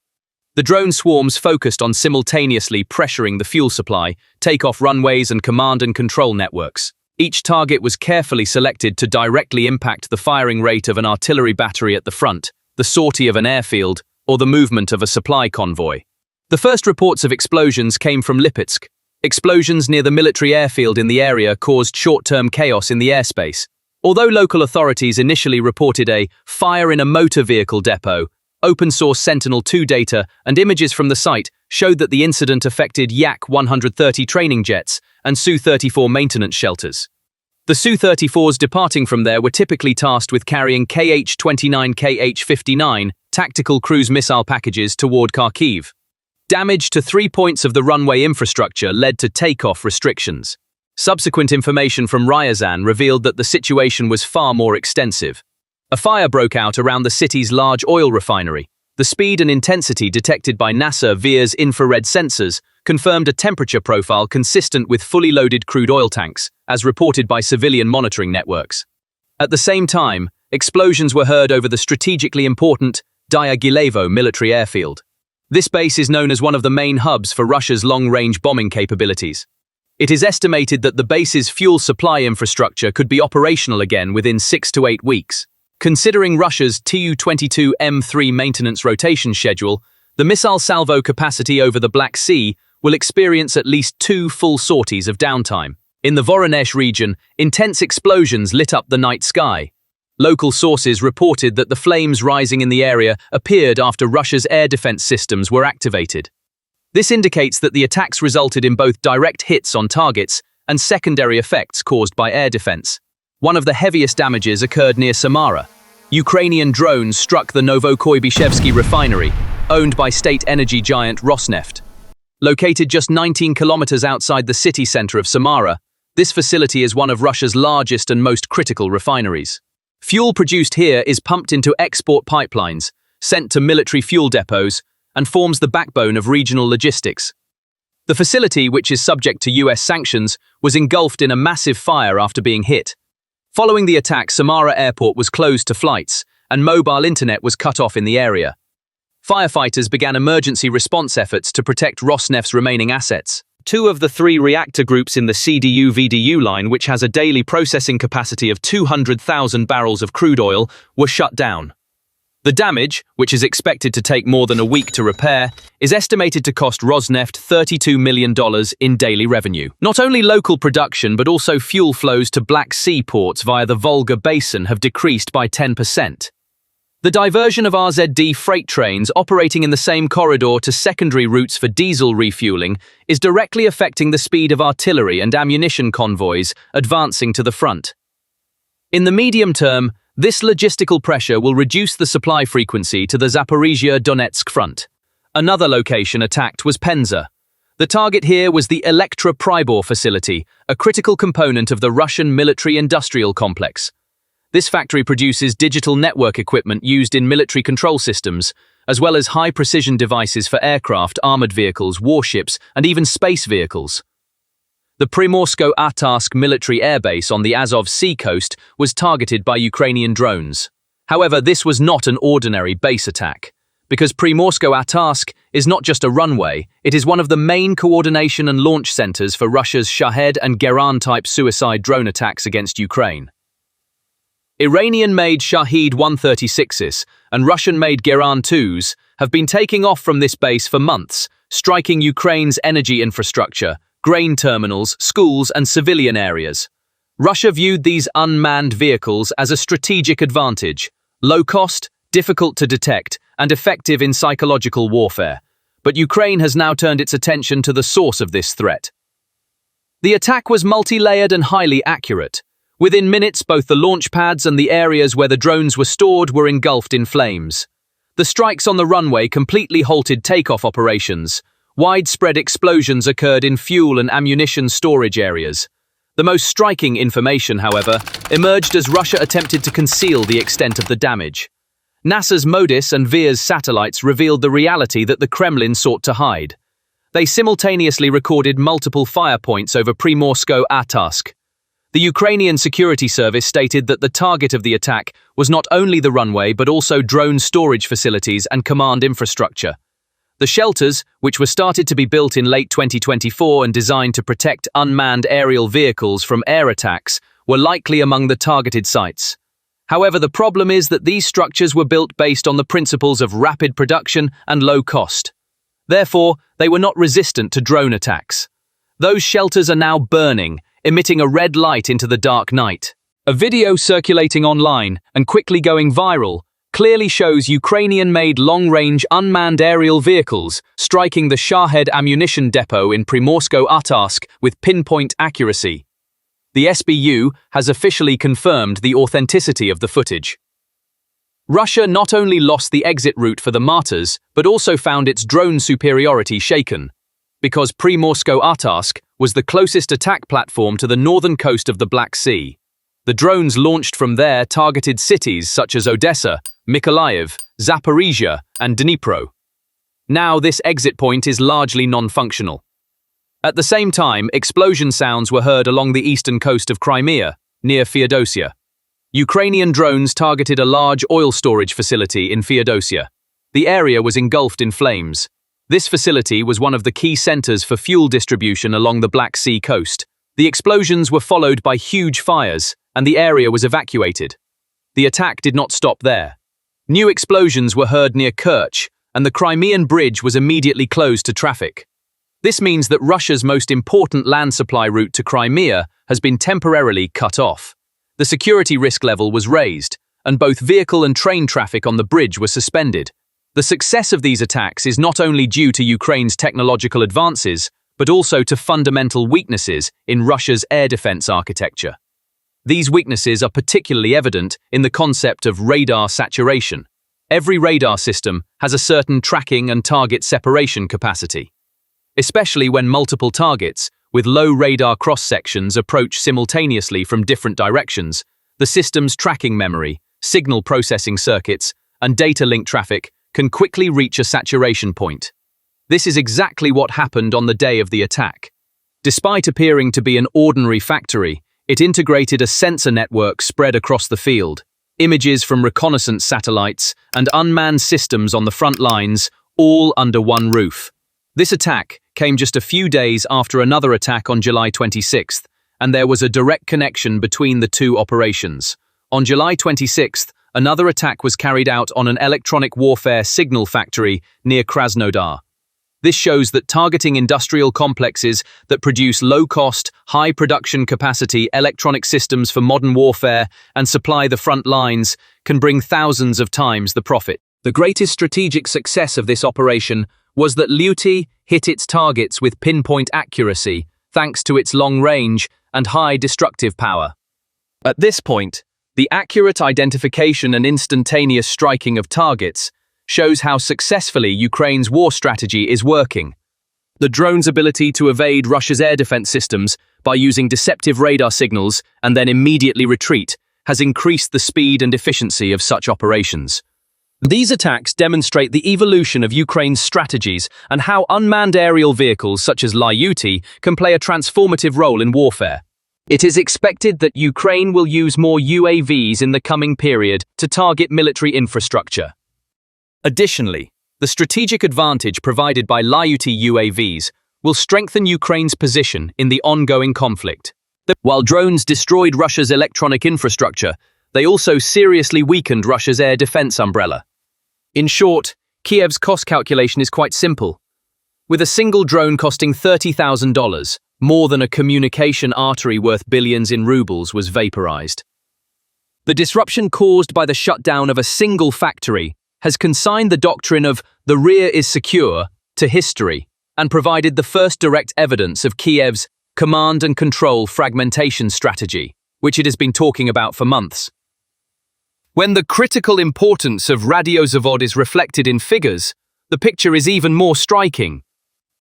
The drone swarms focused on simultaneously pressuring the fuel supply, takeoff runways and command and control networks. Each target was carefully selected to directly impact the firing rate of an artillery battery at the front, the sortie of an airfield, or the movement of a supply convoy. The first reports of explosions came from Lipetsk. Explosions near the military airfield in the area caused short-term chaos in the airspace. Although local authorities initially reported a fire in a motor vehicle depot, open-source Sentinel-2 data and images from the site showed that the incident affected Yak-130 training jets and Su-34 maintenance shelters. The Su-34s departing from there were typically tasked with carrying Kh-29, Kh-59 tactical cruise missile packages toward Kharkiv. Damage to 3 points of the runway infrastructure led to takeoff restrictions. Subsequent information from Ryazan revealed that the situation was far more extensive. A fire broke out around the city's large oil refinery. The speed and intensity detected by NASA-VIR's infrared sensors confirmed a temperature profile consistent with fully loaded crude oil tanks, as reported by civilian monitoring networks. At the same time, explosions were heard over the strategically important Dyagilevo military airfield. This base is known as one of the main hubs for Russia's long-range bombing capabilities. It is estimated that the base's fuel supply infrastructure could be operational again within 6 to 8 weeks. Considering Russia's Tu-22M3 maintenance rotation schedule, the missile salvo capacity over the Black Sea will experience at least 2 full sorties of downtime. In the Voronezh region, intense explosions lit up the night sky. Local sources reported that the flames rising in the area appeared after Russia's air defense systems were activated. This indicates that the attacks resulted in both direct hits on targets and secondary effects caused by air defense. One of the heaviest damages occurred near Samara. Ukrainian drones struck the Novokoybishevsky refinery, owned by state energy giant Rosneft. Located just 19 kilometers outside the city center of Samara, this facility is one of Russia's largest and most critical refineries. Fuel produced here is pumped into export pipelines, sent to military fuel depots, and forms the backbone of regional logistics. The facility, which is subject to US sanctions, was engulfed in a massive fire after being hit. Following the attack, Samara Airport was closed to flights, and mobile internet was cut off in the area. Firefighters began emergency response efforts to protect Rosneft's remaining assets. 2 of the 3 reactor groups in the CDU-VDU line, which has a daily processing capacity of 200,000 barrels of crude oil, were shut down. The damage, which is expected to take more than a week to repair, is estimated to cost Rosneft $32 million in daily revenue. Not only local production but also fuel flows to Black Sea ports via the Volga Basin have decreased by 10%. The diversion of RZD freight trains operating in the same corridor to secondary routes for diesel refueling is directly affecting the speed of artillery and ammunition convoys advancing to the front. In the medium term, this logistical pressure will reduce the supply frequency to the Zaporizhia-Donetsk front. Another location attacked was Penza. The target here was the Elektra Pribor facility, a critical component of the Russian military-industrial complex. This factory produces digital network equipment used in military control systems, as well as high-precision devices for aircraft, armored vehicles, warships, and even space vehicles. The Primorsko-Atarsk military airbase on the Azov Sea coast was targeted by Ukrainian drones. However, this was not an ordinary base attack. Because Primorsko-Atarsk is not just a runway, it is one of the main coordination and launch centers for Russia's Shahed and Geran-type suicide drone attacks against Ukraine. Iranian-made Shahed 136s and Russian-made Geran 2s have been taking off from this base for months, striking Ukraine's energy infrastructure, grain terminals, schools, and civilian areas. Russia viewed these unmanned vehicles as a strategic advantage, low cost, difficult to detect, and effective in psychological warfare. But Ukraine has now turned its attention to the source of this threat. The attack was multi-layered and highly accurate. Within minutes, both the launch pads and the areas where the drones were stored were engulfed in flames. The strikes on the runway completely halted takeoff operations. Widespread explosions occurred in fuel and ammunition storage areas. The most striking information, however, emerged as Russia attempted to conceal the extent of the damage. NASA's MODIS and VIR's satellites revealed the reality that the Kremlin sought to hide. They simultaneously recorded multiple fire points over Primorsko-Ahtarsk. The Ukrainian security service stated that the target of the attack was not only the runway but also drone storage facilities and command infrastructure. The shelters, which were started to be built in late 2024 and designed to protect unmanned aerial vehicles from air attacks, were likely among the targeted sites. However, the problem is that these structures were built based on the principles of rapid production and low cost. Therefore, they were not resistant to drone attacks. Those shelters are now burning, emitting a red light into the dark night. A video circulating online and quickly going viral clearly shows Ukrainian-made long-range unmanned aerial vehicles striking the Shahed ammunition depot in Primorsko-Ahtarsk with pinpoint accuracy. The SBU has officially confirmed the authenticity of the footage. Russia not only lost the exit route for the martyrs, but also found its drone superiority shaken, because Primorsko-Ahtarsk was the closest attack platform to the northern coast of the Black Sea. The drones launched from there targeted cities such as Odessa, Mykolaiv, Zaporizhia, and Dnipro. Now this exit point is largely non-functional. At the same time, explosion sounds were heard along the eastern coast of Crimea, near Feodosia. Ukrainian drones targeted a large oil storage facility in Feodosia. The area was engulfed in flames. This facility was one of the key centers for fuel distribution along the Black Sea coast. The explosions were followed by huge fires, and the area was evacuated. The attack did not stop there. New explosions were heard near Kerch, and the Crimean bridge was immediately closed to traffic. This means that Russia's most important land supply route to Crimea has been temporarily cut off. The security risk level was raised, and both vehicle and train traffic on the bridge were suspended. The success of these attacks is not only due to Ukraine's technological advances, but also to fundamental weaknesses in Russia's air defense architecture. These weaknesses are particularly evident in the concept of radar saturation. Every radar system has a certain tracking and target separation capacity. Especially when multiple targets, with low radar cross-sections, approach simultaneously from different directions, the system's tracking memory, signal processing circuits, and data link traffic can quickly reach a saturation point. This is exactly what happened on the day of the attack. Despite appearing to be an ordinary factory, it integrated a sensor network spread across the field, images from reconnaissance satellites, and unmanned systems on the front lines, all under one roof. This attack came just a few days after another attack on July 26th, and there was a direct connection between the two operations. On July 26th, another attack was carried out on an electronic warfare signal factory near Krasnodar. This shows that targeting industrial complexes that produce low-cost, high-production capacity electronic systems for modern warfare and supply the front lines can bring thousands of times the profit. The greatest strategic success of this operation was that Lyuty hit its targets with pinpoint accuracy, thanks to its long range and high destructive power. At this point, the accurate identification and instantaneous striking of targets shows how successfully Ukraine's war strategy is working. The drone's ability to evade Russia's air defense systems by using deceptive radar signals and then immediately retreat has increased the speed and efficiency of such operations. These attacks demonstrate the evolution of Ukraine's strategies and how unmanned aerial vehicles such as Lyuty can play a transformative role in warfare. It is expected that Ukraine will use more UAVs in the coming period to target military infrastructure. Additionally, the strategic advantage provided by Lyuty UAVs will strengthen Ukraine's position in the ongoing conflict. While drones destroyed Russia's electronic infrastructure, they also seriously weakened Russia's air defense umbrella. In short, Kiev's cost calculation is quite simple. With a single drone costing $30,000, More than a communication artery worth billions in rubles was vaporized. The disruption caused by the shutdown of a single factory has consigned the doctrine of the rear is secure to history and provided the first direct evidence of Kiev's command and control fragmentation strategy, which it has been talking about for months. When the critical importance of Radio Zavod is reflected in figures, the picture is even more striking.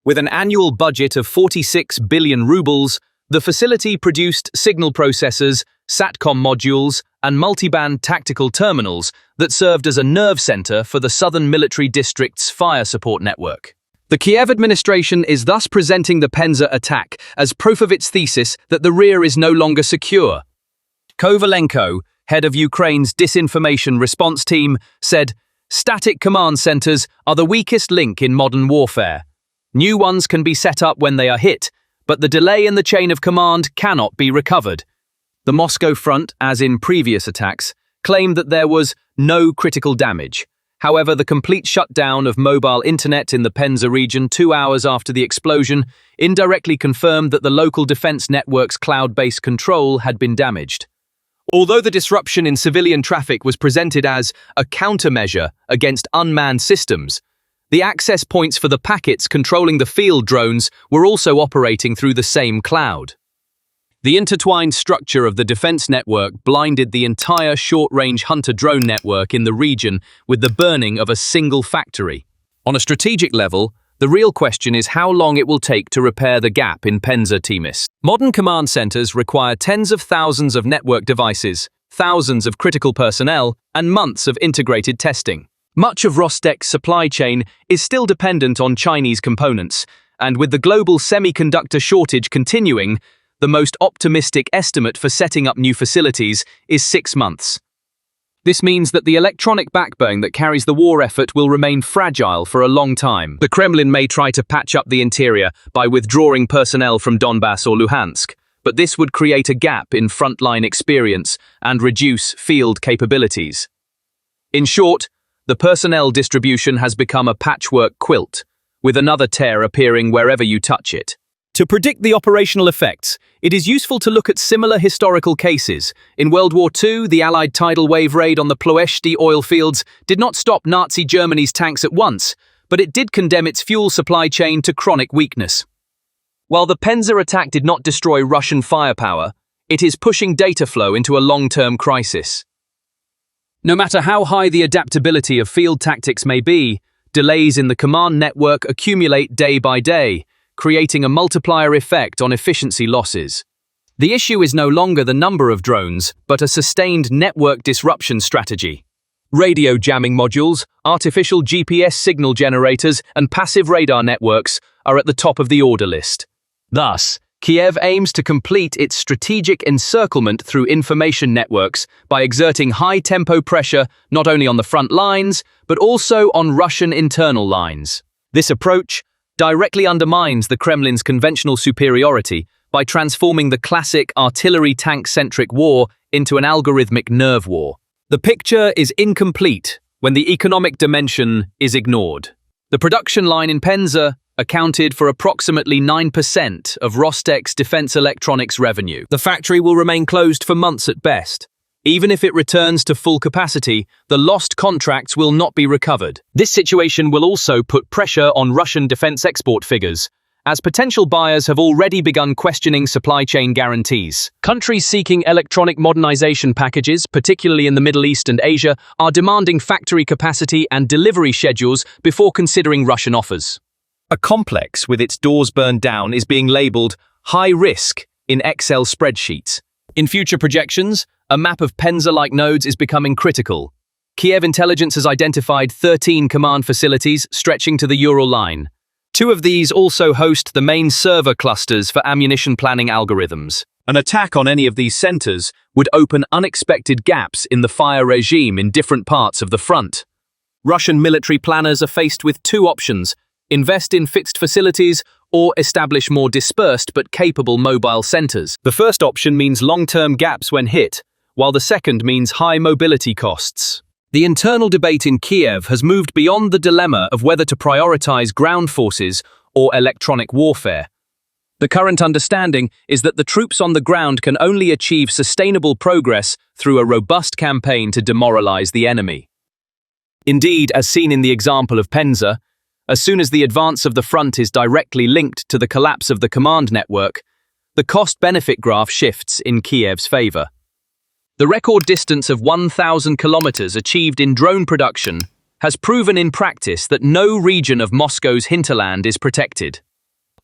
With an annual budget of 46 billion rubles, the facility produced signal processors, SATCOM modules, and multiband tactical terminals that served as a nerve center for the Southern Military District's fire support network. The Kiev administration is thus presenting the Penza attack as proof of its thesis that the rear is no longer secure. Kovalenko, head of Ukraine's disinformation response team, said, "Static command centers are the weakest link in modern warfare. New ones can be set up when they are hit, but the delay in the chain of command cannot be recovered." The Moscow front, as in previous attacks, claimed that there was no critical damage. However, the complete shutdown of mobile internet in the Penza region 2 hours after the explosion indirectly confirmed that the local defense network's cloud-based control had been damaged. Although the disruption in civilian traffic was presented as a countermeasure against unmanned systems, the access points for the packets controlling the field drones were also operating through the same cloud. The intertwined structure of the defense network blinded the entire short-range hunter drone network in the region with the burning of a single factory. On a strategic level, the real question is how long it will take to repair the gap in Penza Timis. Modern command centers require tens of thousands of network devices, thousands of critical personnel, and months of integrated testing. Much of Rostek's supply chain is still dependent on Chinese components, and with the global semiconductor shortage continuing, the most optimistic estimate for setting up new facilities is 6 months. This means that the electronic backbone that carries the war effort will remain fragile for a long time. The Kremlin may try to patch up the interior by withdrawing personnel from Donbass or Luhansk, but this would create a gap in frontline experience and reduce field capabilities. In short, the personnel distribution has become a patchwork quilt, with another tear appearing wherever you touch it. To predict the operational effects, it is useful to look at similar historical cases. In World War II, the Allied tidal wave raid on the Ploeshti oil fields did not stop Nazi Germany's tanks at once, but it did condemn its fuel supply chain to chronic weakness. While the Penza attack did not destroy Russian firepower, it is pushing data flow into a long-term crisis. No matter how high the adaptability of field tactics may be, delays in the command network accumulate day by day, creating a multiplier effect on efficiency losses. The issue is no longer the number of drones, but a sustained network disruption strategy. Radio jamming modules, artificial GPS signal generators, and passive radar networks are at the top of the order list. Thus, Kiev aims to complete its strategic encirclement through information networks by exerting high-tempo pressure not only on the front lines, but also on Russian internal lines. This approach directly undermines the Kremlin's conventional superiority by transforming the classic artillery tank-centric war into an algorithmic nerve war. The picture is incomplete when the economic dimension is ignored. The production line in Penza accounted for approximately 9% of Rostek's defense electronics revenue. The factory will remain closed for months at best. Even if it returns to full capacity, the lost contracts will not be recovered. This situation will also put pressure on Russian defense export figures, as potential buyers have already begun questioning supply chain guarantees. Countries seeking electronic modernization packages, particularly in the Middle East and Asia, are demanding factory capacity and delivery schedules before considering Russian offers. A complex with its doors burned down is being labeled high risk in Excel spreadsheets. In future projections, a map of Penza-like nodes is becoming critical. Kiev intelligence has identified 13 command facilities stretching to the Ural line. 2 of these also host the main server clusters for ammunition planning algorithms. An attack on any of these centers would open unexpected gaps in the fire regime in different parts of the front. Russian military planners are faced with 2 options: invest in fixed facilities or establish more dispersed but capable mobile centers. The first option means long-term gaps when hit, while the second means high mobility costs. The internal debate in Kiev has moved beyond the dilemma of whether to prioritize ground forces or electronic warfare. The current understanding is that the troops on the ground can only achieve sustainable progress through a robust campaign to demoralize the enemy. Indeed, as seen in the example of Penza, as soon as the advance of the front is directly linked to the collapse of the command network, the cost-benefit graph shifts in Kiev's favor. The record distance of 1,000 kilometers achieved in drone production has proven in practice that no region of Moscow's hinterland is protected.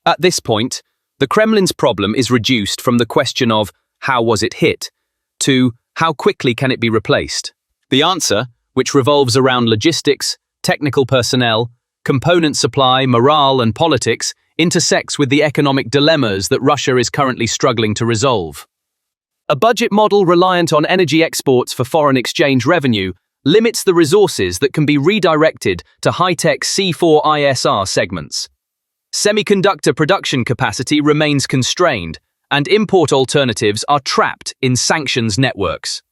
At this point, the Kremlin's problem is reduced from the question of how was it hit to how quickly can it be replaced. The answer, which revolves around logistics, technical personnel, component supply, morale and politics, intersects with the economic dilemmas that Russia is currently struggling to resolve. A budget model reliant on energy exports for foreign exchange revenue limits the resources that can be redirected to high-tech C4ISR segments. Semiconductor production capacity remains constrained, and import alternatives are trapped in sanctions networks.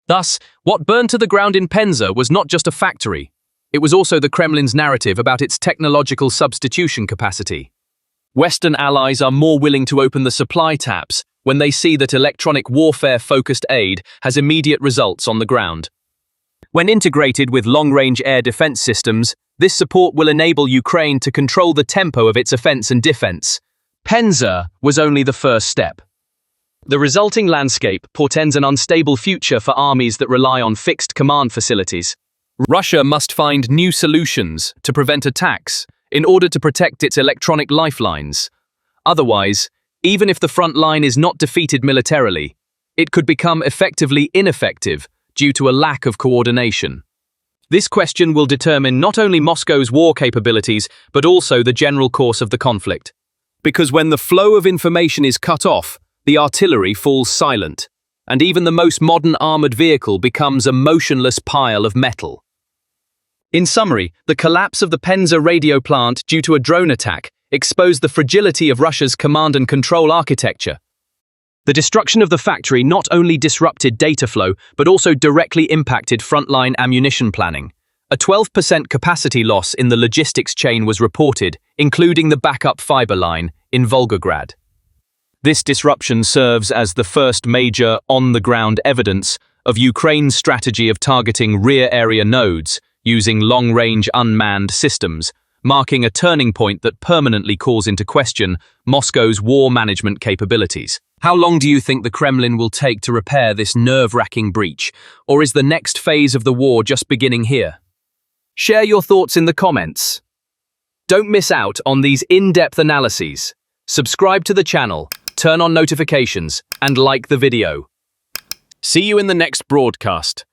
Thus, what burned to the ground in Penza was not just a factory. It was also the Kremlin's narrative about its technological substitution capacity. Western allies are more willing to open the supply taps when they see that electronic warfare-focused aid has immediate results on the ground. When integrated with long-range air defense systems, this support will enable Ukraine to control the tempo of its offense and defense. Penza was only the first step. The resulting landscape portends an unstable future for armies that rely on fixed command facilities. Russia must find new solutions to prevent attacks in order to protect its electronic lifelines. Otherwise, even if the front line is not defeated militarily, it could become effectively ineffective due to a lack of coordination. This question will determine not only Moscow's war capabilities, but also the general course of the conflict. Because when the flow of information is cut off, the artillery falls silent, and even the most modern armored vehicle becomes a motionless pile of metal. In summary, the collapse of the Penza radio plant due to a drone attack exposed the fragility of Russia's command and control architecture. The destruction of the factory not only disrupted data flow, but also directly impacted frontline ammunition planning. A 12% capacity loss in the logistics chain was reported, including the backup fiber line in Volgograd. This disruption serves as the first major on-the-ground evidence of Ukraine's strategy of targeting rear area nodes using long-range unmanned systems, marking a turning point that permanently calls into question Moscow's war management capabilities. How long do you think the Kremlin will take to repair this nerve-wracking breach, or is the next phase of the war just beginning here? Share your thoughts in the comments. Don't miss out on these in-depth analyses. Subscribe to the channel, turn on notifications, and like the video. See you in the next broadcast.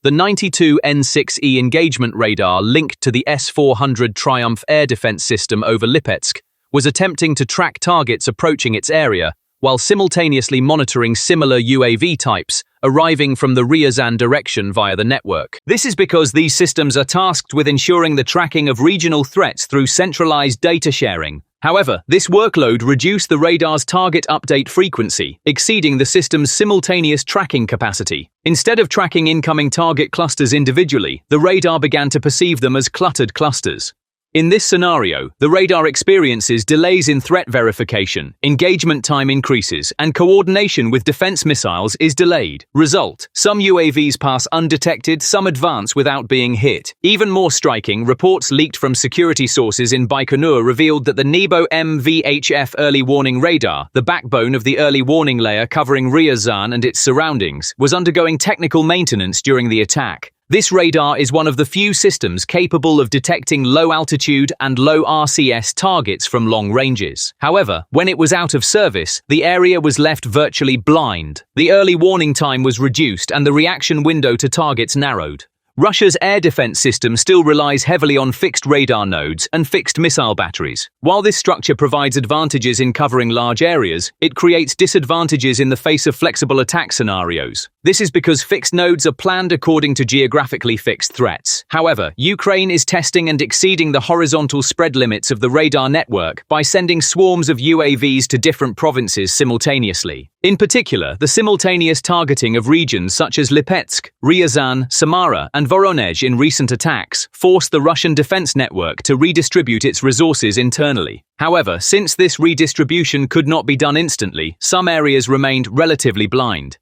The 92 N6E engagement radar linked to the S-400 Triumph air defense system over Lipetsk was attempting to track targets approaching its area, while simultaneously monitoring similar UAV types arriving from the Ryazan direction via the network. This is because these systems are tasked with ensuring the tracking of regional threats through centralized data sharing. However, this workload reduced the radar's target update frequency, exceeding the system's simultaneous tracking capacity. Instead of tracking incoming target clusters individually, the radar began to perceive them as cluttered clusters. In this scenario, the radar experiences delays in threat verification, engagement time increases, and coordination with defense missiles is delayed. Result: some UAVs pass undetected, some advance without being hit. Even more striking, reports leaked from security sources in Baikonur revealed that the Nebo MVHF early warning radar, the backbone of the early warning layer covering Ryazan and its surroundings, was undergoing technical maintenance during the attack. This radar is one of the few systems capable of detecting low-altitude and low RCS targets from long ranges. However, when it was out of service, the area was left virtually blind. The early warning time was reduced and the reaction window to targets narrowed. Russia's air defense system still relies heavily on fixed radar nodes and fixed missile batteries. While this structure provides advantages in covering large areas, it creates disadvantages in the face of flexible attack scenarios. This is because fixed nodes are planned according to geographically fixed threats. However, Ukraine is testing and exceeding the horizontal spread limits of the radar network by sending swarms of UAVs to different provinces simultaneously. In particular, the simultaneous targeting of regions such as Lipetsk, Ryazan, Samara, and and Voronezh in recent attacks forced the Russian defense network to redistribute its resources internally. However, since this redistribution could not be done instantly, some areas remained relatively blind.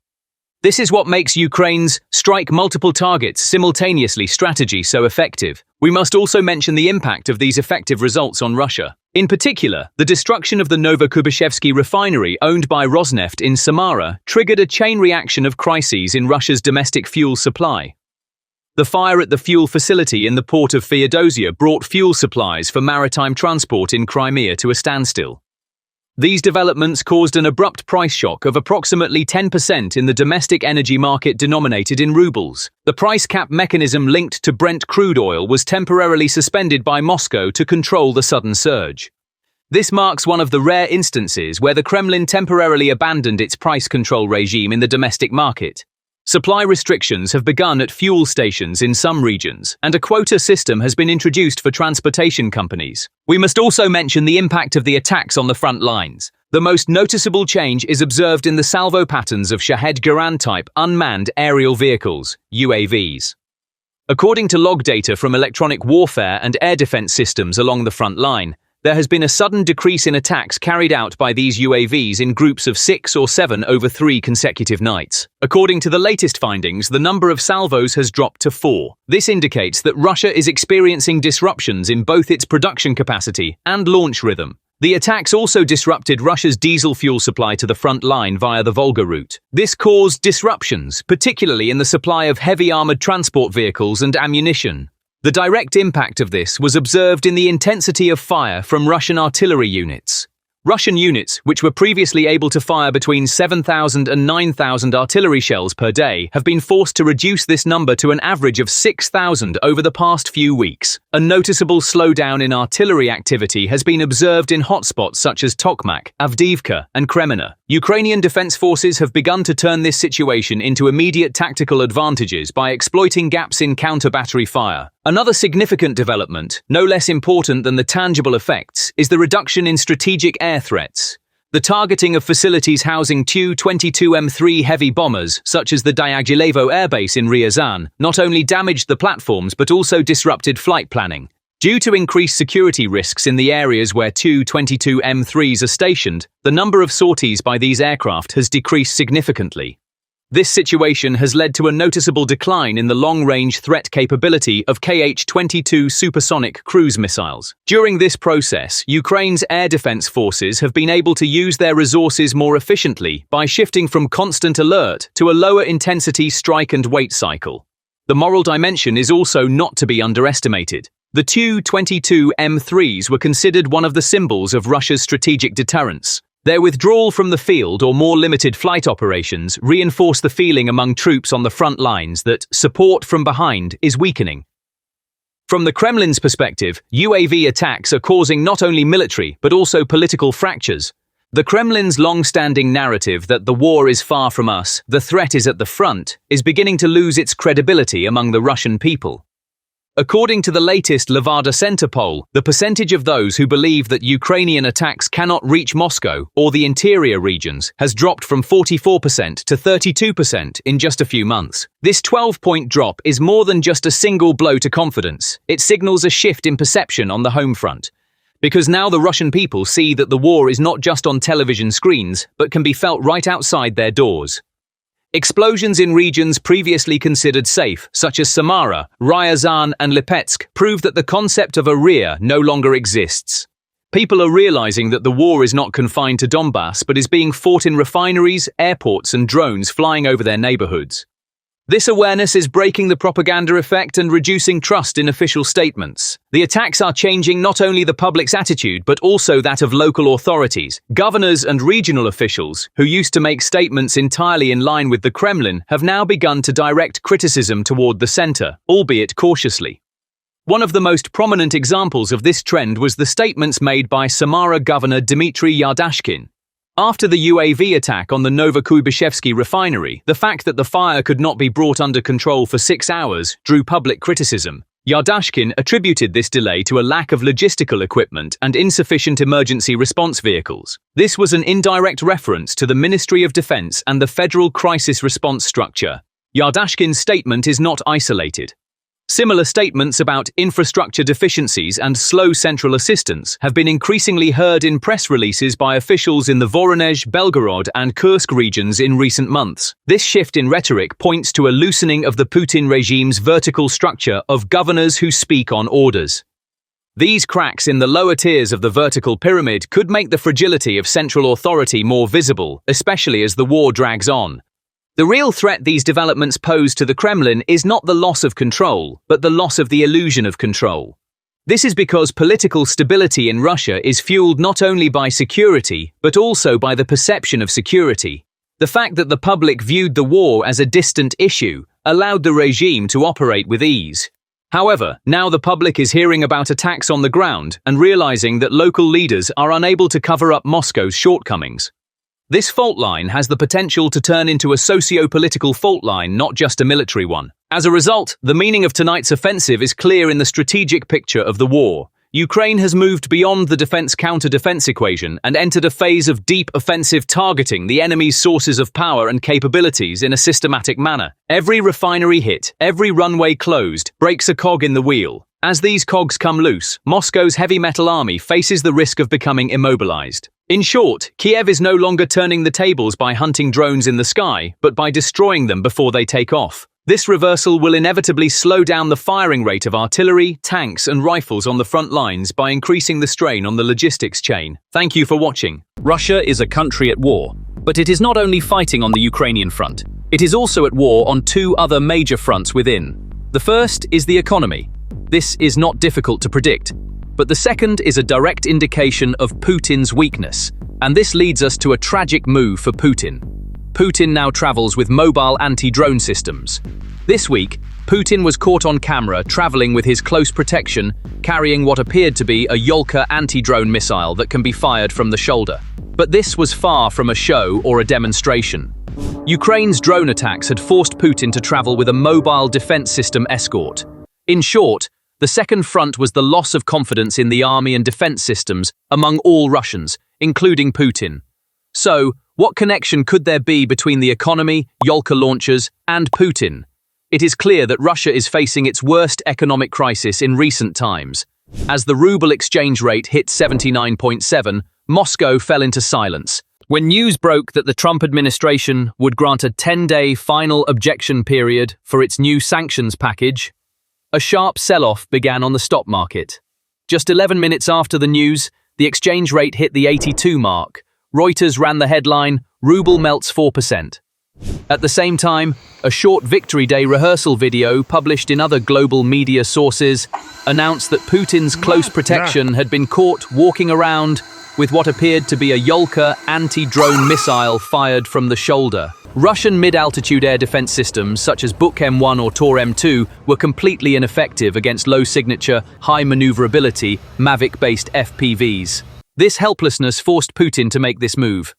This is what makes Ukraine's strike multiple targets simultaneously strategy so effective. We must also mention the impact of these effective results on Russia. In particular, the destruction of the Novokubashevsky refinery owned by Rosneft in Samara triggered a chain reaction of crises in Russia's domestic fuel supply. The fire at the fuel facility in the port of Feodosia brought fuel supplies for maritime transport in Crimea to a standstill. These developments caused an abrupt price shock of approximately 10% in the domestic energy market denominated in rubles. The price cap mechanism linked to Brent crude oil was temporarily suspended by Moscow to control the sudden surge. This marks one of the rare instances where the Kremlin temporarily abandoned its price control regime in the domestic market. Supply restrictions have begun at fuel stations in some regions, and a quota system has been introduced for transportation companies. We must also mention the impact of the attacks on the front lines. The most noticeable change is observed in the salvo patterns of Shahed-Garand-type unmanned aerial vehicles, UAVs. According to log data from electronic warfare and air defense systems along the front line, there has been a sudden decrease in attacks carried out by these UAVs in groups of 6 or 7 over 3 consecutive nights. According to the latest findings, the number of salvos has dropped to 4. This indicates that Russia is experiencing disruptions in both its production capacity and launch rhythm. The attacks also disrupted Russia's diesel fuel supply to the front line via the Volga route. This caused disruptions, particularly in the supply of heavy armored transport vehicles and ammunition. The direct impact of this was observed in the intensity of fire from Russian artillery units. Russian units, which were previously able to fire between 7,000 and 9,000 artillery shells per day, have been forced to reduce this number to an average of 6,000 over the past few weeks. A noticeable slowdown in artillery activity has been observed in hotspots such as Tokmak, Avdiivka, and Kremena. Ukrainian defense forces have begun to turn this situation into immediate tactical advantages by exploiting gaps in counter-battery fire. Another significant development, no less important than the tangible effects, is the reduction in strategic air threats. The targeting of facilities housing Tu-22M3 heavy bombers, such as the Dyagilevo airbase in Ryazan, not only damaged the platforms but also disrupted flight planning. Due to increased security risks in the areas where Tu-22M3s are stationed, the number of sorties by these aircraft has decreased significantly. This situation has led to a noticeable decline in the long-range threat capability of Kh-22 supersonic cruise missiles. During this process, Ukraine's air defense forces have been able to use their resources more efficiently by shifting from constant alert to a lower-intensity strike-and-wait cycle. The moral dimension is also not to be underestimated. The Tu-22M3s were considered one of the symbols of Russia's strategic deterrence. Their withdrawal from the field or more limited flight operations reinforce the feeling among troops on the front lines that support from behind is weakening. From the Kremlin's perspective, UAV attacks are causing not only military but also political fractures. The Kremlin's long-standing narrative that the war is far from us, the threat is at the front, is beginning to lose its credibility among the Russian people. According to the latest Levada Center poll, the percentage of those who believe that Ukrainian attacks cannot reach Moscow or the interior regions has dropped from 44% to 32% in just a few months. This 12-point drop is more than just a single blow to confidence. It signals a shift in perception on the home front. Because now the Russian people see that the war is not just on television screens, but can be felt right outside their doors. Explosions in regions previously considered safe, such as Samara, Ryazan, and Lipetsk, prove that the concept of a rear no longer exists. People are realizing that the war is not confined to Donbass but is being fought in refineries, airports, and drones flying over their neighborhoods. This awareness is breaking the propaganda effect and reducing trust in official statements. The attacks are changing not only the public's attitude but also that of local authorities. Governors and regional officials, who used to make statements entirely in line with the Kremlin, have now begun to direct criticism toward the center, albeit cautiously. One of the most prominent examples of this trend was the statements made by Samara Governor Dmitry Yardashkin. After the UAV attack on the Novokubashevsky refinery, the fact that the fire could not be brought under control for 6 hours drew public criticism. Yardashkin attributed this delay to a lack of logistical equipment and insufficient emergency response vehicles. This was an indirect reference to the Ministry of Defense and the Federal Crisis Response Structure. Yardashkin's statement is not isolated. Similar statements about infrastructure deficiencies and slow central assistance have been increasingly heard in press releases by officials in the Voronezh, Belgorod, and Kursk regions in recent months. This shift in rhetoric points to a loosening of the Putin regime's vertical structure of governors who speak on orders. These cracks in the lower tiers of the vertical pyramid could make the fragility of central authority more visible, especially as the war drags on. The real threat these developments pose to the Kremlin is not the loss of control, but the loss of the illusion of control. This is because political stability in Russia is fueled not only by security, but also by the perception of security. The fact that the public viewed the war as a distant issue allowed the regime to operate with ease. However, now the public is hearing about attacks on the ground and realizing that local leaders are unable to cover up Moscow's shortcomings. This fault line has the potential to turn into a socio-political fault line, not just a military one. As a result, the meaning of tonight's offensive is clear in the strategic picture of the war. Ukraine has moved beyond the defense-counter-defense equation and entered a phase of deep offensive targeting the enemy's sources of power and capabilities in a systematic manner. Every refinery hit, every runway closed, breaks a cog in the wheel. As these cogs come loose, Moscow's heavy metal army faces the risk of becoming immobilized. In short, Kiev is no longer turning the tables by hunting drones in the sky, but by destroying them before they take off. This reversal will inevitably slow down the firing rate of artillery, tanks, and rifles on the front lines by increasing the strain on the logistics chain. Thank you for watching. Russia is a country at war, but it is not only fighting on the Ukrainian front. It is also at war on two other major fronts within. The first is the economy. This is not difficult to predict. But the second is a direct indication of Putin's weakness, and this leads us to a tragic move for Putin. Putin now travels with mobile anti-drone systems. This week, Putin was caught on camera traveling with his close protection, carrying what appeared to be a Yolka anti-drone missile that can be fired from the shoulder. But this was far from a show or a demonstration. Ukraine's drone attacks had forced Putin to travel with a mobile defense system escort. In short, the second front was the loss of confidence in the army and defense systems among all Russians, including Putin. So, what connection could there be between the economy, Yolka launchers, and Putin? It is clear that Russia is facing its worst economic crisis in recent times. As the ruble exchange rate hit 79.7, Moscow fell into silence. When news broke that the Trump administration would grant a 10-day final objection period for its new sanctions package, a sharp sell-off began on the stock market. Just 11 minutes after the news, the exchange rate hit the 82 mark. Reuters ran the headline, "Ruble melts 4%. At the same time, a short Victory Day rehearsal video published in other global media sources announced that Putin's close protection had been caught walking around with what appeared to be a Yolka anti-drone missile fired from the shoulder. Russian mid-altitude air defense systems such as Buk M1 or Tor M2 were completely ineffective against low-signature, high-maneuverability, Mavic-based FPVs. This helplessness forced Putin to make this move.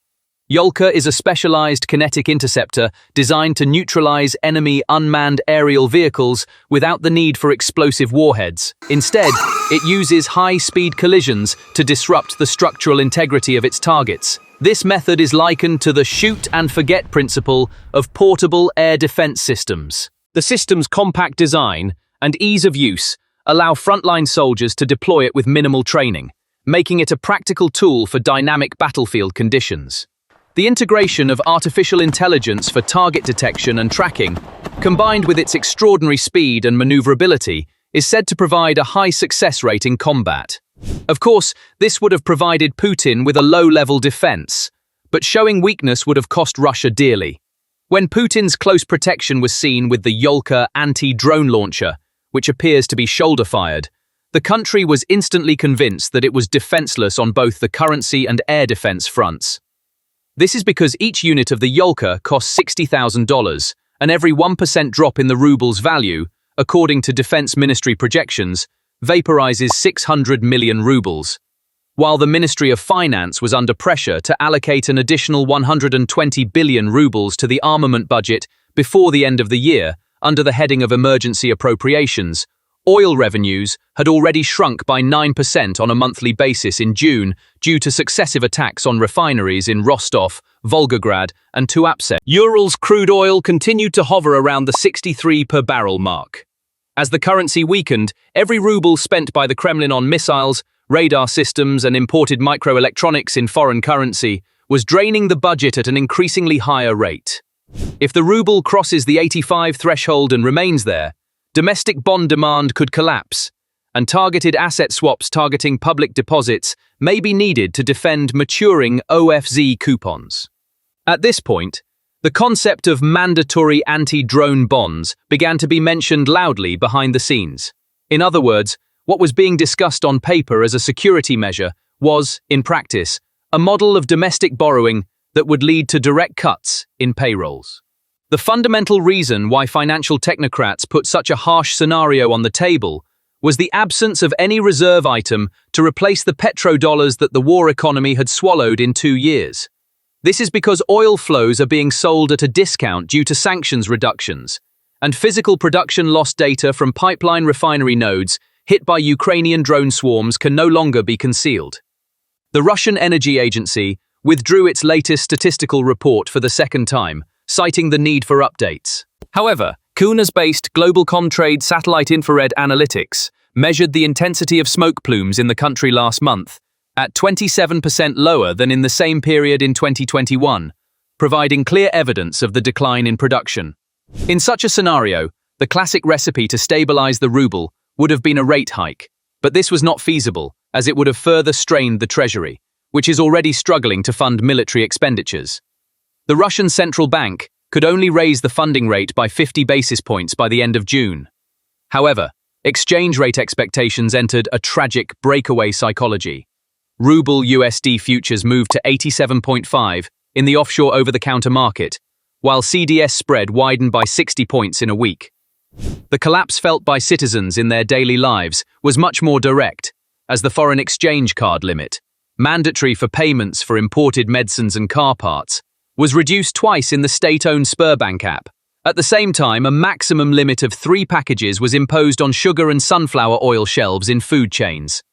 Yolka is a specialized kinetic interceptor designed to neutralize enemy unmanned aerial vehicles without the need for explosive warheads. Instead, it uses high-speed collisions to disrupt the structural integrity of its targets. This method is likened to the shoot-and-forget principle of portable air defense systems. The system's compact design and ease of use allow frontline soldiers to deploy it with minimal training, making it a practical tool for dynamic battlefield conditions. The integration of artificial intelligence for target detection and tracking, combined with its extraordinary speed and maneuverability, is said to provide a high success rate in combat. Of course, this would have provided Putin with a low-level defense, but showing weakness would have cost Russia dearly. When Putin's close protection was seen with the Yolka anti-drone launcher, which appears to be shoulder-fired, the country was instantly convinced that it was defenseless on both the currency and air defense fronts. This is because each unit of the Yolka costs $60,000, and every 1% drop in the ruble's value, according to Defense Ministry projections, vaporizes 600 million rubles. While the Ministry of Finance was under pressure to allocate an additional 120 billion rubles to the armament budget before the end of the year, under the heading of emergency appropriations, oil revenues had already shrunk by 9% on a monthly basis in June due to successive attacks on refineries in Rostov, Volgograd, and Tuapse. Ural's crude oil continued to hover around the 63 per barrel mark. As the currency weakened, every ruble spent by the Kremlin on missiles, radar systems, and imported microelectronics in foreign currency was draining the budget at an increasingly higher rate. If the ruble crosses the 85 threshold and remains there, domestic bond demand could collapse, and targeted asset swaps targeting public deposits may be needed to defend maturing OFZ coupons. At this point, the concept of mandatory anti-drone bonds began to be mentioned loudly behind the scenes. In other words, what was being discussed on paper as a security measure was, in practice, a model of domestic borrowing that would lead to direct cuts in payrolls. The fundamental reason why financial technocrats put such a harsh scenario on the table was the absence of any reserve item to replace the petrodollars that the war economy had swallowed in 2 years. This is because oil flows are being sold at a discount due to sanctions reductions, and physical production loss data from pipeline refinery nodes hit by Ukrainian drone swarms can no longer be concealed. The Russian Energy Agency withdrew its latest statistical report for the second time, citing the need for updates. However, Kaunas-based Global Comtrade Satellite Infrared Analytics measured the intensity of smoke plumes in the country last month, at 27% lower than in the same period in 2021, providing clear evidence of the decline in production. In such a scenario, the classic recipe to stabilize the ruble would have been a rate hike, but this was not feasible, as it would have further strained the treasury, which is already struggling to fund military expenditures. The Russian central bank could only raise the funding rate by 50 basis points by the end of June. However, exchange rate expectations entered a tragic breakaway psychology. Ruble USD futures moved to 87.5 in the offshore over-the-counter market, while CDS spread widened by 60 points in a week. The collapse felt by citizens in their daily lives was much more direct, as the foreign exchange card limit, mandatory for payments for imported medicines and car parts, was reduced twice in the state-owned Sberbank app. At the same time, a maximum limit of 3 packages was imposed on sugar and sunflower oil shelves in food chains.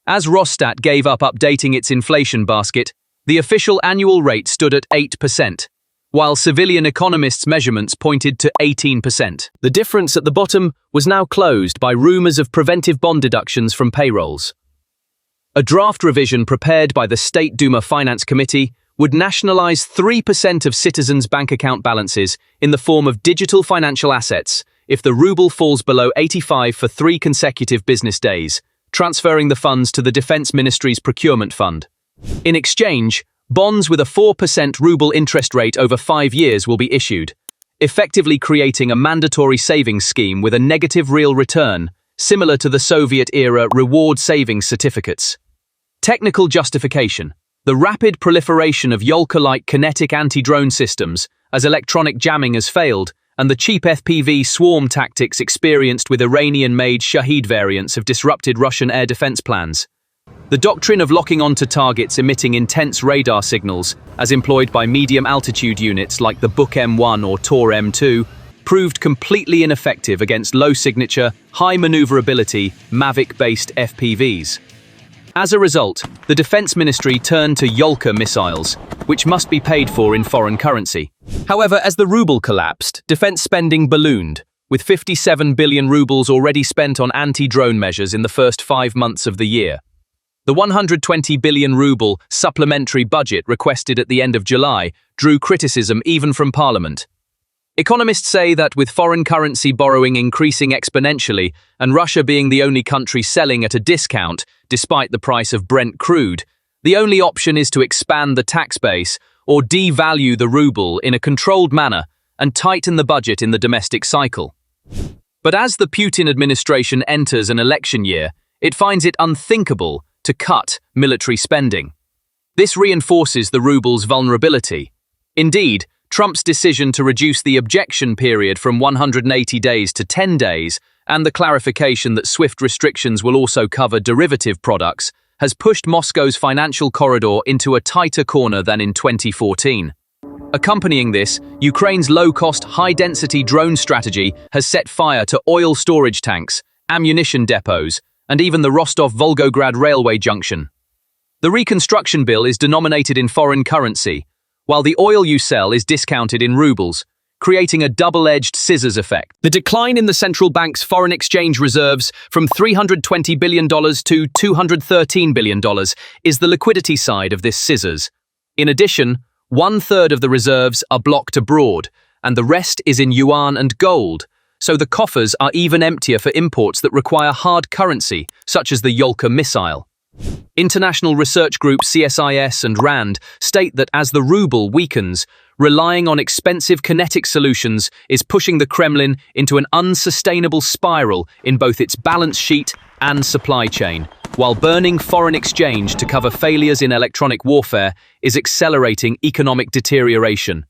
As Rosstat gave up updating its inflation basket, the official annual rate stood at 8%, while civilian economists' measurements pointed to 18%. The difference at the bottom was now closed by rumours of preventive bond deductions from payrolls. A draft revision prepared by the State Duma Finance Committee would nationalize 3% of citizens' bank account balances in the form of digital financial assets if the ruble falls below 85 for 3 consecutive business days, transferring the funds to the Defense Ministry's procurement fund. In exchange, bonds with a 4% ruble interest rate over 5 years will be issued, effectively creating a mandatory savings scheme with a negative real return, similar to the Soviet-era reward savings certificates. Technical justification: the rapid proliferation of Yolka-like kinetic anti-drone systems, as electronic jamming has failed, and the cheap FPV swarm tactics experienced with Iranian-made Shahed variants have disrupted Russian air defense plans. The doctrine of locking onto targets emitting intense radar signals, as employed by medium-altitude units like the Buk M1 or Tor M2, proved completely ineffective against low-signature, high-maneuverability, Mavic-based FPVs. As a result, the Defense Ministry turned to Yolka missiles, which must be paid for in foreign currency. However, as the ruble collapsed, defense spending ballooned, with 57 billion rubles already spent on anti-drone measures in the first 5 months of the year. The 120 billion ruble supplementary budget requested at the end of July drew criticism even from Parliament. Economists say that with foreign currency borrowing increasing exponentially and Russia being the only country selling at a discount despite the price of Brent crude, the only option is to expand the tax base or devalue the ruble in a controlled manner and tighten the budget in the domestic cycle. But as the Putin administration enters an election year, it finds it unthinkable to cut military spending. This reinforces the ruble's vulnerability. Indeed, Trump's decision to reduce the objection period from 180 days to 10 days and the clarification that SWIFT restrictions will also cover derivative products has pushed Moscow's financial corridor into a tighter corner than in 2014. Accompanying this, Ukraine's low-cost, high-density drone strategy has set fire to oil storage tanks, ammunition depots, and even the Rostov-Volgograd railway junction. The reconstruction bill is denominated in foreign currency, while the oil you sell is discounted in rubles, creating a double-edged scissors effect. The decline in the central bank's foreign exchange reserves from $320 billion to $213 billion is the liquidity side of this scissors. In addition, 1/3 of the reserves are blocked abroad, and the rest is in yuan and gold, so the coffers are even emptier for imports that require hard currency, such as the Yolka missile. International research groups CSIS and RAND state that as the ruble weakens, relying on expensive kinetic solutions is pushing the Kremlin into an unsustainable spiral in both its balance sheet and supply chain, while burning foreign exchange to cover failures in electronic warfare is accelerating economic deterioration.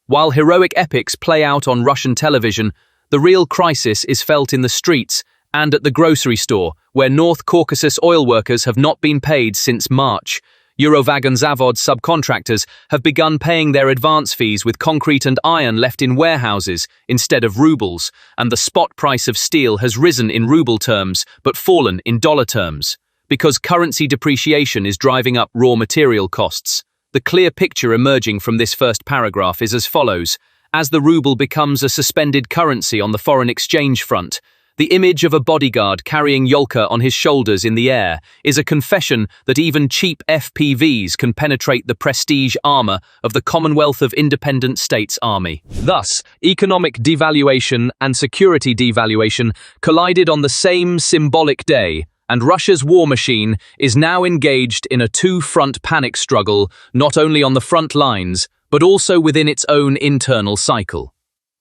While heroic epics play out on Russian television, the real crisis is felt in the streets and at the grocery store, where North Caucasus oil workers have not been paid since March. Eurovagonzavod subcontractors have begun paying their advance fees with concrete and iron left in warehouses instead of rubles, and the spot price of steel has risen in ruble terms but fallen in dollar terms, because currency depreciation is driving up raw material costs. The clear picture emerging from this first paragraph is as follows. As the ruble becomes a suspended currency on the foreign exchange front, the image of a bodyguard carrying Yolka on his shoulders in the air is a confession that even cheap FPVs can penetrate the prestige armor of the Commonwealth of Independent States Army. Thus, economic devaluation and security devaluation collided on the same symbolic day, and Russia's war machine is now engaged in a two-front panic struggle, not only on the front lines, but also within its own internal cycle.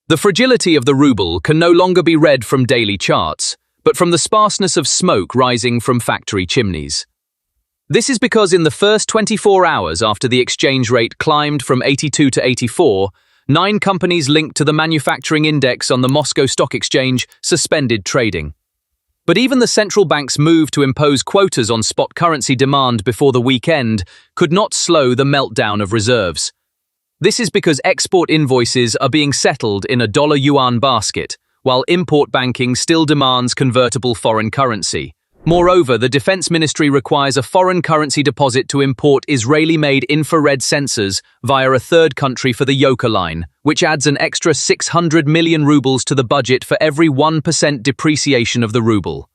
The fragility of the ruble can no longer be read from daily charts, but from the sparseness of smoke rising from factory chimneys. This is because in the first 24 hours after the exchange rate climbed from 82 to 84, 9 companies linked to the manufacturing index on the Moscow Stock Exchange suspended trading. But even the central bank's move to impose quotas on spot currency demand before the weekend could not slow the meltdown of reserves. This is because export invoices are being settled in a dollar-yuan basket, while import banking still demands convertible foreign currency. Moreover, the Defense Ministry requires a foreign currency deposit to import Israeli-made infrared sensors via a third country for the Yolka line, which adds an extra 600 million rubles to the budget for every 1% depreciation of the ruble.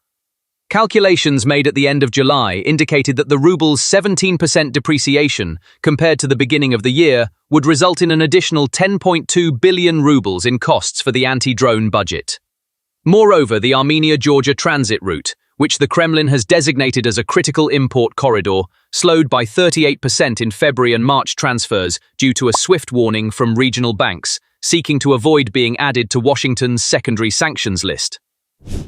Calculations made at the end of July indicated that the ruble's 17% depreciation, compared to the beginning of the year, would result in an additional 10.2 billion rubles in costs for the anti-drone budget. Moreover, the Armenia-Georgia transit route, which the Kremlin has designated as a critical import corridor, slowed by 38% in February and March transfers due to a swift warning from regional banks, seeking to avoid being added to Washington's secondary sanctions list.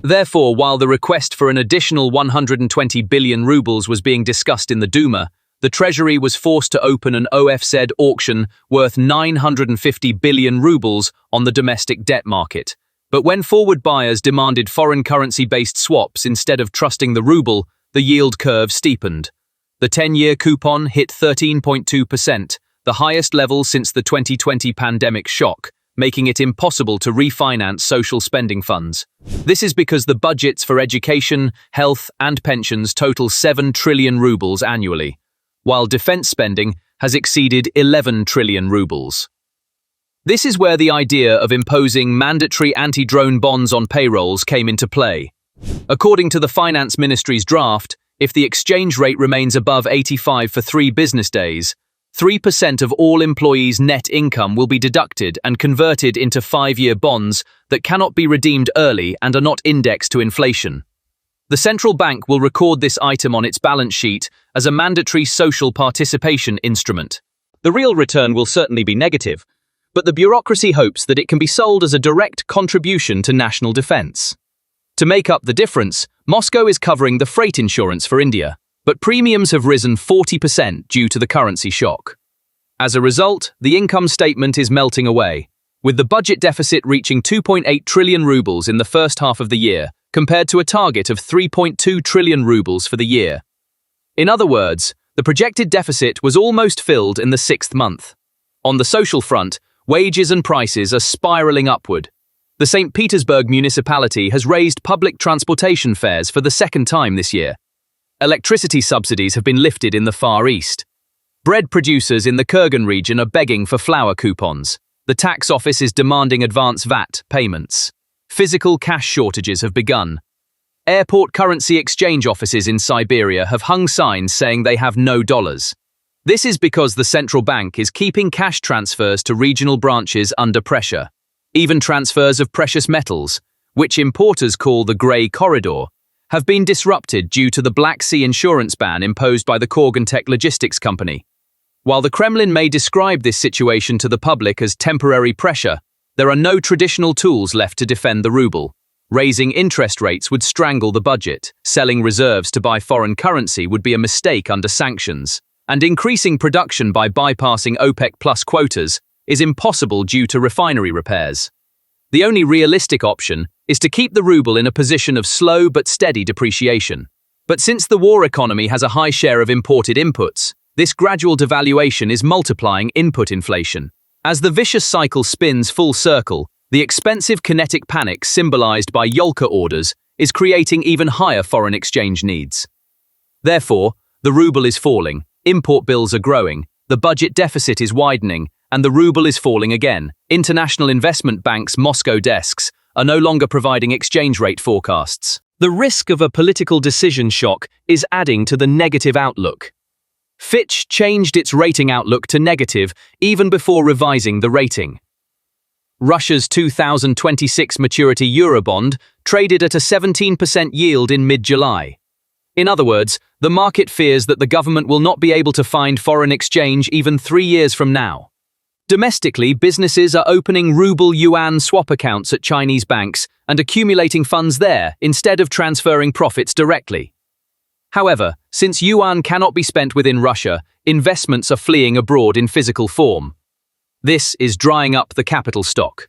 Therefore, while the request for an additional 120 billion rubles was being discussed in the Duma, the Treasury was forced to open an OFZ auction worth 950 billion rubles on the domestic debt market. But when forward buyers demanded foreign currency-based swaps instead of trusting the ruble, the yield curve steepened. The 10-year coupon hit 13.2%, the highest level since the 2020 pandemic shock, making it impossible to refinance social spending funds. This is because the budgets for education, health, and pensions total 7 trillion rubles annually, while defense spending has exceeded 11 trillion rubles. This is where the idea of imposing mandatory anti-drone bonds on payrolls came into play. According to the Finance Ministry's draft, if the exchange rate remains above 85 for 3 business days, 3% of all employees' net income will be deducted and converted into 5-year bonds that cannot be redeemed early and are not indexed to inflation. The central bank will record this item on its balance sheet as a mandatory social participation instrument. The real return will certainly be negative, but the bureaucracy hopes that it can be sold as a direct contribution to national defense. To make up the difference, Moscow is covering the freight insurance for India, but premiums have risen 40% due to the currency shock. As a result, the income statement is melting away, with the budget deficit reaching 2.8 trillion rubles in the first half of the year, compared to a target of 3.2 trillion rubles for the year. In other words, the projected deficit was almost filled in the 6th month. On the social front, wages and prices are spiraling upward. The St. Petersburg municipality has raised public transportation fares for the 2nd time this year. Electricity subsidies have been lifted in the Far East. Bread producers in the Kurgan region are begging for flour coupons. The tax office is demanding advance VAT payments. Physical cash shortages have begun. Airport currency exchange offices in Siberia have hung signs saying they have no dollars. This is because the central bank is keeping cash transfers to regional branches under pressure. Even transfers of precious metals, which importers call the grey corridor, have been disrupted due to the Black Sea insurance ban imposed by the Karachokrak logistics company. While the Kremlin may describe this situation to the public as temporary pressure, there are no traditional tools left to defend the ruble. Raising interest rates would strangle the budget, selling reserves to buy foreign currency would be a mistake under sanctions, and increasing production by bypassing OPEC plus quotas is impossible due to refinery repairs. The only realistic option is to keep the ruble in a position of slow but steady depreciation. But since the war economy has a high share of imported inputs, this gradual devaluation is multiplying input inflation. As the vicious cycle spins full circle, the expensive kinetic panic symbolized by Yolka orders is creating even higher foreign exchange needs. Therefore, the ruble is falling, import bills are growing, the budget deficit is widening, and the ruble is falling again. International investment banks' Moscow desks are no longer providing exchange rate forecasts. The risk of a political decision shock is adding to the negative outlook. Fitch changed its rating outlook to negative even before revising the rating. Russia's 2026 maturity Eurobond traded at a 17% yield in mid-July. In other words, the market fears that the government will not be able to find foreign exchange even 3 years from now. Domestically, businesses are opening ruble-yuan swap accounts at Chinese banks and accumulating funds there instead of transferring profits directly. However, since yuan cannot be spent within Russia, investments are fleeing abroad in physical form. This is drying up the capital stock.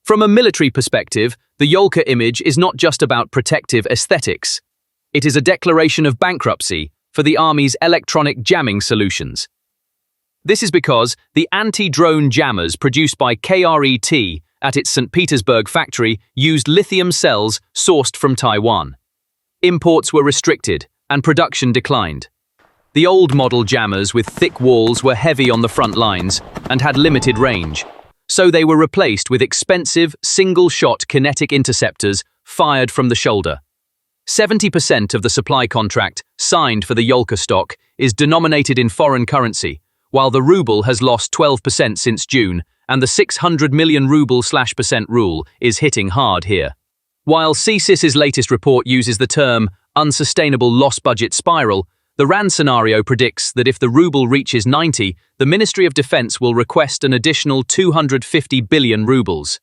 From a military perspective, the Yolka image is not just about protective aesthetics. It is a declaration of bankruptcy for the army's electronic jamming solutions. This is because the anti-drone jammers produced by KRET at its St. Petersburg factory used lithium cells sourced from Taiwan. Imports were restricted and production declined. The old model jammers with thick walls were heavy on the front lines and had limited range, so they were replaced with expensive, single-shot kinetic interceptors fired from the shoulder. 70% of the supply contract signed for the Yolka stock is denominated in foreign currency, while the ruble has lost 12% since June, and the 600 million ruble/% rule is hitting hard here. While CSIS's latest report uses the term unsustainable loss budget spiral, the RAND scenario predicts that if the ruble reaches 90, the Ministry of Defense will request an additional 250 billion rubles.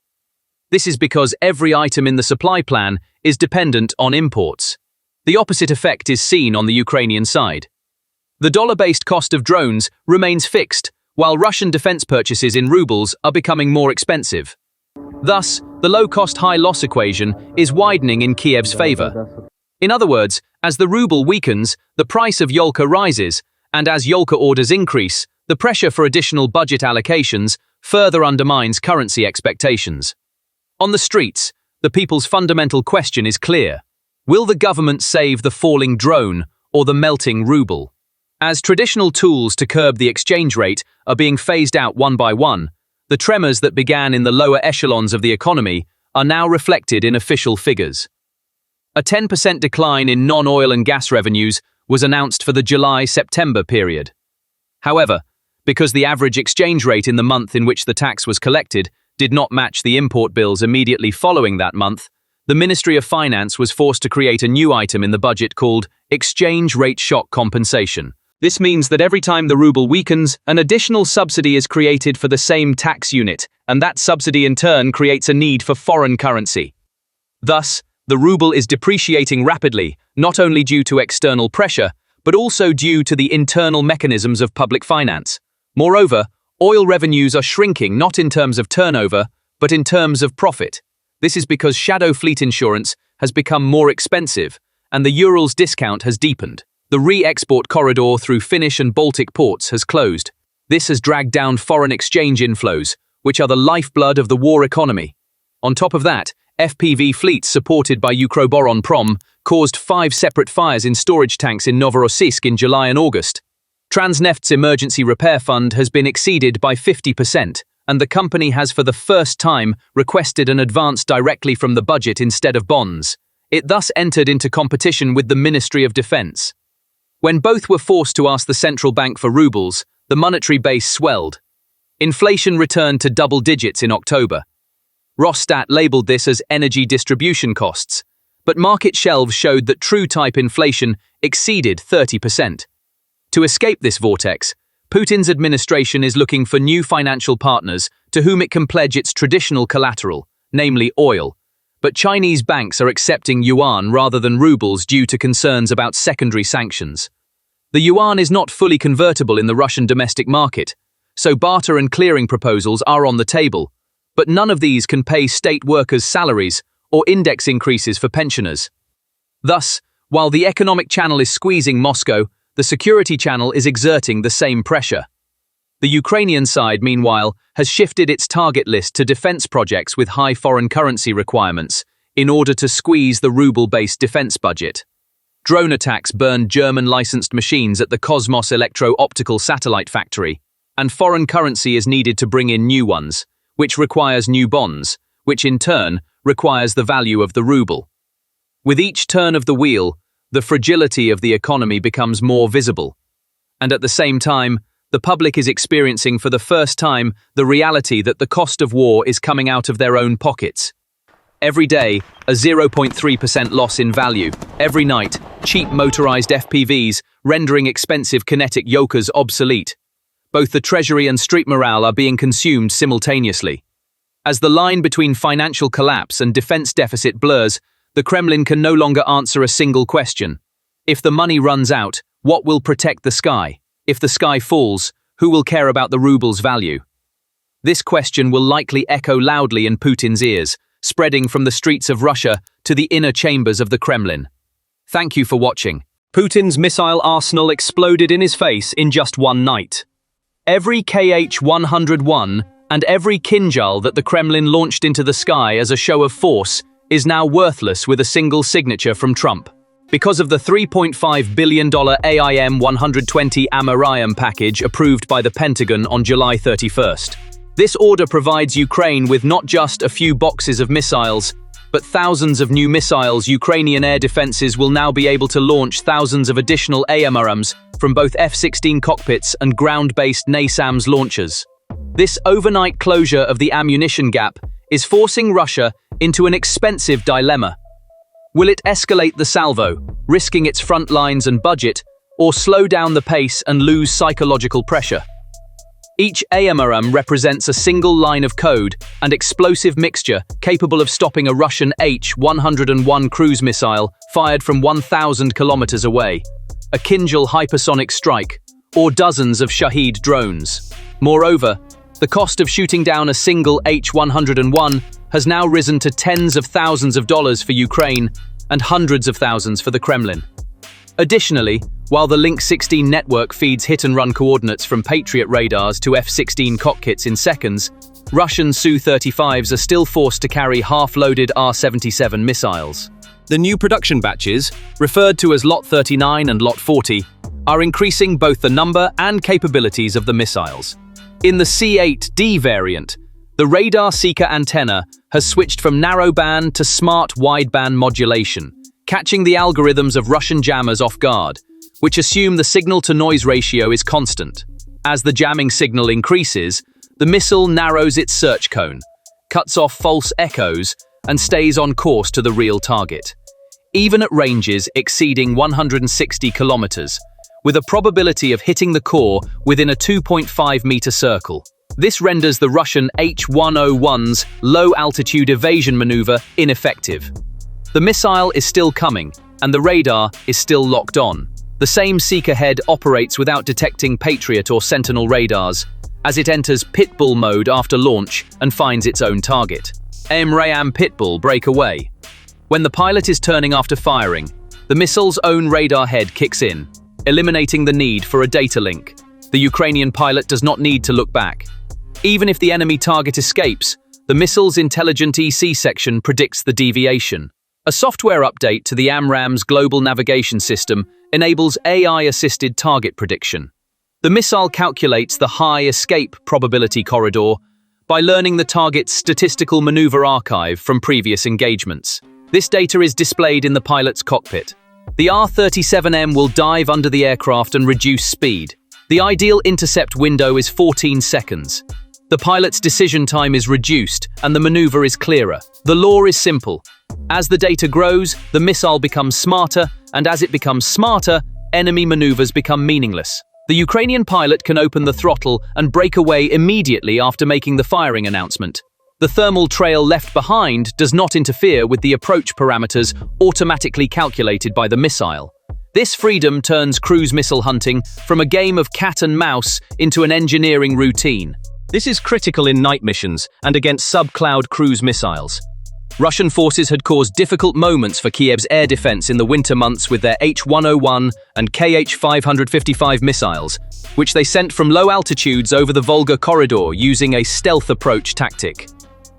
This is because every item in the supply plan is dependent on imports. The opposite effect is seen on the Ukrainian side. The dollar-based cost of drones remains fixed, while Russian defense purchases in rubles are becoming more expensive. Thus, the low-cost high-loss equation is widening in Kiev's favor. In other words, as the ruble weakens, the price of Yolka rises, and as Yolka orders increase, the pressure for additional budget allocations further undermines currency expectations. On the streets, the people's fundamental question is clear. Will the government save the falling drone or the melting ruble? As traditional tools to curb the exchange rate are being phased out one by one, the tremors that began in the lower echelons of the economy are now reflected in official figures. A 10% decline in non-oil and gas revenues was announced for the July-September period. However, because the average exchange rate in the month in which the tax was collected did not match the import bills immediately following that month, the Ministry of Finance was forced to create a new item in the budget called Exchange Rate Shock Compensation. This means that every time the ruble weakens, an additional subsidy is created for the same tax unit, and that subsidy in turn creates a need for foreign currency. Thus, the ruble is depreciating rapidly, not only due to external pressure, but also due to the internal mechanisms of public finance. Moreover, oil revenues are shrinking not in terms of turnover, but in terms of profit. This is because shadow fleet insurance has become more expensive, and the Urals discount has deepened. The re-export corridor through Finnish and Baltic ports has closed. This has dragged down foreign exchange inflows, which are the lifeblood of the war economy. On top of that, FPV fleets supported by Ukroboronprom caused 5 separate fires in storage tanks in Novorossiysk in July and August. Transneft's emergency repair fund has been exceeded by 50%, and the company has for the first time requested an advance directly from the budget instead of bonds. It thus entered into competition with the Ministry of Defense. When both were forced to ask the central bank for rubles, the monetary base swelled. Inflation returned to double digits in October. Rosstat labeled this as energy distribution costs, but market shelves showed that true-type inflation exceeded 30%. To escape this vortex, Putin's administration is looking for new financial partners to whom it can pledge its traditional collateral, namely oil. But Chinese banks are accepting yuan rather than rubles due to concerns about secondary sanctions. The yuan is not fully convertible in the Russian domestic market, so barter and clearing proposals are on the table, but none of these can pay state workers' salaries or index increases for pensioners. Thus, while the economic channel is squeezing Moscow, the security channel is exerting the same pressure. The Ukrainian side, meanwhile, has shifted its target list to defense projects with high foreign currency requirements in order to squeeze the ruble-based defense budget. Drone attacks burned German-licensed machines at the Cosmos electro-optical satellite factory, and foreign currency is needed to bring in new ones, which requires new bonds, which in turn requires the value of the ruble. With each turn of the wheel, the fragility of the economy becomes more visible. And at the same time, the public is experiencing for the first time the reality that the cost of war is coming out of their own pockets. Every day, a 0.3% loss in value. Every night, cheap motorized FPVs rendering expensive kinetic yokers obsolete. Both the treasury and street morale are being consumed simultaneously. As the line between financial collapse and defense deficit blurs, the Kremlin can no longer answer a single question. If the money runs out, what will protect the sky? If the sky falls, who will care about the ruble's value? This question will likely echo loudly in Putin's ears, spreading from the streets of Russia to the inner chambers of the Kremlin. Thank you for watching. Putin's missile arsenal exploded in his face in just one night. Every Kh-101 and every Kinjal that the Kremlin launched into the sky as a show of force is now worthless with a single signature from Trump. Because of the $3.5 billion AIM-120 Amariam package approved by the Pentagon on July 31st. This order provides Ukraine with not just a few boxes of missiles, but thousands of new missiles. Ukrainian air defenses will now be able to launch thousands of additional AMRAAMs from both F-16 cockpits and ground-based NASAMS launchers. This overnight closure of the ammunition gap is forcing Russia into an expensive dilemma. Will it escalate the salvo, risking its front lines and budget, or slow down the pace and lose psychological pressure? Each AMRAAM represents a single line of code and explosive mixture capable of stopping a Russian H-101 cruise missile fired from 1,000 kilometers away, a Kinjal hypersonic strike, or dozens of Shahed drones. Moreover, the cost of shooting down a single H-101 has now risen to tens of thousands of dollars for Ukraine and hundreds of thousands for the Kremlin. Additionally, while the Link 16 network feeds hit-and-run coordinates from Patriot radars to F-16 cockpits in seconds, Russian Su-35s are still forced to carry half-loaded R-77 missiles. The new production batches, referred to as Lot 39 and Lot 40, are increasing both the number and capabilities of the missiles. In the C-8D variant, the radar seeker antenna has switched from narrowband to smart wideband modulation, catching the algorithms of Russian jammers off guard, which assume the signal-to-noise ratio is constant. As the jamming signal increases, the missile narrows its search cone, cuts off false echoes, and stays on course to the real target, even at ranges exceeding 160 kilometers, with a probability of hitting the core within a 2.5-meter circle. This renders the Russian H-101's low-altitude evasion maneuver ineffective. The missile is still coming, and the radar is still locked on. The same seeker head operates without detecting Patriot or Sentinel radars, as it enters Pitbull mode after launch and finds its own target. AMRAAM Pitbull break away. When the pilot is turning after firing, the missile's own radar head kicks in, eliminating the need for a data link. The Ukrainian pilot does not need to look back. Even if the enemy target escapes, the missile's intelligent EC section predicts the deviation. A software update to the AMRAAM's global navigation system enables AI-assisted target prediction. The missile calculates the high escape probability corridor by learning the target's statistical maneuver archive from previous engagements. This data is displayed in the pilot's cockpit. The R-37M will dive under the aircraft and reduce speed. The ideal intercept window is 14 seconds. The pilot's decision time is reduced and the maneuver is clearer. The law is simple. As the data grows, the missile becomes smarter, and as it becomes smarter, enemy maneuvers become meaningless. The Ukrainian pilot can open the throttle and break away immediately after making the firing announcement. The thermal trail left behind does not interfere with the approach parameters automatically calculated by the missile. This freedom turns cruise missile hunting from a game of cat and mouse into an engineering routine. This is critical in night missions and against sub-cloud cruise missiles. Russian forces had caused difficult moments for Kiev's air defense in the winter months with their H-101 and Kh-555 missiles, which they sent from low altitudes over the Volga corridor using a stealth approach tactic.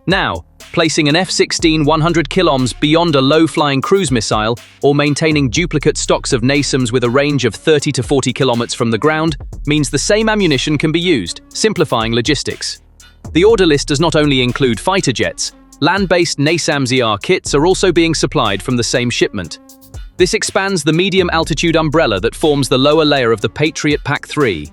Now, placing an F-16 100 km beyond a low-flying cruise missile or maintaining duplicate stocks of NASAMS with a range of 30 to 40 km from the ground means the same ammunition can be used, simplifying logistics. The order list does not only include fighter jets. Land-based JDAM-ER kits are also being supplied from the same shipment. This expands the medium-altitude umbrella that forms the lower layer of the Patriot PAC-3.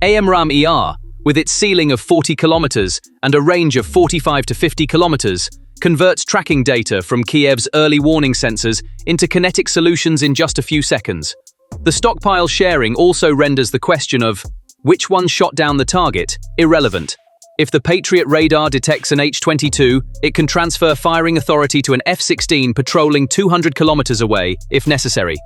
JDAM-ER, with its ceiling of 40 kilometers and a range of 45 to 50 kilometers, converts tracking data from Kiev's early warning sensors into kinetic solutions in just a few seconds. The stockpile sharing also renders the question of which one shot down the target irrelevant. If the Patriot radar detects an H-22, it can transfer firing authority to an F-16 patrolling 200 kilometers away, if necessary.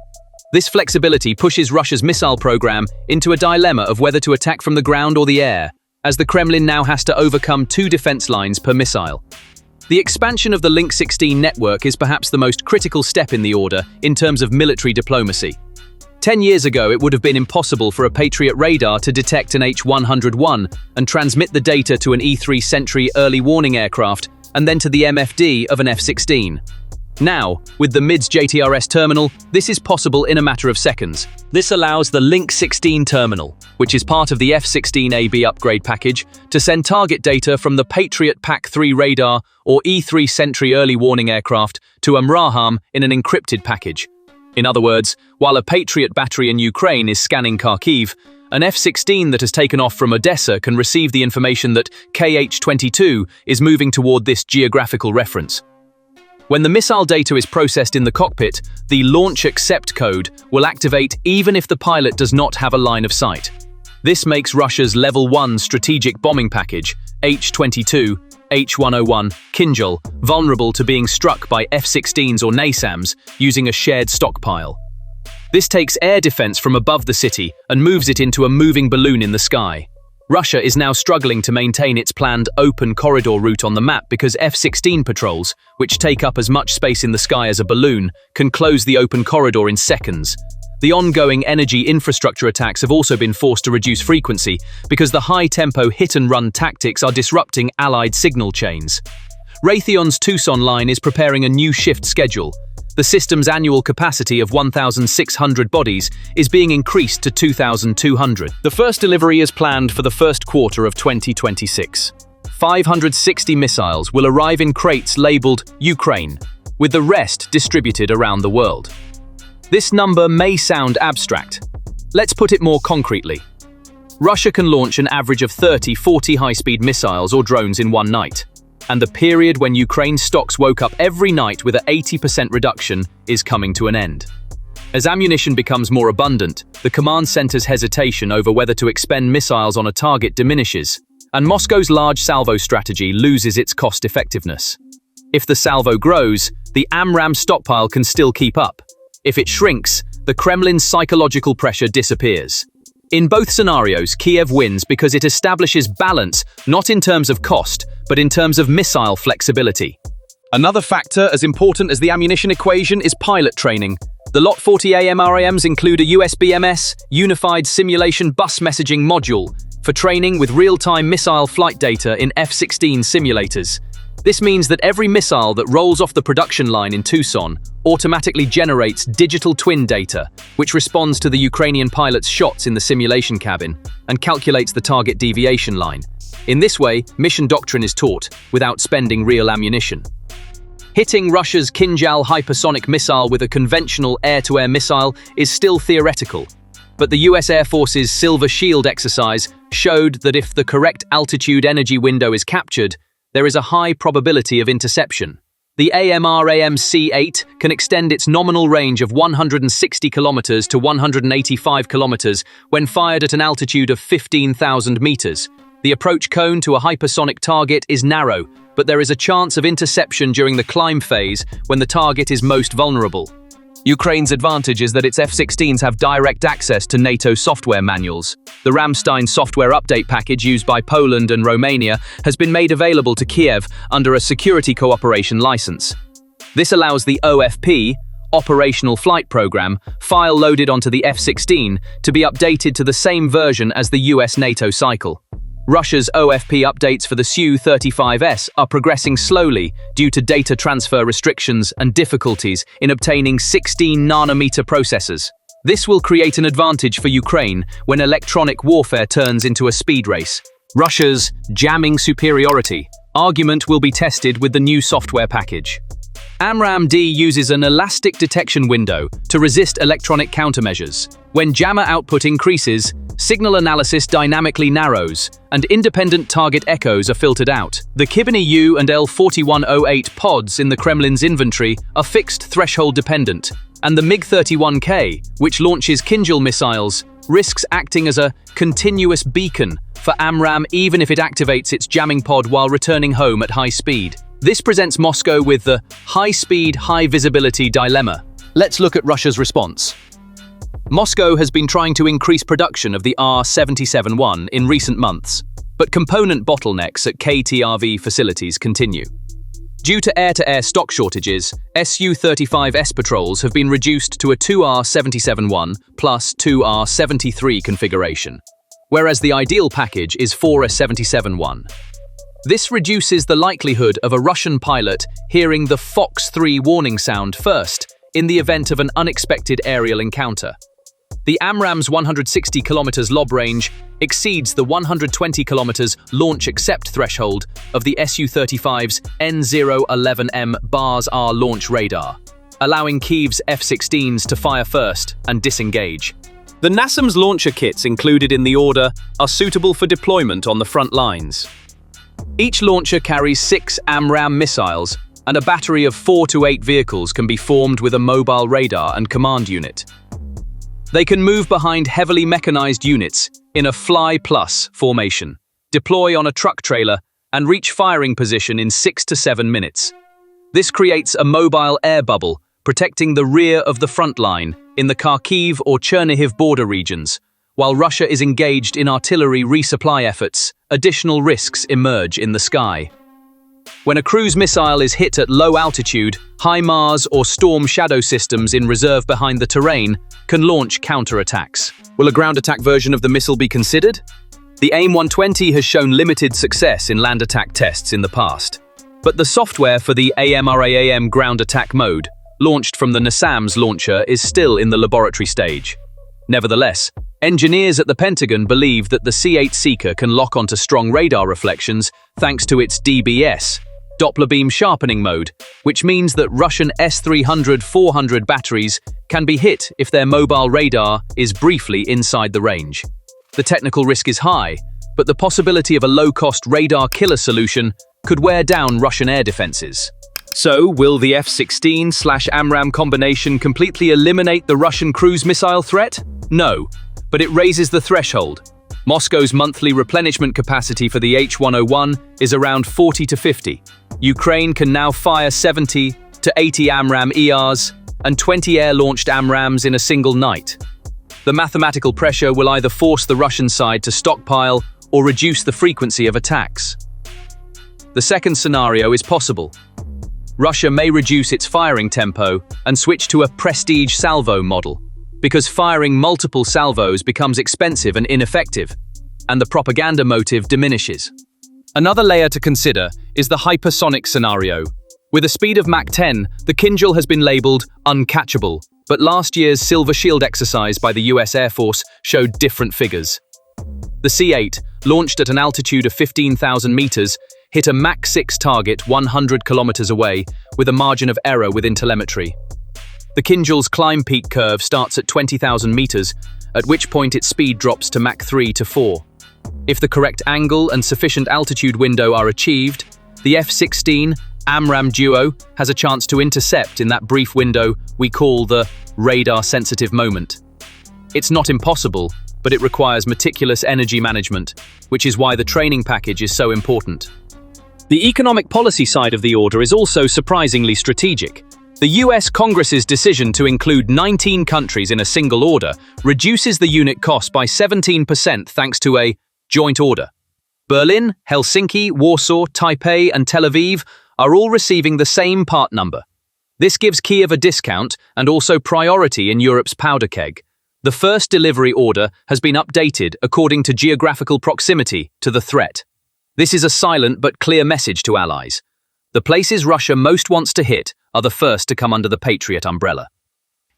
This flexibility pushes Russia's missile program into a dilemma of whether to attack from the ground or the air, as the Kremlin now has to overcome 2 defense lines per missile. The expansion of the Link 16 network is perhaps the most critical step in the order in terms of military diplomacy. 10 years ago, it would have been impossible for a Patriot radar to detect an H-101 and transmit the data to an E-3 Sentry early warning aircraft and then to the MFD of an F-16. Now, with the MIDS JTRS terminal, this is possible in a matter of seconds. This allows the Link 16 terminal, which is part of the F-16AB upgrade package, to send target data from the Patriot PAC-3 radar or E-3 Sentry early warning aircraft to Amraham in an encrypted package. In other words, while a Patriot battery in Ukraine is scanning Kharkiv, an F-16 that has taken off from Odessa can receive the information that Kh-22 is moving toward this geographical reference. When the missile data is processed in the cockpit, the launch accept code will activate even if the pilot does not have a line of sight. This makes Russia's Level 1 strategic bombing package, H-22, H-101, Kinjal, vulnerable to being struck by F-16s or NASAMS using a shared stockpile. This takes air defense from above the city and moves it into a moving balloon in the sky. Russia is now struggling to maintain its planned open corridor route on the map because F-16 patrols, which take up as much space in the sky as a balloon, can close the open corridor in seconds. The ongoing energy infrastructure attacks have also been forced to reduce frequency because the high-tempo hit-and-run tactics are disrupting Allied signal chains. Raytheon's Tucson line is preparing a new shift schedule. The system's annual capacity of 1,600 bodies is being increased to 2,200. The first delivery is planned for the first quarter of 2026. 560 missiles will arrive in crates labeled Ukraine, with the rest distributed around the world. This number may sound abstract. Let's put it more concretely. Russia can launch an average of 30-40 high-speed missiles or drones in one night. And the period when Ukraine's stocks woke up every night with an 80% reduction is coming to an end. As ammunition becomes more abundant, the command center's hesitation over whether to expend missiles on a target diminishes, and Moscow's large salvo strategy loses its cost-effectiveness. If the salvo grows, the AMRAAM stockpile can still keep up. If it shrinks, the Kremlin's psychological pressure disappears. In both scenarios, Kiev wins because it establishes balance not in terms of cost, but in terms of missile flexibility. Another factor as important as the ammunition equation is pilot training. The Lot 40 AMRAMs include a USBMS, Unified Simulation Bus Messaging Module, for training with real-time missile flight data in F-16 simulators. This means that every missile that rolls off the production line in Tucson automatically generates digital twin data, which responds to the Ukrainian pilot's shots in the simulation cabin and calculates the target deviation line. In this way, mission doctrine is taught without spending real ammunition. Hitting Russia's Kinjal hypersonic missile with a conventional air-to-air missile is still theoretical, but the US Air Force's Silver Shield exercise showed that if the correct altitude energy window is captured, there is a high probability of interception. The AMR-AMC-8 can extend its nominal range of 160 kilometers to 185 kilometers when fired at an altitude of 15,000 meters. The approach cone to a hypersonic target is narrow, but there is a chance of interception during the climb phase when the target is most vulnerable. Ukraine's advantage is that its F-16s have direct access to NATO software manuals. The Ramstein software update package used by Poland and Romania has been made available to Kiev under a security cooperation license. This allows the OFP, Operational Flight Program, file loaded onto the F-16 to be updated to the same version as the US NATO cycle. Russia's OFP updates for the Su-35S are progressing slowly due to data transfer restrictions and difficulties in obtaining 16-nanometer processors. This will create an advantage for Ukraine when electronic warfare turns into a speed race. Russia's jamming superiority argument will be tested with the new software package. AMRAAM-D uses an elastic detection window to resist electronic countermeasures. When jammer output increases, signal analysis dynamically narrows, and independent target echoes are filtered out. The Kibany U and L-4108 pods in the Kremlin's inventory are fixed threshold dependent, and the MiG-31K, which launches Kinjal missiles, risks acting as a continuous beacon for AMRAAM even if it activates its jamming pod while returning home at high speed. This presents Moscow with the high-speed, high-visibility dilemma. Let's look at Russia's response. Moscow has been trying to increase production of the R-77-1 in recent months, but component bottlenecks at KTRV facilities continue. Due to air-to-air stock shortages, Su-35S patrols have been reduced to a 2R-77-1 plus 2R-73 configuration, whereas the ideal package is 4R-77-1. This reduces the likelihood of a Russian pilot hearing the Fox 3 warning sound first in the event of an unexpected aerial encounter. The AMRAAM's 160 km lob range exceeds the 120 km launch accept threshold of the Su-35's N011M BARS-R launch radar, allowing Kyiv's F-16s to fire first and disengage. The NASAM's launcher kits included in the order are suitable for deployment on the front lines. Each launcher carries 6 AMRAAM missiles, and a battery of 4 to 8 vehicles can be formed with a mobile radar and command unit. They can move behind heavily mechanized units in a fly-plus formation, deploy on a truck trailer, and reach firing position in 6 to 7 minutes. This creates a mobile air bubble, protecting the rear of the front line in the Kharkiv or Chernihiv border regions. While Russia is engaged in artillery resupply efforts, additional risks emerge in the sky. When a cruise missile is hit at low altitude, HIMARS or Storm Shadow systems in reserve behind the terrain can launch counterattacks. Will a ground attack version of the missile be considered? The AIM-120 has shown limited success in land attack tests in the past, but the software for the AMRAAM ground attack mode, launched from the NASAMS launcher, is still in the laboratory stage. Nevertheless, engineers at the Pentagon believe that the C-8 Seeker can lock onto strong radar reflections thanks to its DBS, Doppler beam sharpening mode, which means that Russian S-300-400 batteries can be hit if their mobile radar is briefly inside the range. The technical risk is high, but the possibility of a low-cost radar killer solution could wear down Russian air defenses. So, will the F-16/AMRAAM combination completely eliminate the Russian cruise missile threat? No, but it raises the threshold. Moscow's monthly replenishment capacity for the H-101 is around 40 to 50. Ukraine can now fire 70 to 80 AMRAAM-ERs and 20 air-launched AMRAAMs in a single night. The mathematical pressure will either force the Russian side to stockpile or reduce the frequency of attacks. The second scenario is possible. Russia may reduce its firing tempo and switch to a prestige salvo model, because firing multiple salvos becomes expensive and ineffective, and the propaganda motive diminishes. Another layer to consider is the hypersonic scenario. With a speed of Mach 10, the Kinjal has been labeled uncatchable, but last year's Silver Shield exercise by the US Air Force showed different figures. The C-8, launched at an altitude of 15,000 meters, hit a Mach 6 target 100 kilometers away with a margin of error within telemetry. The Kinjal's climb peak curve starts at 20,000 meters, at which point its speed drops to Mach 3 to 4. If the correct angle and sufficient altitude window are achieved, the F-16 AMRAAM duo has a chance to intercept in that brief window we call the radar-sensitive moment. It's not impossible, but it requires meticulous energy management, which is why the training package is so important. The economic policy side of the order is also surprisingly strategic. The US Congress's decision to include 19 countries in a single order reduces the unit cost by 17% thanks to a joint order. Berlin, Helsinki, Warsaw, Taipei, and Tel Aviv are all receiving the same part number. This gives Kiev a discount and also priority in Europe's powder keg. The first delivery order has been updated according to geographical proximity to the threat. This is a silent but clear message to allies. The places Russia most wants to hit are the first to come under the Patriot umbrella.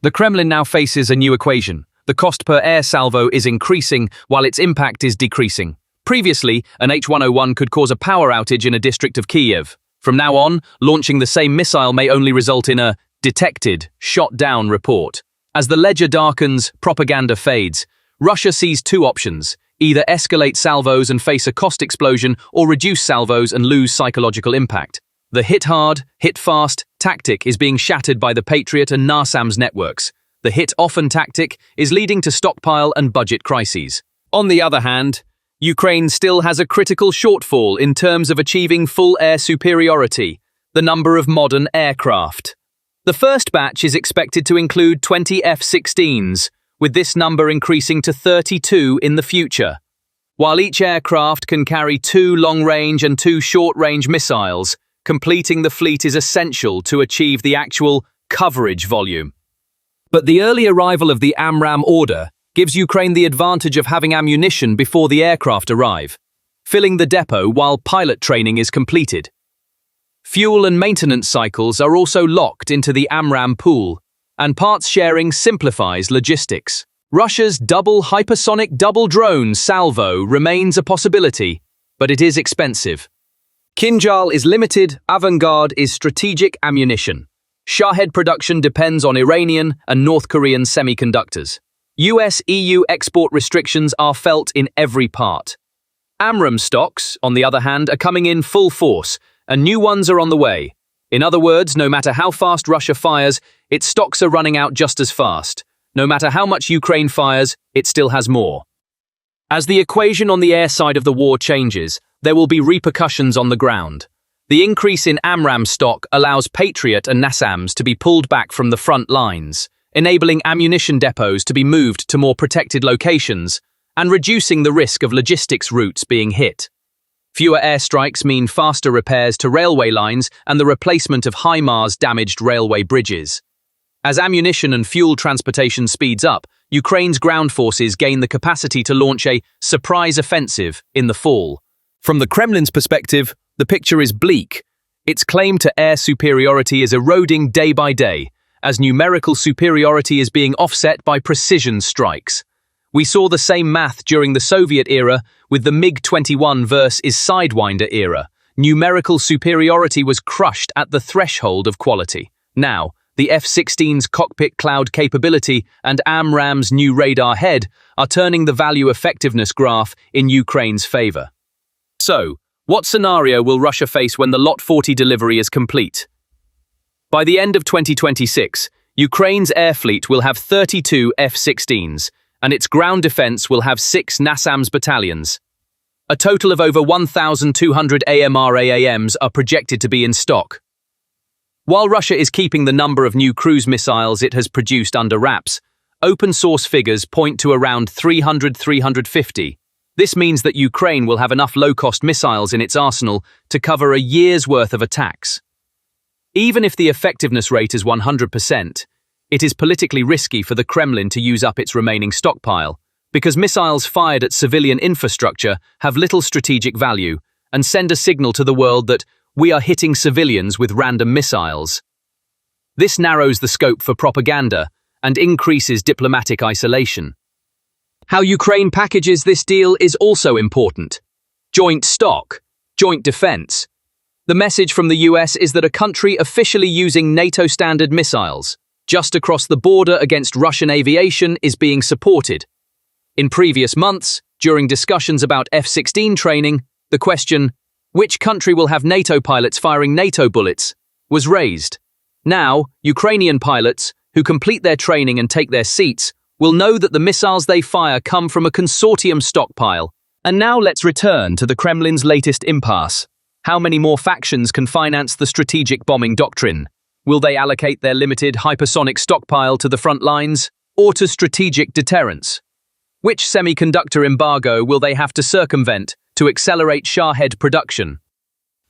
The Kremlin now faces a new equation. The cost per air salvo is increasing while its impact is decreasing. Previously, an H-101 could cause a power outage in a district of Kiev. From now on, launching the same missile may only result in a detected, shot down report. As the ledger darkens, propaganda fades. Russia sees two options: either escalate salvos and face a cost explosion, or reduce salvos and lose psychological impact. The hit hard, hit fast tactic is being shattered by the Patriot and NASAMS networks. The hit often tactic is leading to stockpile and budget crises. On the other hand, Ukraine still has a critical shortfall in terms of achieving full air superiority: the number of modern aircraft. The first batch is expected to include 20 F-16s, with this number increasing to 32 in the future. While each aircraft can carry 2 long-range and 2 short-range missiles, completing the fleet is essential to achieve the actual coverage volume. But the early arrival of the AMRAAM order gives Ukraine the advantage of having ammunition before the aircraft arrive, filling the depot while pilot training is completed. Fuel and maintenance cycles are also locked into the AMRAAM pool, and parts sharing simplifies logistics. Russia's double hypersonic double drone salvo remains a possibility, but it is expensive. Kinjal is limited, avant-garde is strategic ammunition. Shahed production depends on Iranian and North Korean semiconductors. US-EU export restrictions are felt in every part. AMRAAM stocks, on the other hand, are coming in full force, and new ones are on the way. In other words, no matter how fast Russia fires, its stocks are running out just as fast. No matter how much Ukraine fires, it still has more. As the equation on the air side of the war changes, there will be repercussions on the ground. The increase in AMRAAM stock allows Patriot and NASAMS to be pulled back from the front lines, enabling ammunition depots to be moved to more protected locations, and reducing the risk of logistics routes being hit. Fewer airstrikes mean faster repairs to railway lines and the replacement of HIMARS-damaged railway bridges. As ammunition and fuel transportation speeds up, Ukraine's ground forces gain the capacity to launch a surprise offensive in the fall. From the Kremlin's perspective, the picture is bleak. Its claim to air superiority is eroding day by day, as numerical superiority is being offset by precision strikes. We saw the same math during the Soviet era with the MiG-21 versus Sidewinder era. Numerical superiority was crushed at the threshold of quality. Now, the F-16's cockpit cloud capability and AMRAAM's new radar head are turning the value-effectiveness graph in Ukraine's favor. So, what scenario will Russia face when the Lot 40 delivery is complete? By the end of 2026, Ukraine's air fleet will have 32 F-16s, and its ground defense will have 6 NASAMS battalions. A total of over 1,200 AMRAAMs are projected to be in stock. While Russia is keeping the number of new cruise missiles it has produced under wraps, open-source figures point to around 300-350. This means that Ukraine will have enough low-cost missiles in its arsenal to cover a year's worth of attacks. Even if the effectiveness rate is 100%, it is politically risky for the Kremlin to use up its remaining stockpile, because missiles fired at civilian infrastructure have little strategic value, and send a signal to the world that we are hitting civilians with random missiles. This narrows the scope for propaganda and increases diplomatic isolation. How Ukraine packages this deal is also important. Joint stock, joint defense. The message from the US is that a country officially using NATO-standard missiles just across the border against Russian aviation is being supported. In previous months, during discussions about F-16 training, the question, which country will have NATO pilots firing NATO bullets, was raised. Now, Ukrainian pilots, who complete their training and take their seats, will know that the missiles they fire come from a consortium stockpile. And now let's return to the Kremlin's latest impasse. How many more factions can finance the strategic bombing doctrine? Will they allocate their limited hypersonic stockpile to the front lines or to strategic deterrence? Which semiconductor embargo will they have to circumvent to accelerate Shahed production?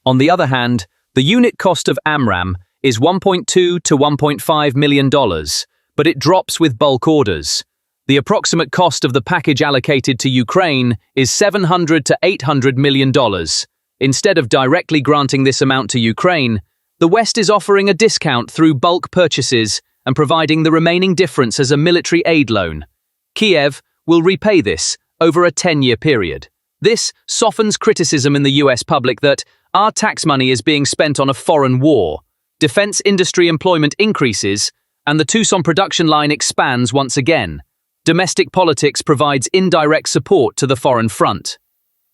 On the other hand, the unit cost of AMRAAM is $1.2 to $1.5 million, but it drops with bulk orders. The approximate cost of the package allocated to Ukraine is $700 to $800 million. Instead of directly granting this amount to Ukraine, the West is offering a discount through bulk purchases and providing the remaining difference as a military aid loan. Kiev will repay this over a 10-year period. This softens criticism in the US public that our tax money is being spent on a foreign war. Defense industry employment increases, and the Tucson production line expands once again. Domestic politics provides indirect support to the foreign front.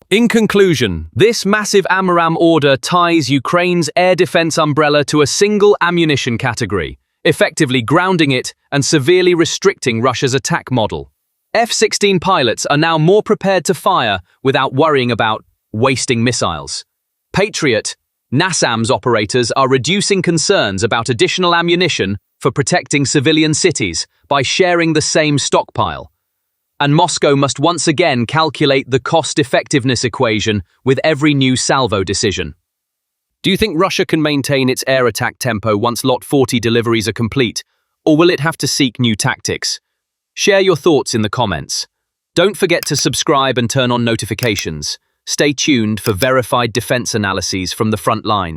In conclusion, this massive AMRAAM order ties Ukraine's air defense umbrella to a single ammunition category, effectively grounding it and severely restricting Russia's attack model. F-16 pilots are now more prepared to fire without worrying about wasting missiles. Patriot, NASAMS operators are reducing concerns about additional ammunition for protecting civilian cities by sharing the same stockpile. And Moscow must once again calculate the cost-effectiveness equation with every new salvo decision. Do you think Russia can maintain its air attack tempo once Lot 40 deliveries are complete, or will it have to seek new tactics? Share your thoughts in the comments. Don't forget to subscribe and turn on notifications. Stay tuned for verified defense analyses from the front lines.